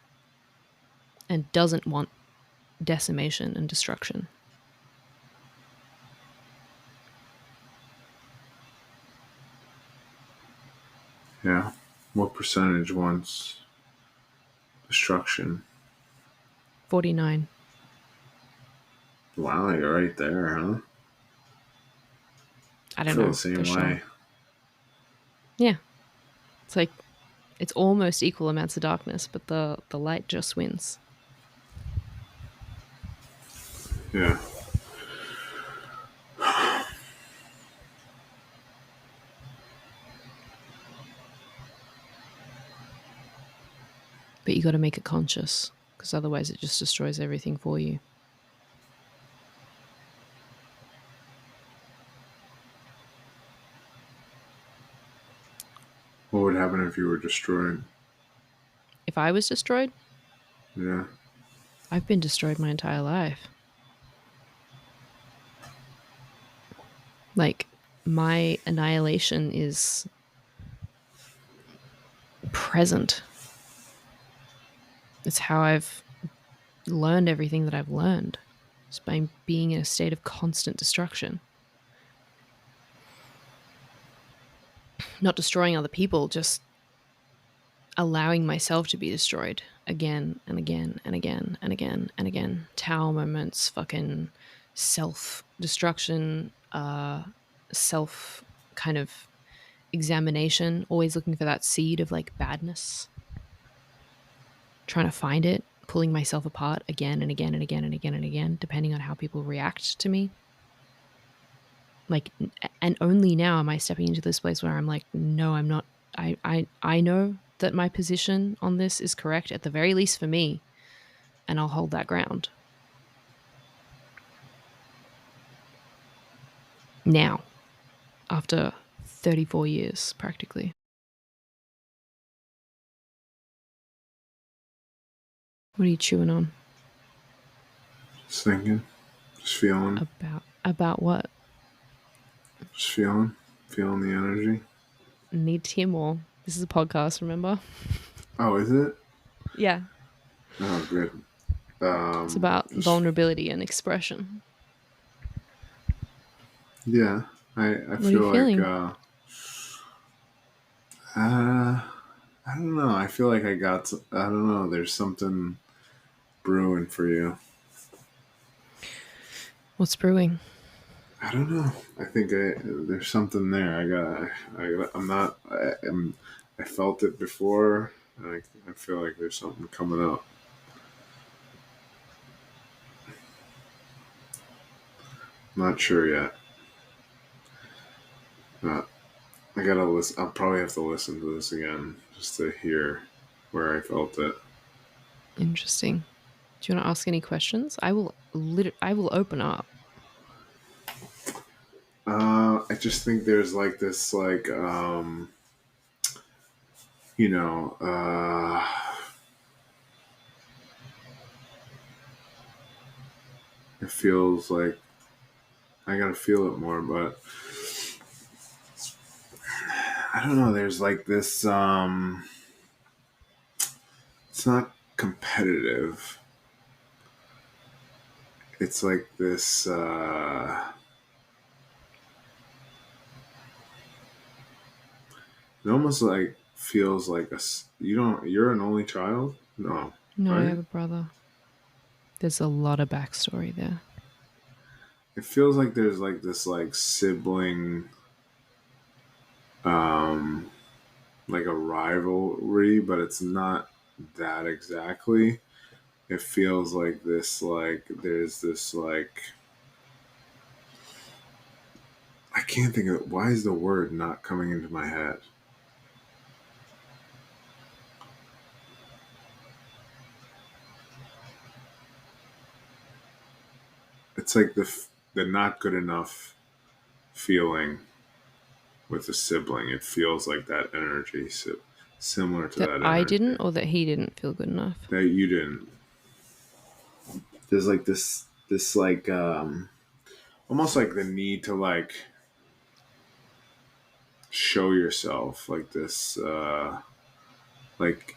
[SPEAKER 2] and doesn't want decimation and destruction.
[SPEAKER 1] Yeah. What percentage wants destruction?
[SPEAKER 2] 49.
[SPEAKER 1] Wow, you're right there, huh?
[SPEAKER 2] I
[SPEAKER 1] I
[SPEAKER 2] don't
[SPEAKER 1] feel the
[SPEAKER 2] know for
[SPEAKER 1] same
[SPEAKER 2] sure.
[SPEAKER 1] way.
[SPEAKER 2] Yeah. It's like it's almost equal amounts of darkness, but the light just wins.
[SPEAKER 1] Yeah.
[SPEAKER 2] But you got to make it conscious because otherwise it just destroys everything for you.
[SPEAKER 1] What would happen if you were destroyed?
[SPEAKER 2] If I was destroyed,
[SPEAKER 1] Yeah.
[SPEAKER 2] I've been destroyed my entire life. Like, my annihilation is present. It's how I've learned everything that I've learned. It's by being in a state of constant destruction. Not destroying other people, just allowing myself to be destroyed again and again and again and again and again. Tower moments, fucking self destruction, self kind of examination, always looking for that seed of like badness, trying to find it, pulling myself apart again and again and again and again and again, depending on how people react to me. Like, and only now am I stepping into this place where I'm like, no, I'm not. I know that my position on this is correct, at the very least for me, and I'll hold that ground. Now, after 34 years, practically. What are you chewing on?
[SPEAKER 1] Just thinking. Just feeling.
[SPEAKER 2] About what?
[SPEAKER 1] Just feeling. Feeling the energy.
[SPEAKER 2] Need to hear more. This is a podcast, remember?
[SPEAKER 1] Oh, is it?
[SPEAKER 2] Yeah.
[SPEAKER 1] Oh, good.
[SPEAKER 2] It's about
[SPEAKER 1] Just
[SPEAKER 2] vulnerability and expression.
[SPEAKER 1] yeah. I
[SPEAKER 2] What are you
[SPEAKER 1] feel like
[SPEAKER 2] feeling?
[SPEAKER 1] I don't know. I feel like I don't know. There's something brewing for you.
[SPEAKER 2] What's brewing?
[SPEAKER 1] I don't know. I think there's something there. I'm not. I felt it before. I feel like there's something coming up. Not sure yet. But I gotta listen. I'll probably have to listen to this again just to hear where I felt it.
[SPEAKER 2] Interesting. Do you want to ask any questions? I will open up.
[SPEAKER 1] I just think there's like this you know, it feels like I gotta feel it more, but I don't know. There's like this. It's not competitive. It's like this. It almost like feels like you don't. You're an only child. No,
[SPEAKER 2] No, I
[SPEAKER 1] right?
[SPEAKER 2] have a brother. There's a lot of backstory there.
[SPEAKER 1] It feels like there's like this like sibling, um, like a rivalry, but it's not that exactly. It feels like this like there's this like I can't think of why is the word not coming into my head. It's like the not good enough feeling with a sibling. It feels like that energy, similar to
[SPEAKER 2] That
[SPEAKER 1] that
[SPEAKER 2] I
[SPEAKER 1] energy
[SPEAKER 2] didn't or that he didn't feel good enough.
[SPEAKER 1] that you didn't. There's like this like almost like the need to like show yourself like this like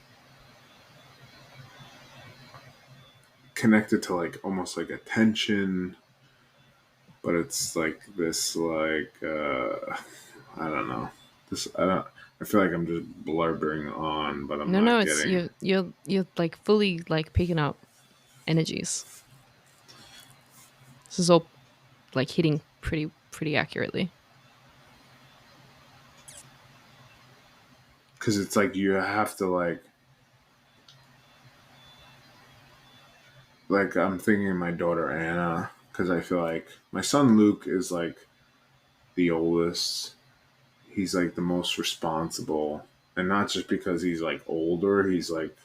[SPEAKER 1] connected to like almost like attention, but it's like this like I don't know. This I don't. I feel like I'm just blurbering on, but I'm
[SPEAKER 2] No, no,
[SPEAKER 1] not
[SPEAKER 2] it's
[SPEAKER 1] getting.
[SPEAKER 2] you're like fully like picking up energies. This is all like hitting pretty accurately.
[SPEAKER 1] Because it's like you have to like I'm thinking of my daughter Anna because I feel like my son Luke is like the oldest. He's like the most responsible, and not just because he's like older. He's like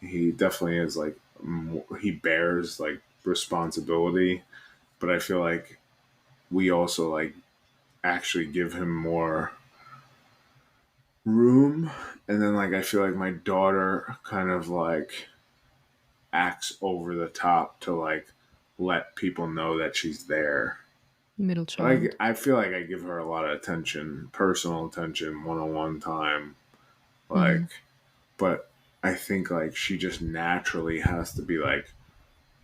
[SPEAKER 1] he definitely is like he bears like responsibility, but I feel like we also like actually give him more room, and then like I feel like my daughter kind of like acts over the top to like let people know that she's there.
[SPEAKER 2] Middle
[SPEAKER 1] But
[SPEAKER 2] child.
[SPEAKER 1] I feel like I give her a lot of attention, personal attention, one on one time.
[SPEAKER 2] Mm-hmm.
[SPEAKER 1] Like, but I think like she just naturally has to be like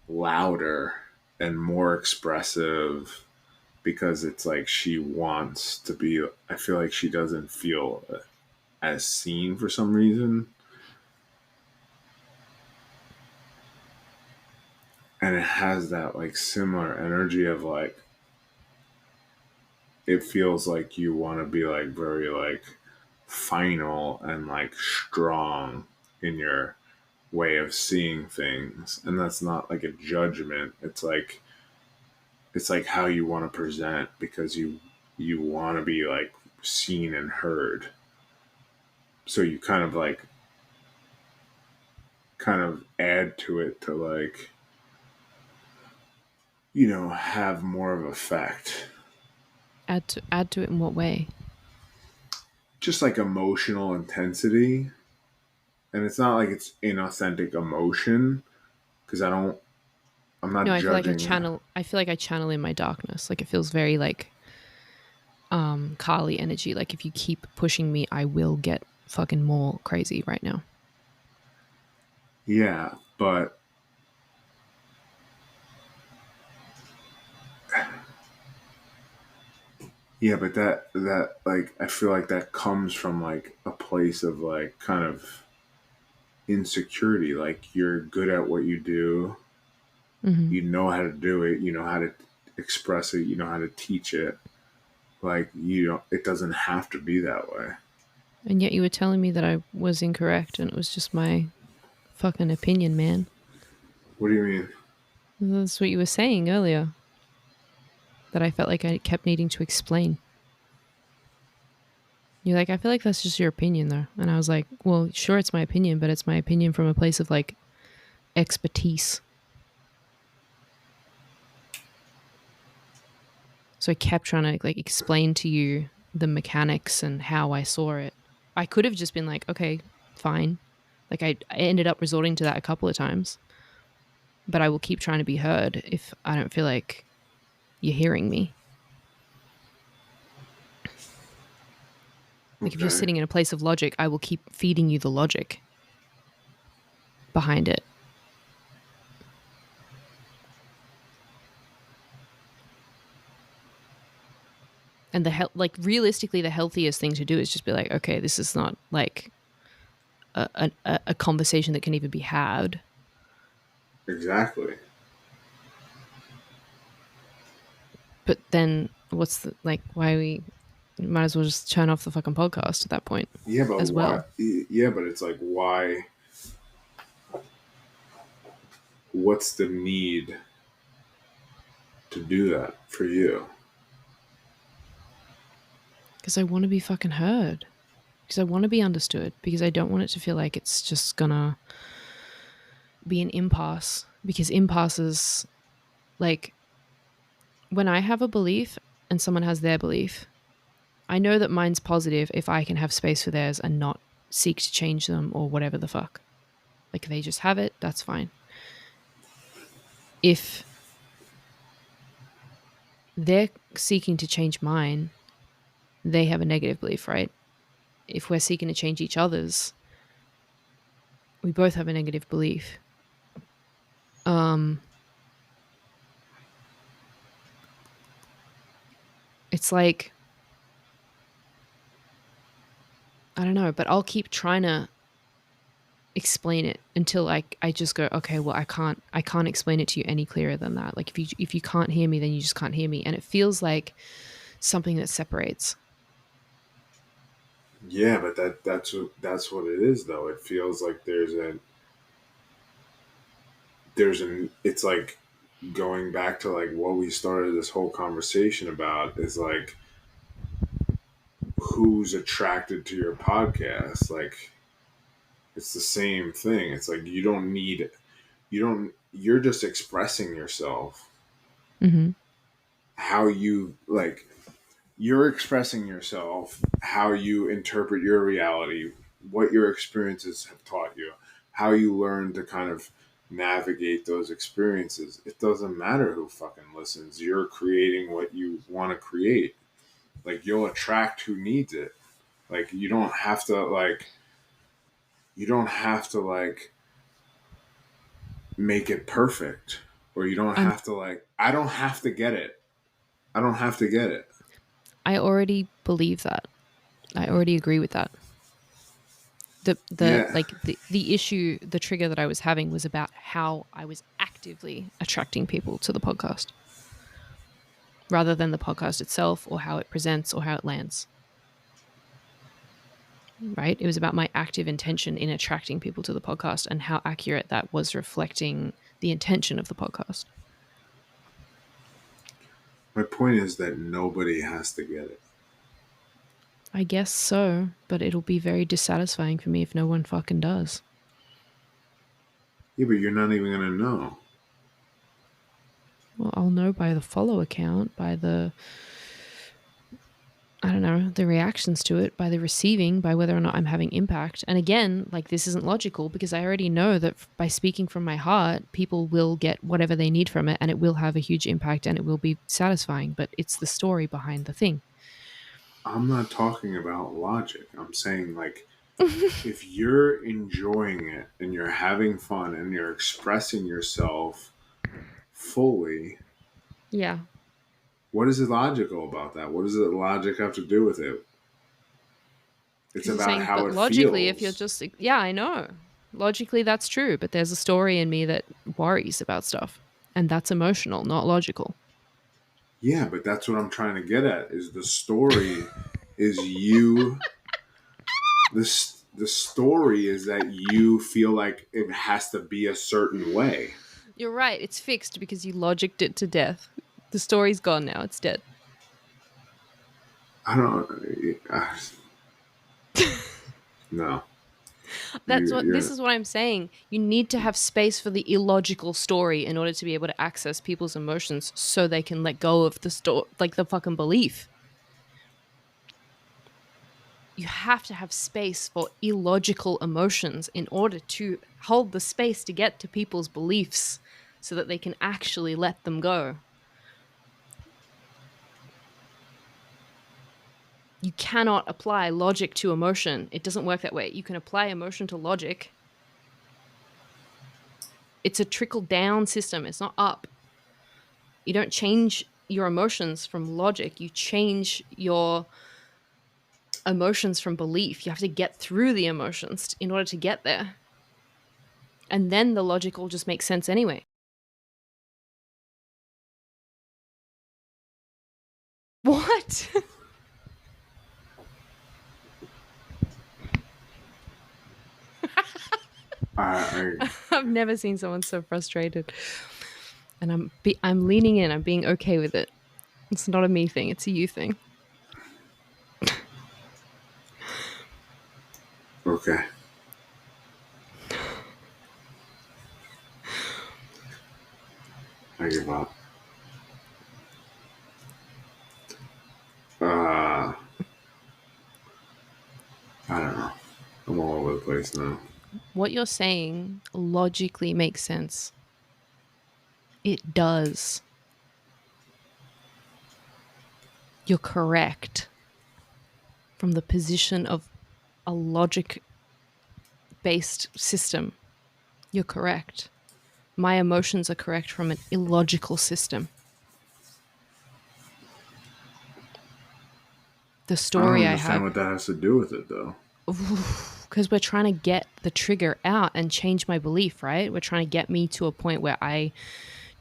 [SPEAKER 1] louder and more expressive because it's like she wants to be. I feel like she doesn't feel as seen for some reason. And it has that like similar energy of like it feels like you want to be like very like final and like strong in your way of seeing things, and that's not like a judgment. It's like how you want to present because you want to be like seen and heard, so you kind of add to it to like have more of effect.
[SPEAKER 2] Add to it in what way?
[SPEAKER 1] Just like emotional intensity, and it's not like it's inauthentic emotion because I'm
[SPEAKER 2] No,
[SPEAKER 1] not
[SPEAKER 2] I feel like
[SPEAKER 1] judging.
[SPEAKER 2] I feel like I channel in my darkness. Like it feels very like Carly energy. Like if you keep pushing me, I will get fucking more crazy right now.
[SPEAKER 1] Yeah, but that like I feel like that comes from like a place of like kind of insecurity. Like you're good at what you do,
[SPEAKER 2] Mm-hmm.
[SPEAKER 1] you know how to do it, you know how to express it, you know how to teach it. Like you don't, it doesn't have to be that way.
[SPEAKER 2] And yet you were telling me that I was incorrect and it was just my fucking opinion, man.
[SPEAKER 1] What do you mean?
[SPEAKER 2] That's what you were saying earlier. That I felt like I kept needing to explain. You're like, I feel like that's just your opinion, though. And I was like, well, sure, it's my opinion, but it's my opinion from a place of like expertise. So I kept trying to like explain to you the mechanics and how I saw it. I could have just been like, okay, fine. Like I ended up resorting to that a couple of times, but I will keep trying to be heard if I don't feel like you're hearing me. Like if you're
[SPEAKER 1] Okay.
[SPEAKER 2] sitting in a place of logic, I will keep feeding you the logic behind it. And like realistically, the healthiest thing to do is just be like, okay, this is not like a conversation that can even be had.
[SPEAKER 1] Exactly.
[SPEAKER 2] But then what's the, like, why we might as well just turn off the fucking podcast at that point
[SPEAKER 1] Yeah, but
[SPEAKER 2] as
[SPEAKER 1] why?
[SPEAKER 2] well.
[SPEAKER 1] Yeah, but it's like, why? What's the need to do that for you?
[SPEAKER 2] Because I want to be fucking heard. Because I want to be understood. Because I don't want it to feel like it's just gonna be an impasse. Because impasses, like, when I have a belief and someone has their belief, I know that mine's positive if I can have space for theirs and not seek to change them or whatever the fuck. Like, they just have it, that's fine. If they're seeking to change mine, they have a negative belief, right? If we're seeking to change each other's, we both have a negative belief. It's like, I don't know, but I'll keep trying to explain it until I just go, okay, well, I can't explain it to you any clearer than that. Like if you can't hear me, then you just can't hear me. And it feels like something that separates.
[SPEAKER 1] Yeah, but that's what it is though. It feels like there's an it's like going back to like what we started this whole conversation about is like who's attracted to your podcast. Like it's the same thing. It's like you're just expressing yourself
[SPEAKER 2] Mm-hmm.
[SPEAKER 1] how you like you're expressing yourself how you interpret your reality, what your experiences have taught you, how you learn to kind of navigate those experiences. It doesn't matter who fucking listens. You're creating what you want to create. Like you'll attract who needs it. Like you don't have to make it perfect, or you don't
[SPEAKER 2] I'm
[SPEAKER 1] have to I don't have to get it. I don't have to get it.
[SPEAKER 2] I already believe that. I already agree with that. The
[SPEAKER 1] Yeah.
[SPEAKER 2] like the issue, the trigger that I was having was about how I was actively attracting people to the podcast rather than the podcast itself or how it presents or how it lands. Right? It was about my active intention in attracting people to the podcast and how accurate that was reflecting the intention of the podcast.
[SPEAKER 1] My point is that nobody has to get it.
[SPEAKER 2] I guess so, but it'll be very dissatisfying for me if no one fucking does.
[SPEAKER 1] Yeah, but you're not even gonna know.
[SPEAKER 2] Well, I'll know by the follow account, by the, I don't know, the reactions to it, by the receiving, by whether or not I'm having impact. And again, like this isn't logical because I already know that by speaking from my heart, people will get whatever they need from it and it will have a huge impact and it will be satisfying. But it's the story behind the thing.
[SPEAKER 1] I'm not talking about logic. I'm saying like if you're enjoying it and you're having fun and you're expressing yourself fully,
[SPEAKER 2] Yeah.
[SPEAKER 1] what is illogical about that? What does the logic have to do with it? It's
[SPEAKER 2] Because you're
[SPEAKER 1] about
[SPEAKER 2] saying,
[SPEAKER 1] how
[SPEAKER 2] but
[SPEAKER 1] it
[SPEAKER 2] logically, if you're
[SPEAKER 1] feels.
[SPEAKER 2] just, yeah, I know. Logically, that's true. But there's a story in me that worries about stuff. And that's emotional, not logical.
[SPEAKER 1] Yeah, but that's what I'm trying to get at is the story is you the story is that you feel like it has to be a certain way.
[SPEAKER 2] You're right. It's fixed because you logicked it to death. The story's gone now. It's dead.
[SPEAKER 1] I don't. No,
[SPEAKER 2] This
[SPEAKER 1] you're.
[SPEAKER 2] is what I'm saying. You need to have space for the illogical story in order to be able to access people's emotions so they can let go of the like the fucking belief. You have to have space for illogical emotions in order to hold the space to get to people's beliefs so that they can actually let them go. You cannot apply logic to emotion. It doesn't work that way. You can apply emotion to logic. It's a trickle down system, it's not up. You don't change your emotions from logic, you change your emotions from belief. You have to get through the emotions in order to get there. And then the logic will just make sense anyway. What? I've never seen someone so frustrated. And I'm leaning in. I'm being okay with it. It's not a me thing. It's a you thing.
[SPEAKER 1] Okay. I give up. I don't know. I'm all over the place now.
[SPEAKER 2] What you're saying logically makes sense. It does. You're correct from the position of a logic based system. You're correct. My emotions are correct from an illogical system. The
[SPEAKER 1] I
[SPEAKER 2] story
[SPEAKER 1] don't
[SPEAKER 2] I
[SPEAKER 1] understand
[SPEAKER 2] have,
[SPEAKER 1] what that has to do with it, though.
[SPEAKER 2] because we're trying to get the trigger out and change my belief, right? We're trying to get me to a point where I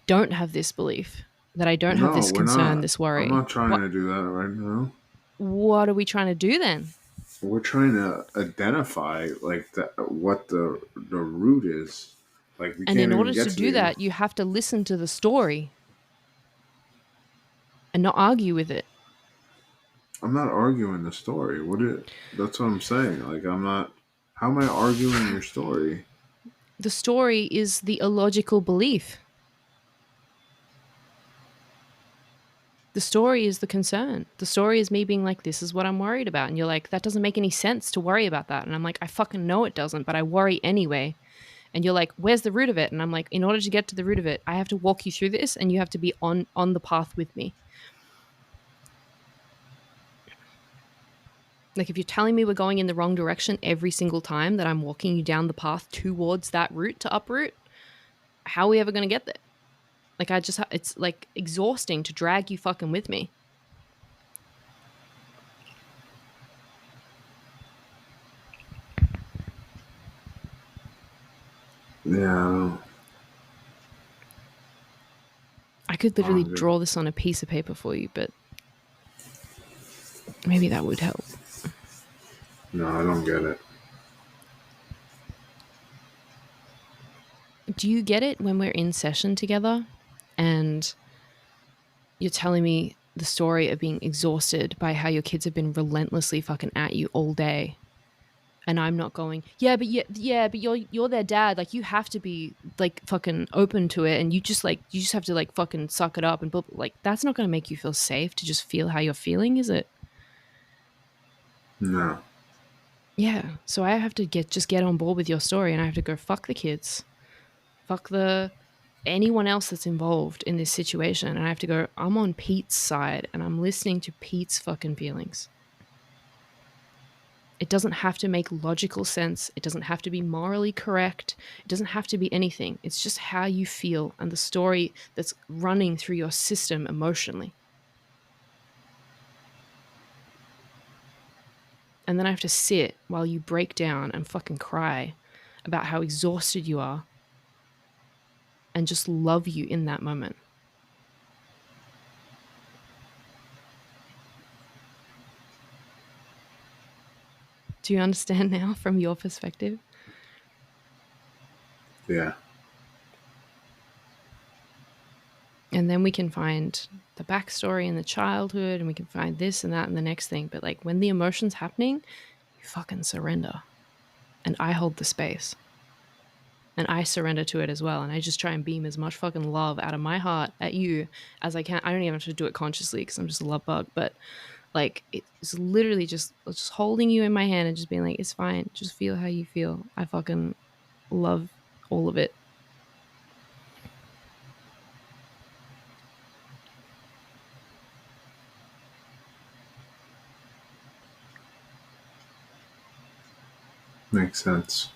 [SPEAKER 2] don't have this belief, that I don't have
[SPEAKER 1] No,
[SPEAKER 2] this
[SPEAKER 1] we're
[SPEAKER 2] concern,
[SPEAKER 1] not.
[SPEAKER 2] this
[SPEAKER 1] I'm
[SPEAKER 2] worry.
[SPEAKER 1] not trying to do that right now.
[SPEAKER 2] What are we trying to do then?
[SPEAKER 1] We're trying to identify like what the root is. Like we
[SPEAKER 2] And in
[SPEAKER 1] can't even
[SPEAKER 2] order
[SPEAKER 1] get
[SPEAKER 2] to
[SPEAKER 1] to
[SPEAKER 2] do
[SPEAKER 1] the.
[SPEAKER 2] that, you have to listen to the story and not argue with it.
[SPEAKER 1] I'm not arguing the story. That's what I'm saying. Like I'm not. How am I arguing your story?
[SPEAKER 2] The story is the illogical belief. The story is the concern. The story is me being like, this is what I'm worried about. And you're like, that doesn't make any sense to worry about that. And I'm like, I fucking know it doesn't, but I worry anyway. And you're like, where's the root of it? And I'm like, in order to get to the root of it, I have to walk you through this and you have to be on the path with me. Like, if you're telling me we're going in the wrong direction every single time that I'm walking you down the path towards that route to uproot, how are we ever going to get there? Like, it's like exhausting to drag you fucking with me.
[SPEAKER 1] Yeah.
[SPEAKER 2] I could literally draw this on a piece of paper for you, but maybe that would help.
[SPEAKER 1] No, I don't get it.
[SPEAKER 2] Do you get it when we're in session together and you're telling me the story of being exhausted by how your kids have been relentlessly fucking at you all day? And I'm not going, but you're their dad. Like, you have to be like fucking open to it, and you just have to like fucking suck it up and like, that's not going to make you feel safe to just feel how you're feeling, is it?
[SPEAKER 1] No.
[SPEAKER 2] Yeah. So I have to get on board with your story, and I have to go, fuck the kids, fuck anyone else that's involved in this situation, and I have to go, I'm on Pete's side and I'm listening to Pete's fucking feelings. It doesn't have to make logical sense. It doesn't have to be morally correct. It doesn't have to be anything. It's just how you feel and the story that's running through your system emotionally. And then I have to sit while you break down and fucking cry about how exhausted you are and just love you in that moment. Do you understand now from your perspective?
[SPEAKER 1] Yeah.
[SPEAKER 2] And then we can find the backstory in the childhood, and we can find this and that and the next thing. But like, when the emotion's happening, you fucking surrender. And I hold the space. And I surrender to it as well. And I just try and beam as much fucking love out of my heart at you as I can. I don't even have to do it consciously because I'm just a love bug. But Like it's literally just holding you in my hand and just being like, it's fine. Just feel how you feel. I fucking love all of it.
[SPEAKER 1] Makes sense.